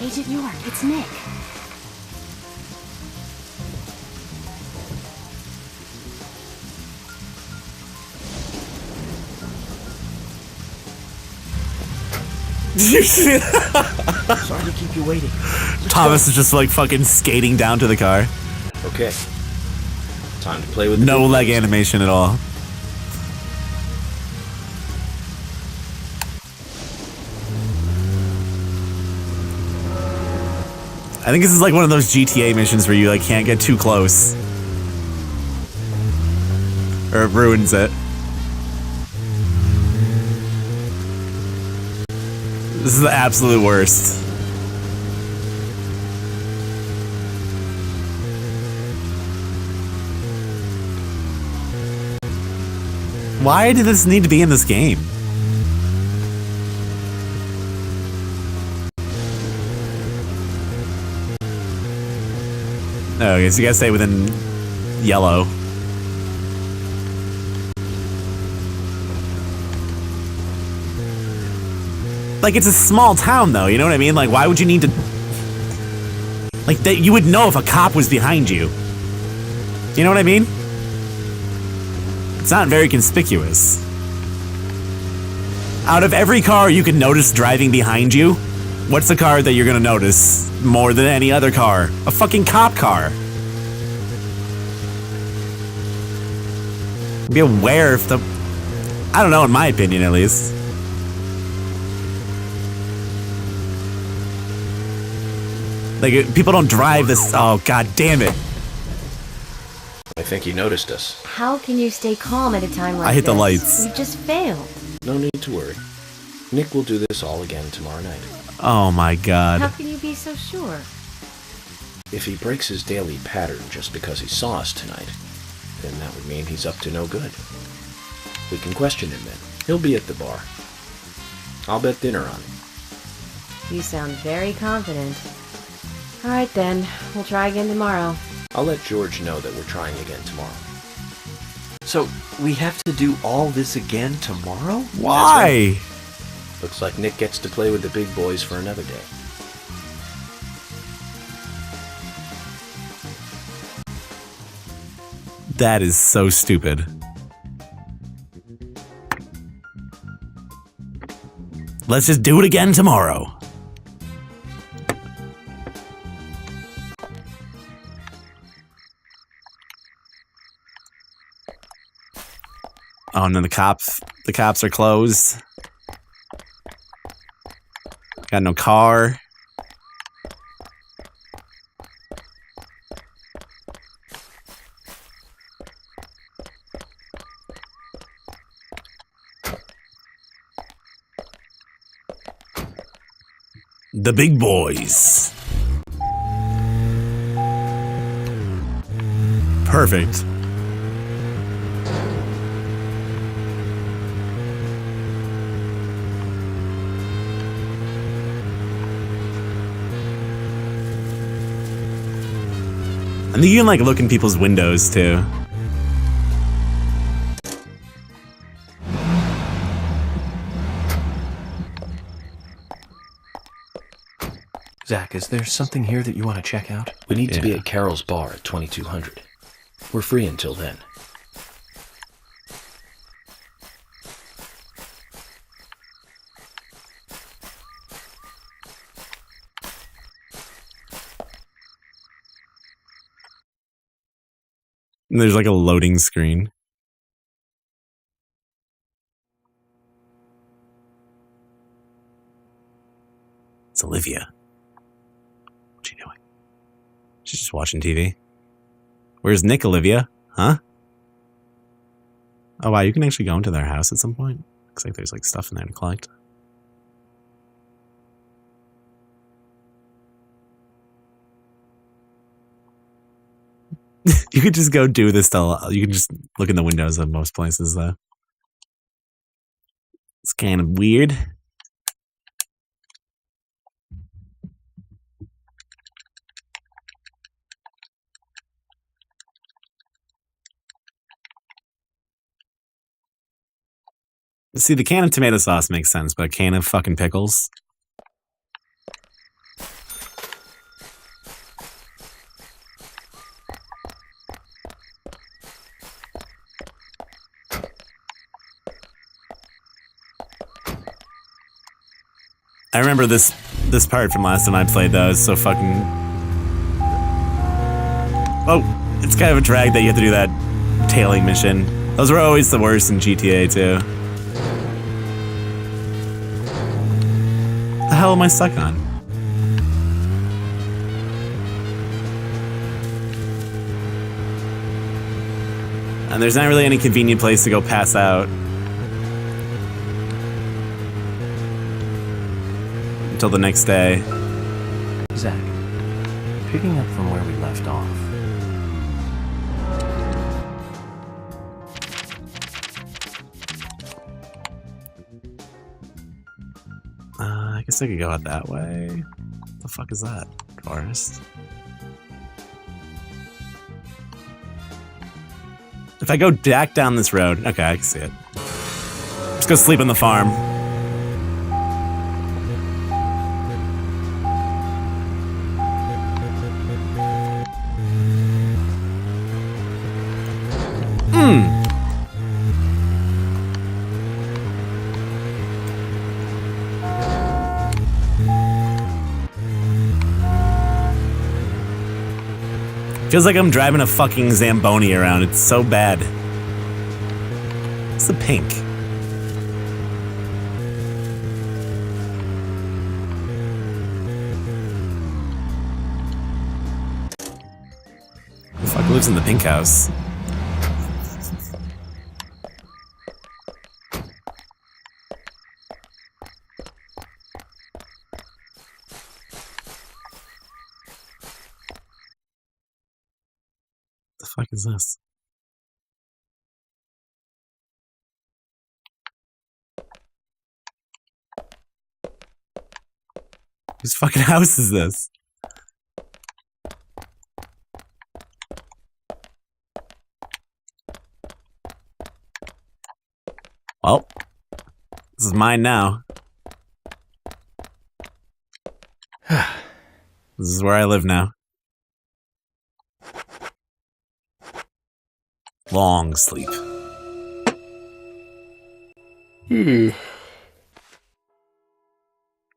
Agent York, it's Nick. Sorry to keep you waiting. Thomas is just like fucking skating down to the car. Okay. Time to play with the No big leg guns. animation at all. I think this is like one of those GTA missions where you like can't get too close. Or it ruins it. This is the absolute worst. Why did this need to be in this game? Oh, I guess you gotta stay within yellow. Like, it's a small town, though, you know what I mean? Like, why would you need to... Like, that you would know if a cop was behind you. You know what I mean? It's not very conspicuous. Out of every car you can notice driving behind you, what's the car that you're gonna notice more than any other car? A fucking cop car. Be aware if the... I don't know, in my opinion at least. Like, people don't drive this... Oh, god damn it. I think he noticed us. How can you stay calm at a time like this? I hit the lights. You just failed. No need to worry. Nick will do this all again tomorrow night. Oh my god. How can you be so sure? If he breaks his daily pattern just because he saw us tonight, then that would mean he's up to no good. We can question him then. He'll be at the bar. I'll bet dinner on him. You sound very confident. Alright then, we'll try again tomorrow. I'll let George know that we're trying again tomorrow. So, we have to do all this again tomorrow? Why? Right. Looks like Nick gets to play with the big boys for another day. That is so stupid. Let's just do it again tomorrow. Oh, and then the cops are closed. Got no car. The big boys. Perfect. And you can like look in people's windows too. Zach, is there something here that you want to check out? We need to be at Carol's bar at 2200. We're free until then. And there's like a loading screen. It's Olivia. What's she doing? She's just watching TV. Where's Nick, Olivia? Huh? Oh wow, you can actually go into their house at some point. Looks like there's like stuff in there to collect. You could just go do this till you can just look in the windows of most places though. It's kind of weird. See, the can of tomato sauce makes sense, but a can of fucking pickles? I remember this part from last time I played though. It's so fucking... Oh, it's kind of a drag that you have to do that tailing mission. Those were always the worst in GTA too. What the hell am I stuck on? And there's not really any convenient place to go pass out. Until the next day. Zach, picking up from where we left off. I guess I could go out that way. What the fuck is that? Forest? If I go back down this road, okay, I can see it. Let's go sleep on the farm. Feels like I'm driving a fucking Zamboni around. It's so bad. What's the pink? Who the fuck lives in the pink house? The fuck is this? Whose fucking house is this? Well, this is mine now. This is where I live now. Long sleep.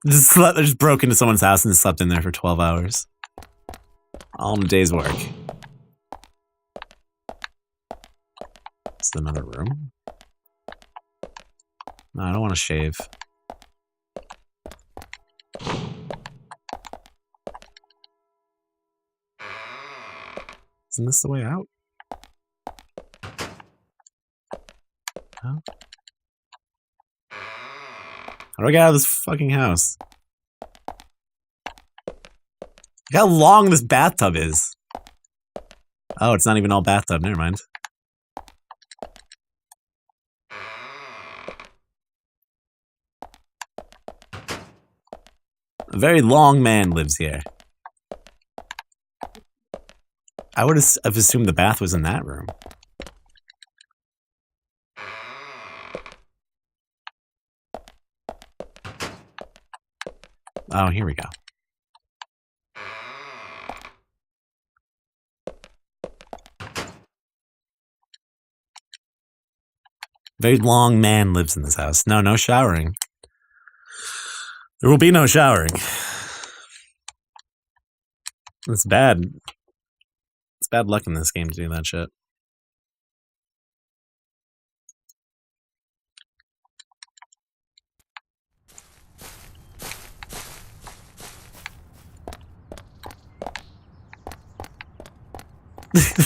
Just broke into someone's house and slept in there for 12 hours. All in a day's work. Is there another room? No, I don't want to shave. Isn't this the way out? No? How do I get out of this fucking house? Look how long this bathtub is. Oh, it's not even all bathtub. Never mind. A very long man lives here. I would have assumed the bath was in that room. Oh, here we go. Very long man lives in this house. No, no showering. There will be no showering. It's bad. It's bad luck in this game to do that shit.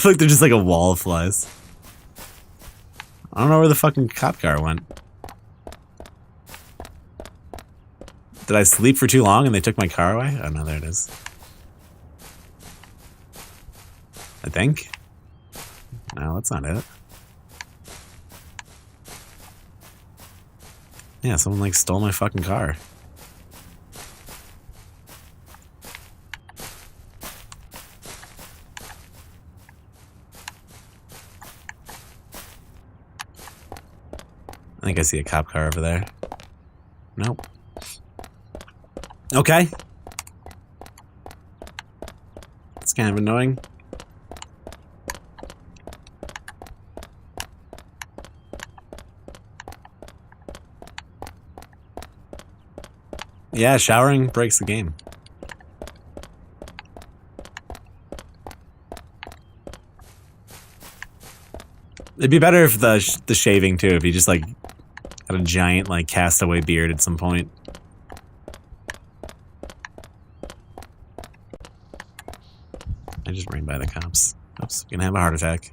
Look, they're just like a wall of flies. I don't know where the fucking cop car went. Did I sleep for too long and they took my car away? Oh no, there it is. I think. No, that's not it. Yeah, someone like stole my fucking car. I think I see a cop car over there. Nope. Okay. It's kind of annoying. Yeah, showering breaks the game. It'd be better if the shaving too, if you just like had a giant like castaway beard at some point. I just ran by the cops. Oops, gonna have a heart attack.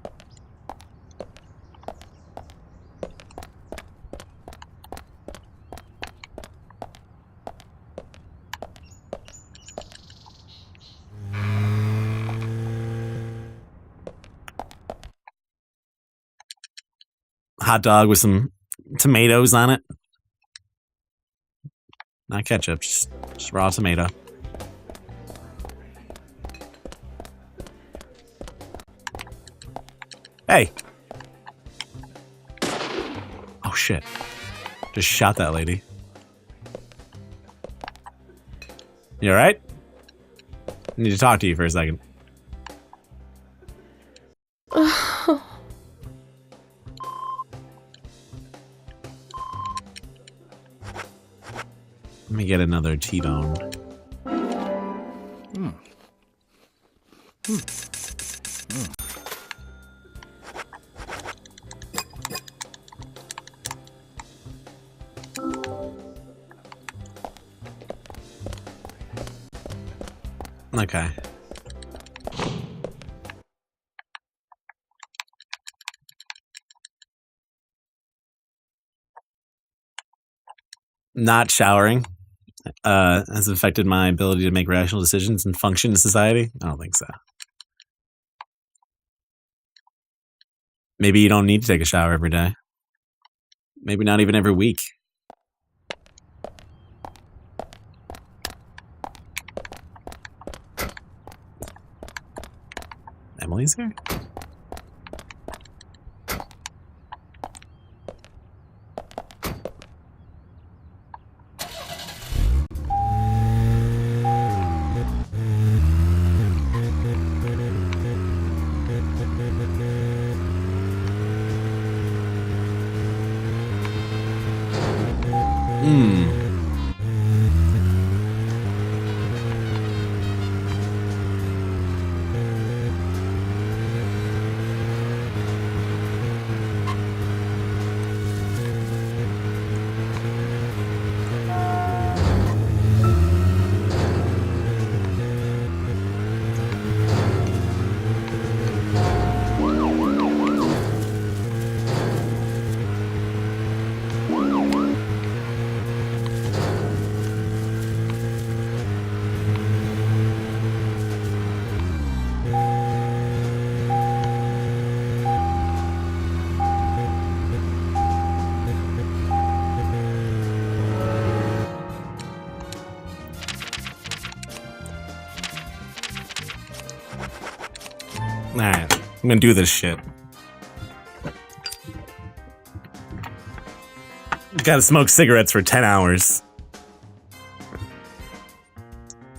Hot dog with some tomatoes on it. Not ketchup, just raw tomato. Hey! Oh shit. Just shot that lady. You alright? I need to talk to you for a second. Let me get another T-bone. Okay. Not showering has affected my ability to make rational decisions and function in society? I don't think so. Maybe you don't need to take a shower every day. Maybe not even every week. Emily's here? Alright, I'm gonna do this shit. Gotta smoke cigarettes for 10 hours.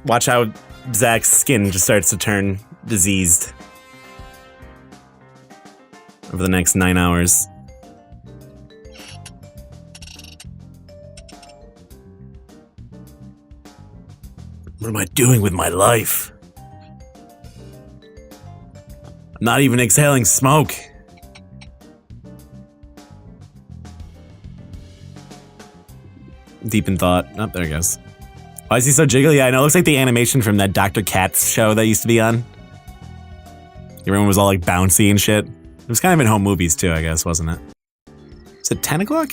Watch how Zach's skin just starts to turn diseased over the next 9 hours. What am I doing with my life? I'm not even exhaling smoke. Deep in thought. Oh, there he goes. Why is he so jiggly? I know, it looks like the animation from that Dr. Katz show that used to be on. Everyone was all like bouncy and shit. It was kind of in home movies too, I guess, wasn't it? Is it 10 o'clock?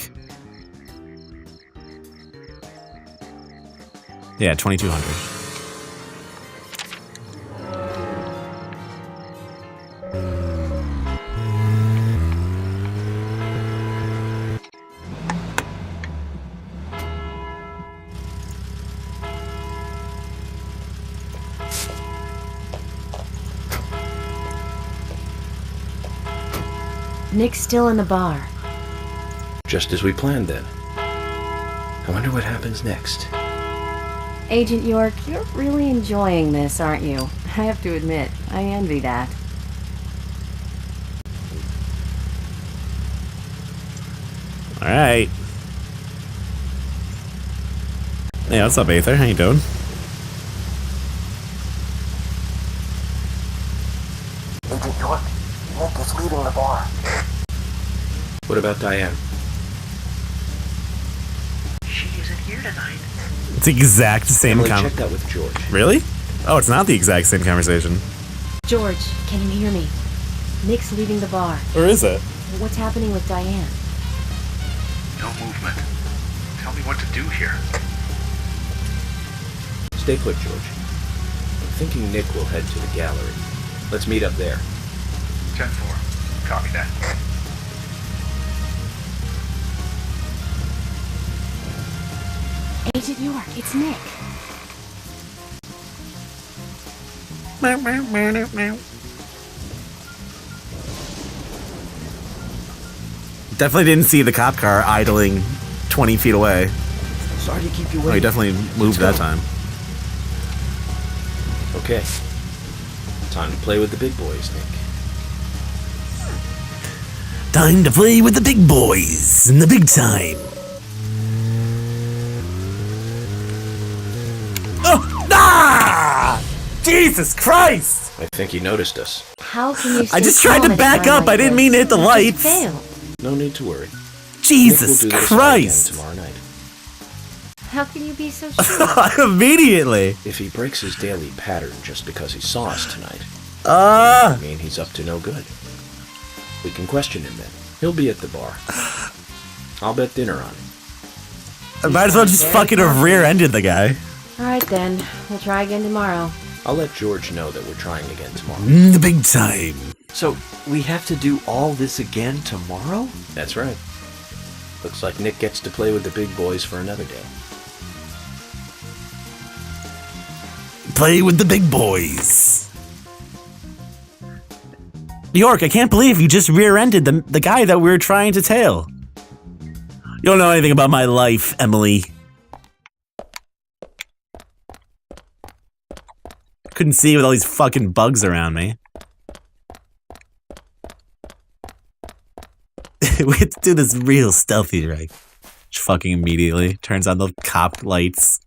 Yeah, 2200. Nick's still in the bar. Just as we planned then. I wonder what happens next. Agent York, you're really enjoying this, aren't you? I have to admit, I envy that. Alright. Hey, what's up, Aether? How you doing? Agent York, Nick is leaving the bar. What about Diane? She isn't here tonight. It's the exact same Check that with George. Really? Oh, it's not the exact same conversation. George, can you hear me? Nick's leaving the bar. Or is it? What's happening with Diane? No movement. Tell me what to do here. Stay put, George. I'm thinking Nick will head to the gallery. Let's meet up there. 10-4. Copy that. Agent York, it's Nick. Definitely didn't see the cop car idling 20 feet away. Sorry to keep you waiting. Oh, he definitely moved that time. Okay. Time to play with the big boys, Nick. Time to play with the big boys in the big time. Oh! Ah! Jesus Christ! I think he noticed us. How can you I just tried to back up. I didn't mean to hit the lights. Failed. No need to worry. Jesus Nick will do this Christ! all again tomorrow night. How can you be so sure? Immediately! If he breaks his daily pattern just because he saw us tonight, I mean he's up to no good. We can question him then. He'll be at the bar. I'll bet dinner on him. I might as well just fucking have rear-ended the guy. Alright then, we'll try again tomorrow. I'll let George know that we're trying again tomorrow. The big time. So, we have to do all this again tomorrow? That's right. Looks like Nick gets to play with the big boys for another day. Play with the big boys. York, I can't believe you just rear-ended the guy that we were trying to tail. You don't know anything about my life, Emily. Couldn't see with all these fucking bugs around me. We have to do this real stealthy, right? Just fucking immediately turns on the cop lights.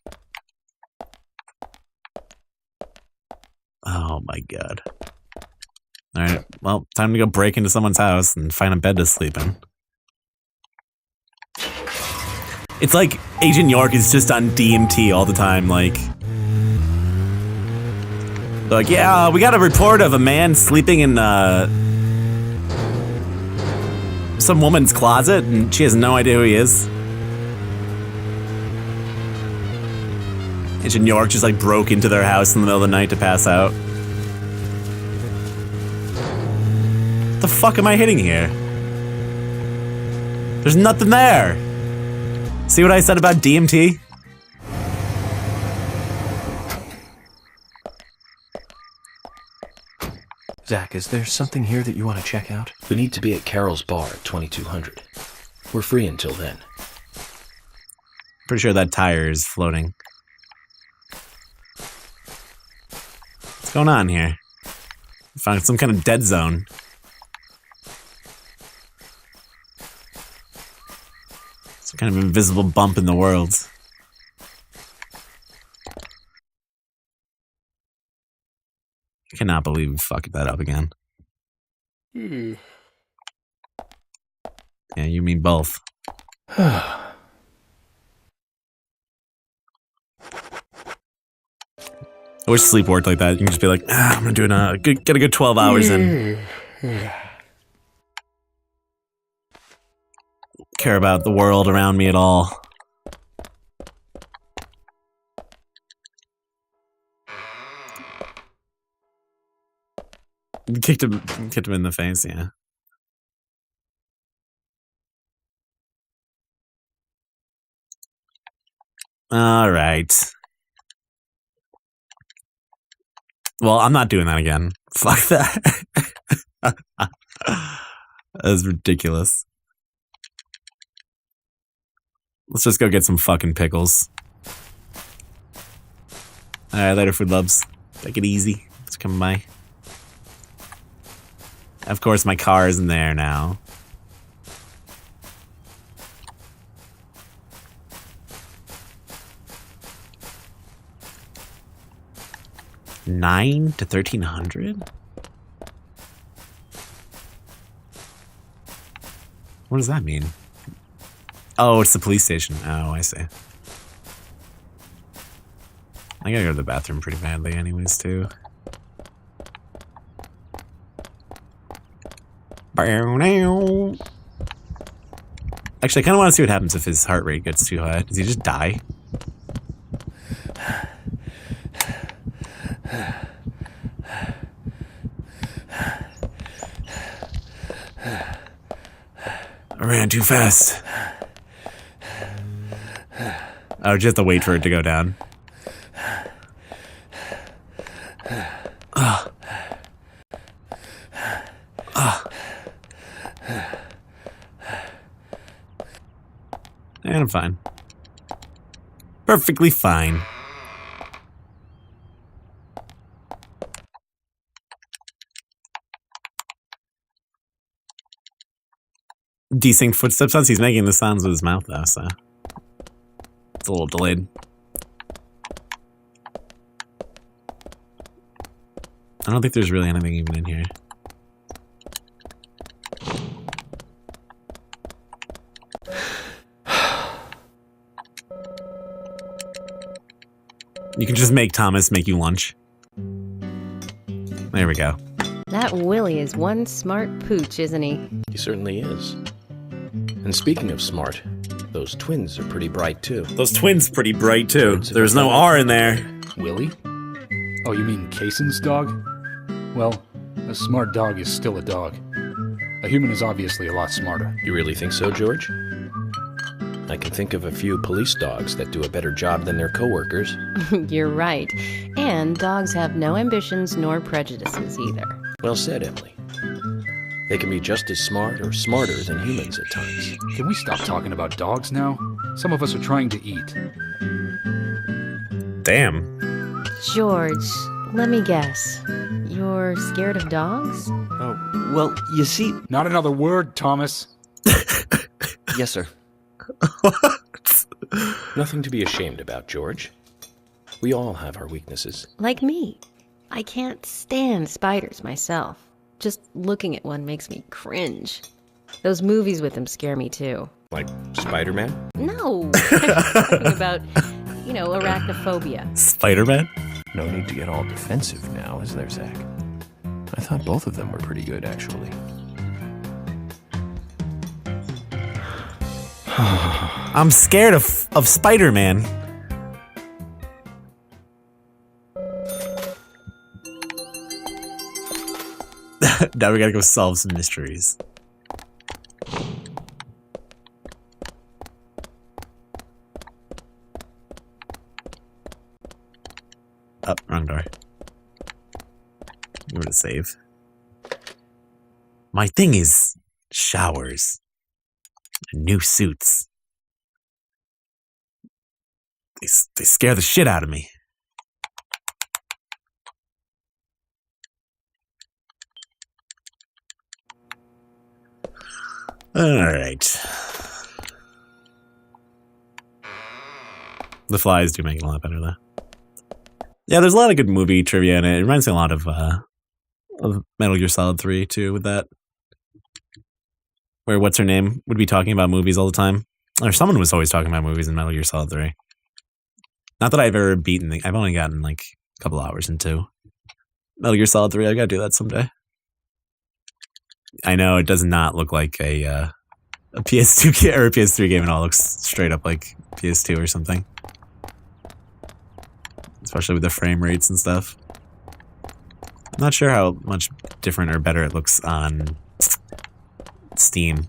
Oh my god. Alright, well, time to go break into someone's house and find a bed to sleep in. It's like Agent York is just on DMT all the time, like, yeah, we got a report of a man sleeping in, some woman's closet, and she has no idea who he is. Agent York just, like, broke into their house in the middle of the night to pass out. What the fuck am I hitting here? There's nothing there! See what I said about DMT? Zach, is there something here that you want to check out? We need to be at Carol's bar at 2200. We're free until then. Pretty sure that tire is floating. What's going on here? Found some kind of dead zone. Some kind of invisible bump in the world. I cannot believe we fucked that up again. Yeah, you mean both. I wish sleep worked like that. You can just be like, I'm gonna do get a good 12 hours in. Care about the world around me at all. Kicked him in the face, yeah. All right. Well, I'm not doing that again. Fuck that. That's ridiculous. Let's just go get some fucking pickles. Alright, later, Food Loves. Take it easy. Let's come by. Of course, my car isn't there now. $9 to $1,300? What does that mean? Oh, it's the police station. Oh, I see. I gotta go to the bathroom pretty badly anyways, too. Actually, I kind of want to see what happens if his heart rate gets too high. Does he just die? I ran too fast. Oh, just have to wait for it to go down. And I'm fine. Perfectly fine. Desynced footsteps sounds. He's making the sounds with his mouth though, so it's a little delayed. I don't think there's really anything even in here. You can just make Thomas make you lunch. There we go. That Willie is one smart pooch, isn't he? He certainly is. And speaking of smart, those twins are pretty bright too. Those twins pretty bright too. There's no R in there. Willie? Oh, you mean Kaysen's dog? Well, a smart dog is still a dog. A human is obviously a lot smarter. You really think so, George? I can think of a few police dogs that do a better job than their coworkers. You're right. And dogs have no ambitions nor prejudices either. Well said, Emily. They can be just as smart or smarter than humans at times. Can we stop talking about dogs now? Some of us are trying to eat. Damn. George, let me guess. You're scared of dogs? Oh, well, you see... Not another word, Thomas. Yes, sir. Nothing to be ashamed about, George. We all have our weaknesses. Like me. I can't stand spiders myself. Just looking at one makes me cringe. Those movies with them scare me too. Like Spider-Man? No! I'm talking about, arachnophobia. Spider-Man? No need to get all defensive now, is there, Zach? I thought both of them were pretty good, actually. I'm scared of Spider-Man. Now we gotta go solve some mysteries. Oh, wrong door. I'm gonna save. My thing is showers. And new suits. They scare the shit out of me. Alright. The flies do make it a lot better, though. Yeah, there's a lot of good movie trivia in it. It reminds me a lot of Metal Gear Solid 3, too, with that. Where what's-her-name would be talking about movies all the time. Or someone was always talking about movies in Metal Gear Solid 3. Not that I've ever beaten I've only gotten, like, a couple hours into Metal Gear Solid 3. I gotta do that someday. I know it does not look like a PS2 game or a PS3 game at all. It looks straight up like PS2 or something. Especially with the frame rates and stuff. I'm not sure how much different or better it looks on Steam.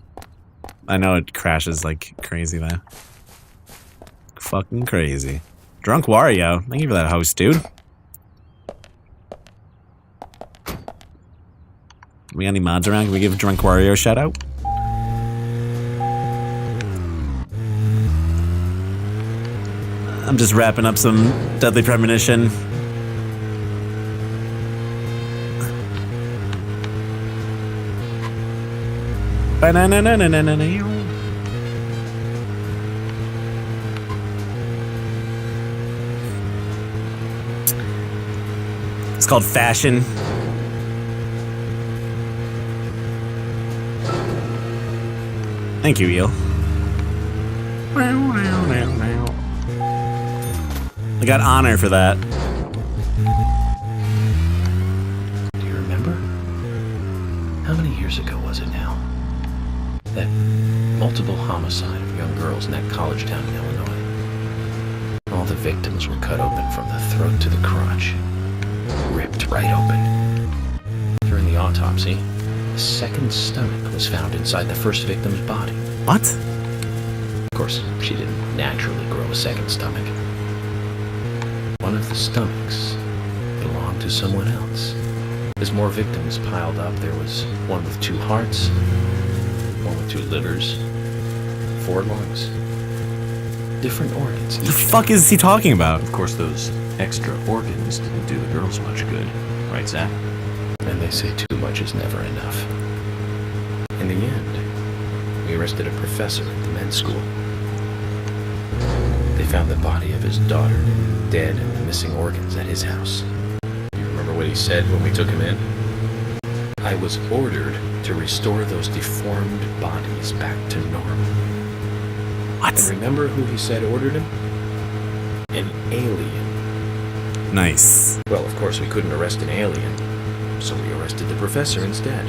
I know it crashes like crazy though. Fucking crazy. Drunk Wario. Thank you for that host, dude. We got any mods around? Can we give Drunk Wario a shout out? I'm just wrapping up some Deadly Premonition. It's called Fashion. Thank you, Eel. I got honor for that. Do you remember? How many years ago was it now? That multiple homicide of young girls in that college town in Illinois. All the victims were cut open from the throat to the crotch. Ripped right open. During the autopsy, a second stomach was found inside the first victim's body. What? Of course, she didn't naturally grow a second stomach. One of the stomachs belonged to someone else. As more victims piled up, there was one with 2 hearts, one with 2 livers, 4 lungs. Different organs. What the fuck is he talking about? Of course, those extra organs didn't do the girls much good. Right, Zach? And they say too much is never enough. In the end, we arrested a professor at the men's school. They found the body of his daughter, dead and missing organs at his house. You remember what he said when we took him in? I was ordered to restore those deformed bodies back to normal. What? And remember who he said ordered him? An alien Nice. Well, of course, we couldn't arrest an alien, so we arrested the professor instead.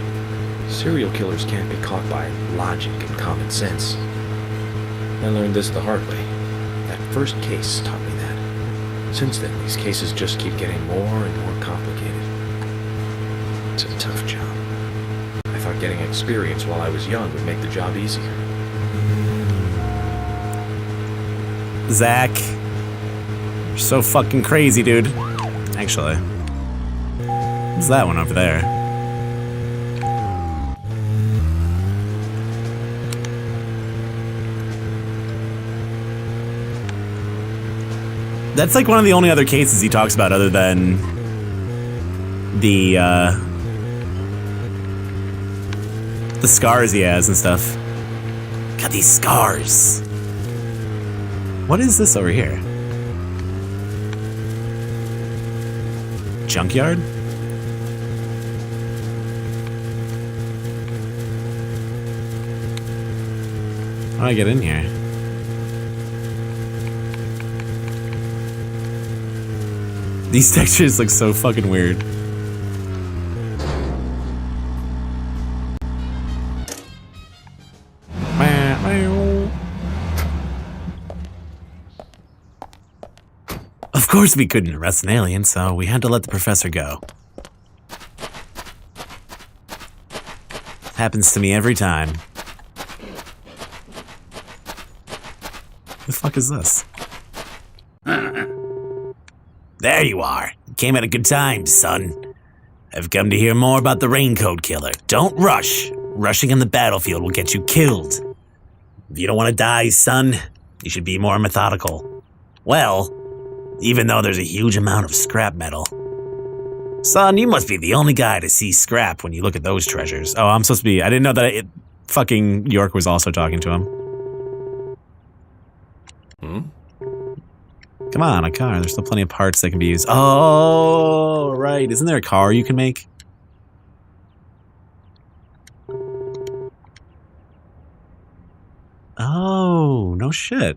Serial killers can't be caught by logic and common sense. I learned this the hard way. That first case taught me that. Since then, these cases just keep getting more and more complicated. It's a tough job. I thought getting experience while I was young would make the job easier. Zach, you're so fucking crazy, dude. Actually, what's that one over there? That's like one of the only other cases he talks about other than the scars he has and stuff. Got these scars. What is this over here? Junkyard? How do I get in here? These textures look so fucking weird. Of course we couldn't arrest an alien, so we had to let the professor go. Happens to me every time. The fuck is this? There you are. Came at a good time, son. I've come to hear more about the Raincoat Killer. Don't rush. Rushing on the battlefield will get you killed. If you don't want to die, son, you should be more methodical. Well, even though there's a huge amount of scrap metal. Son, you must be the only guy to see scrap when you look at those treasures. Oh, I'm supposed to be... I didn't know that fucking York was also talking to him. Come on, a car. There's still plenty of parts that can be used. Oh, right. Isn't there a car you can make? Oh, no shit.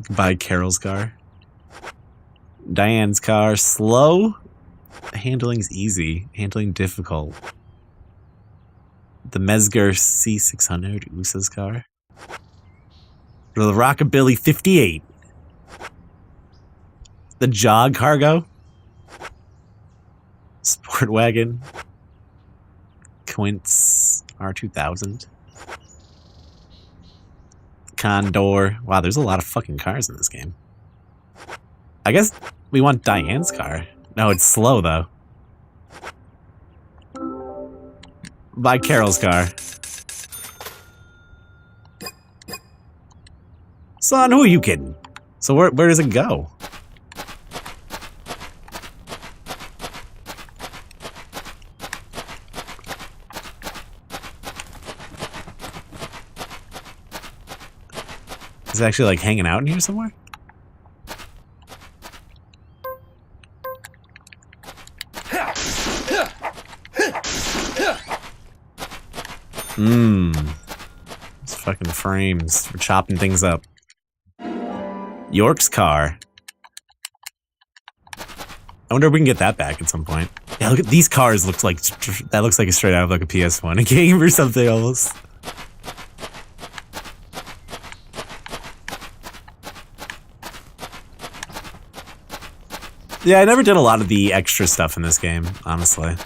You can buy Carol's car. Diane's car. Slow. Handling's easy. Handling difficult. The Mesger C600. Usa's car. The Rockabilly 58. The Jog Cargo. Sport Wagon. Quince R2000. Condor. Wow, there's a lot of fucking cars in this game. I guess we want Diane's car. No, it's slow though. Buy Carol's car. Son, who are you kidding? So where does it go? Is it actually like hanging out in here somewhere? These fucking frames for chopping things up. York's car. I wonder if we can get that back at some point. Yeah, look at these cars. Looks like that looks like a straight out of like a PS1 game or something almost. Yeah, I never did a lot of the extra stuff in this game, honestly.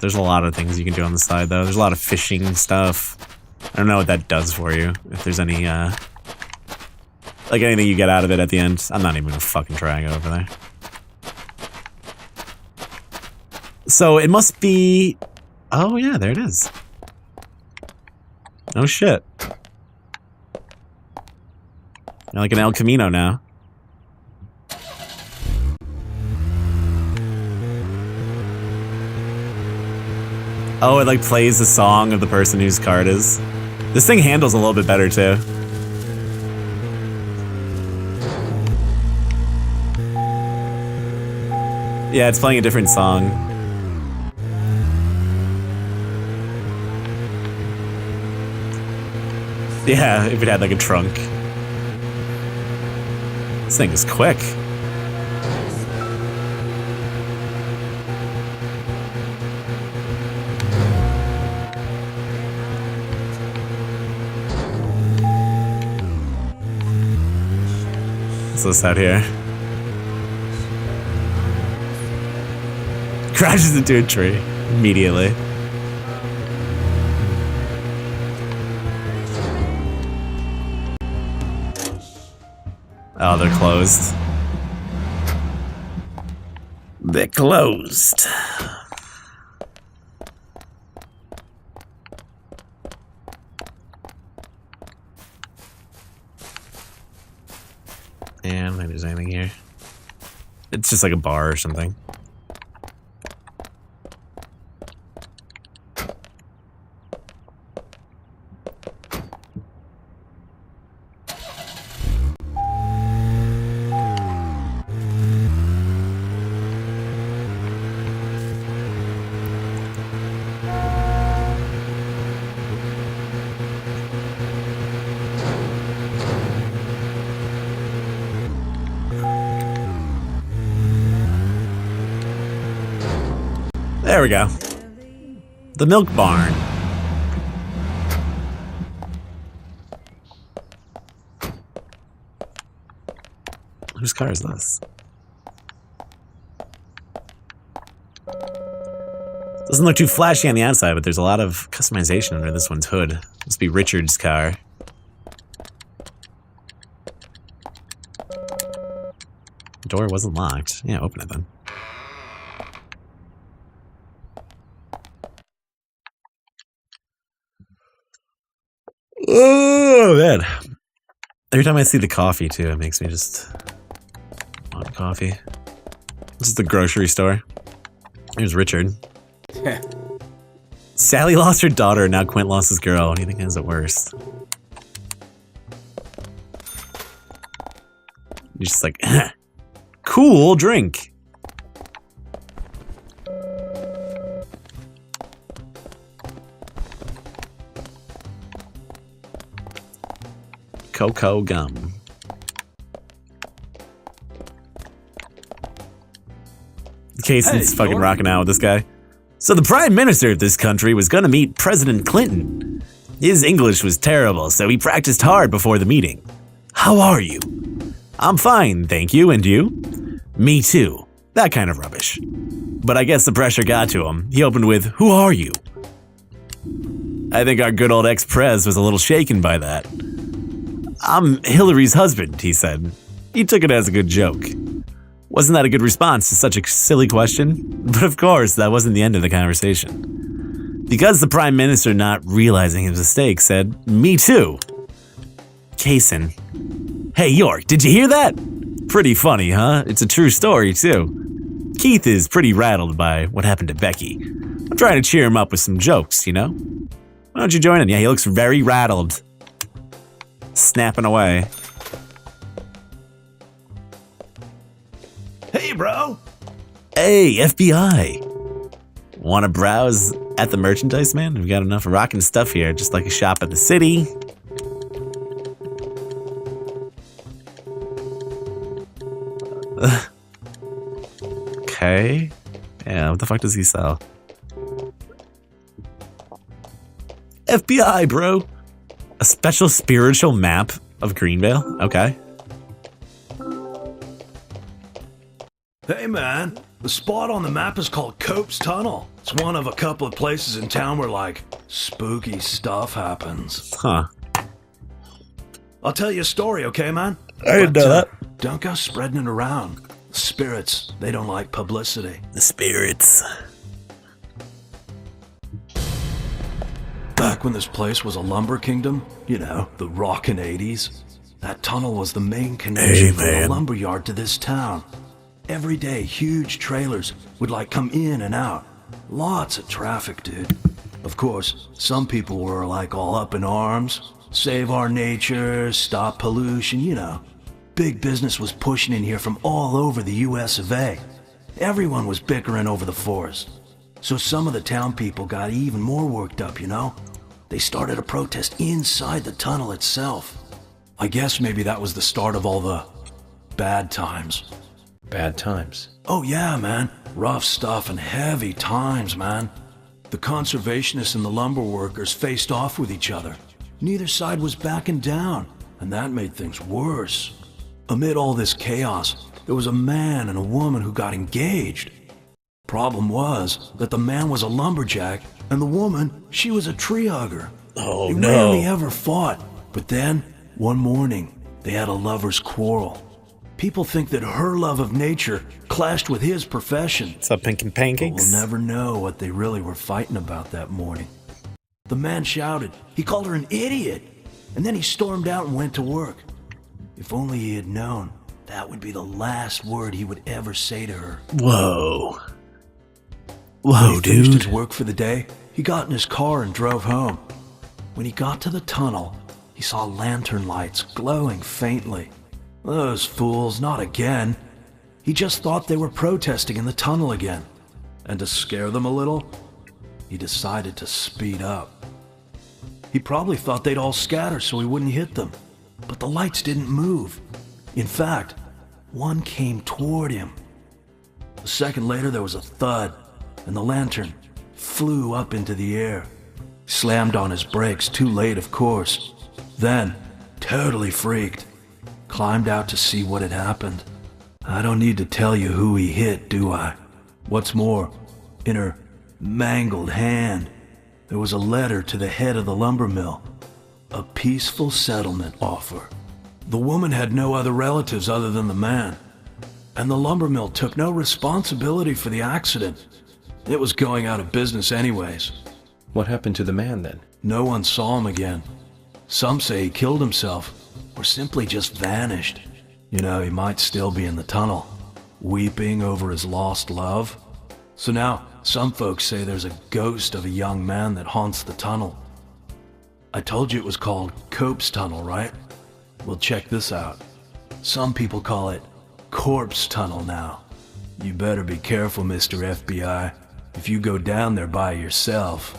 There's a lot of things you can do on the side, though. There's a lot of fishing stuff. I don't know what that does for you. If there's any, like anything you get out of it at the end. I'm not even gonna fucking try and go over there. So it must be... Oh, yeah, there it is. Oh, shit. You're like an El Camino now. Oh, it like plays the song of the person whose car it is. This thing handles a little bit better too. Yeah, it's playing a different song. Yeah, if it had like a trunk. This thing is quick. What's this out here? Crashes into a tree immediately. Oh, they're closed. They're closed. And maybe there's anything here. It's just like a bar or something. There we go. The milk barn. Whose car is this? Doesn't look too flashy on the outside, but there's a lot of customization under this one's hood. Must be Richard's car. The door wasn't locked. Yeah, open it then. Oh, man. Every time I see the coffee, too, it makes me just want coffee. This is the grocery store. Here's Richard. Sally lost her daughter, and now Quint lost his girl. What do you think has it worse? You're just like, cool drink. Cocoa gum. Casey's fucking rocking out with this guy. So the prime minister of this country was gonna meet President Clinton. His English was terrible, so he practiced hard before the meeting. How are you? I'm fine, thank you, and you? Me too. That kind of rubbish. But I guess the pressure got to him. He opened with, who are you? I think our good old ex-prez was a little shaken by that. I'm Hillary's husband, he said. He took it as a good joke. Wasn't that a good response to such a silly question? But of course, that wasn't the end of the conversation. Because the prime minister, not realizing his mistake, said, me too. Kaysen. Hey, York, did you hear that? Pretty funny, huh? It's a true story, too. Keith is pretty rattled by what happened to Becky. I'm trying to cheer him up with some jokes, you know? Why don't you join in? Yeah, he looks very rattled. Snapping away. Hey, bro. Hey, FBI. Want to browse at the merchandise, man? We've got enough rockin' stuff here, just like a shop at the city. Okay. Yeah, what the fuck does he sell? FBI, bro. A special spiritual map of Greenvale? Okay. Hey, man. The spot on the map is called Cope's Tunnel. It's one of a couple of places in town where, like, spooky stuff happens. Huh. I'll tell you a story, okay, man? I didn't know that. Don't go spreading it around. The spirits, they don't like publicity. The spirits. Back when this place was a lumber kingdom, you know, the rockin' 80s, that tunnel was the main connection from the lumber yard to this town. Every day, huge trailers would like come in and out. Lots of traffic, dude. Of course, some people were like all up in arms. Save our nature, stop pollution, you know. Big business was pushing in here from all over the US of A. Everyone was bickering over the forest. So some of the town people got even more worked up, you know? they started a protest inside the tunnel itself. I guess maybe that was the start of all the bad times. Bad times? Oh yeah, man. Rough stuff and heavy times, man. The conservationists and the lumber workers faced off with each other. Neither side was backing down, and that made things worse. Amid all this chaos, there was a man and a woman who got engaged. Problem was that the man was a lumberjack, and the woman, she was a tree hugger. Oh, they no. rarely ever fought, but then, one morning, they had a lover's quarrel. People think that her love of nature clashed with his profession. What's up, Pink and Pancakes? But we'll never know what they really were fighting about that morning. The man shouted. He called her an idiot. And then he stormed out and went to work. If only he had known, that would be the last word he would ever say to her. Whoa. Whoa, When he finished dude. his work for the day, he got in his car and drove home. When he got to the tunnel, he saw lantern lights glowing faintly. Those fools, not again. He just thought they were protesting in the tunnel again. And to scare them a little, he decided to speed up. He probably thought they'd all scatter so he wouldn't hit them. But the lights didn't move. In fact, one came toward him. A second later, there was a thud, and the lantern flew up into the air. Slammed on his brakes, too late, of course. Then, totally freaked, climbed out to see what had happened. I don't need to tell you who he hit, do I? What's more, in her mangled hand, there was a letter to the head of the lumber mill. A peaceful settlement offer. The woman had no other relatives other than the man. And the lumber mill took no responsibility for the accident. It was going out of business anyways. What happened to the man then? No one saw him again. Some say he killed himself, or simply just vanished. You know, he might still be in the tunnel, weeping over his lost love. So now, some folks say there's a ghost of a young man that haunts the tunnel. I told you it was called Cope's Tunnel, right? Well, check this out. Some people call it Corpse Tunnel now. You better be careful, Mr. FBI, if you go down there by yourself.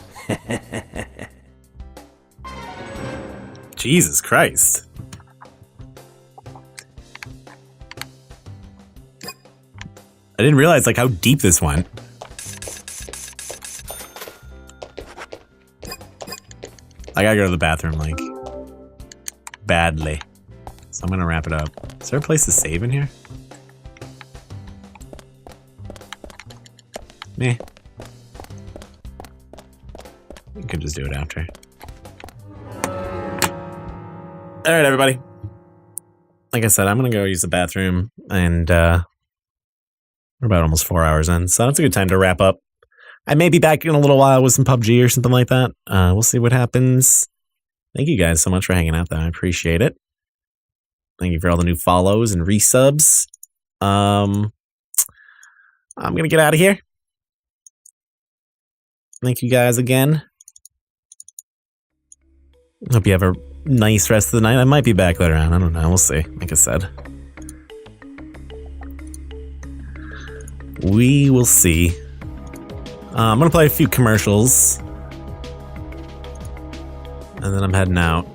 Jesus Christ. I didn't realize like how deep this went. I gotta go to the bathroom like badly. So I'm gonna wrap it up. Is there a place to save in here? Meh. You could just do it after. Alright, everybody. Like I said, I'm gonna go use the bathroom, and we're about almost 4 hours in, so it's a good time to wrap up. I may be back in a little while with some PUBG or something like that. We'll see what happens. Thank you guys so much for hanging out, though. I appreciate it. Thank you for all the new follows and resubs. I'm gonna get out of here. Thank you guys again. Hope you have a nice rest of the night. I might be back later on. I don't know. We'll see. Like I said. We will see. I'm going to play a few commercials. And then I'm heading out.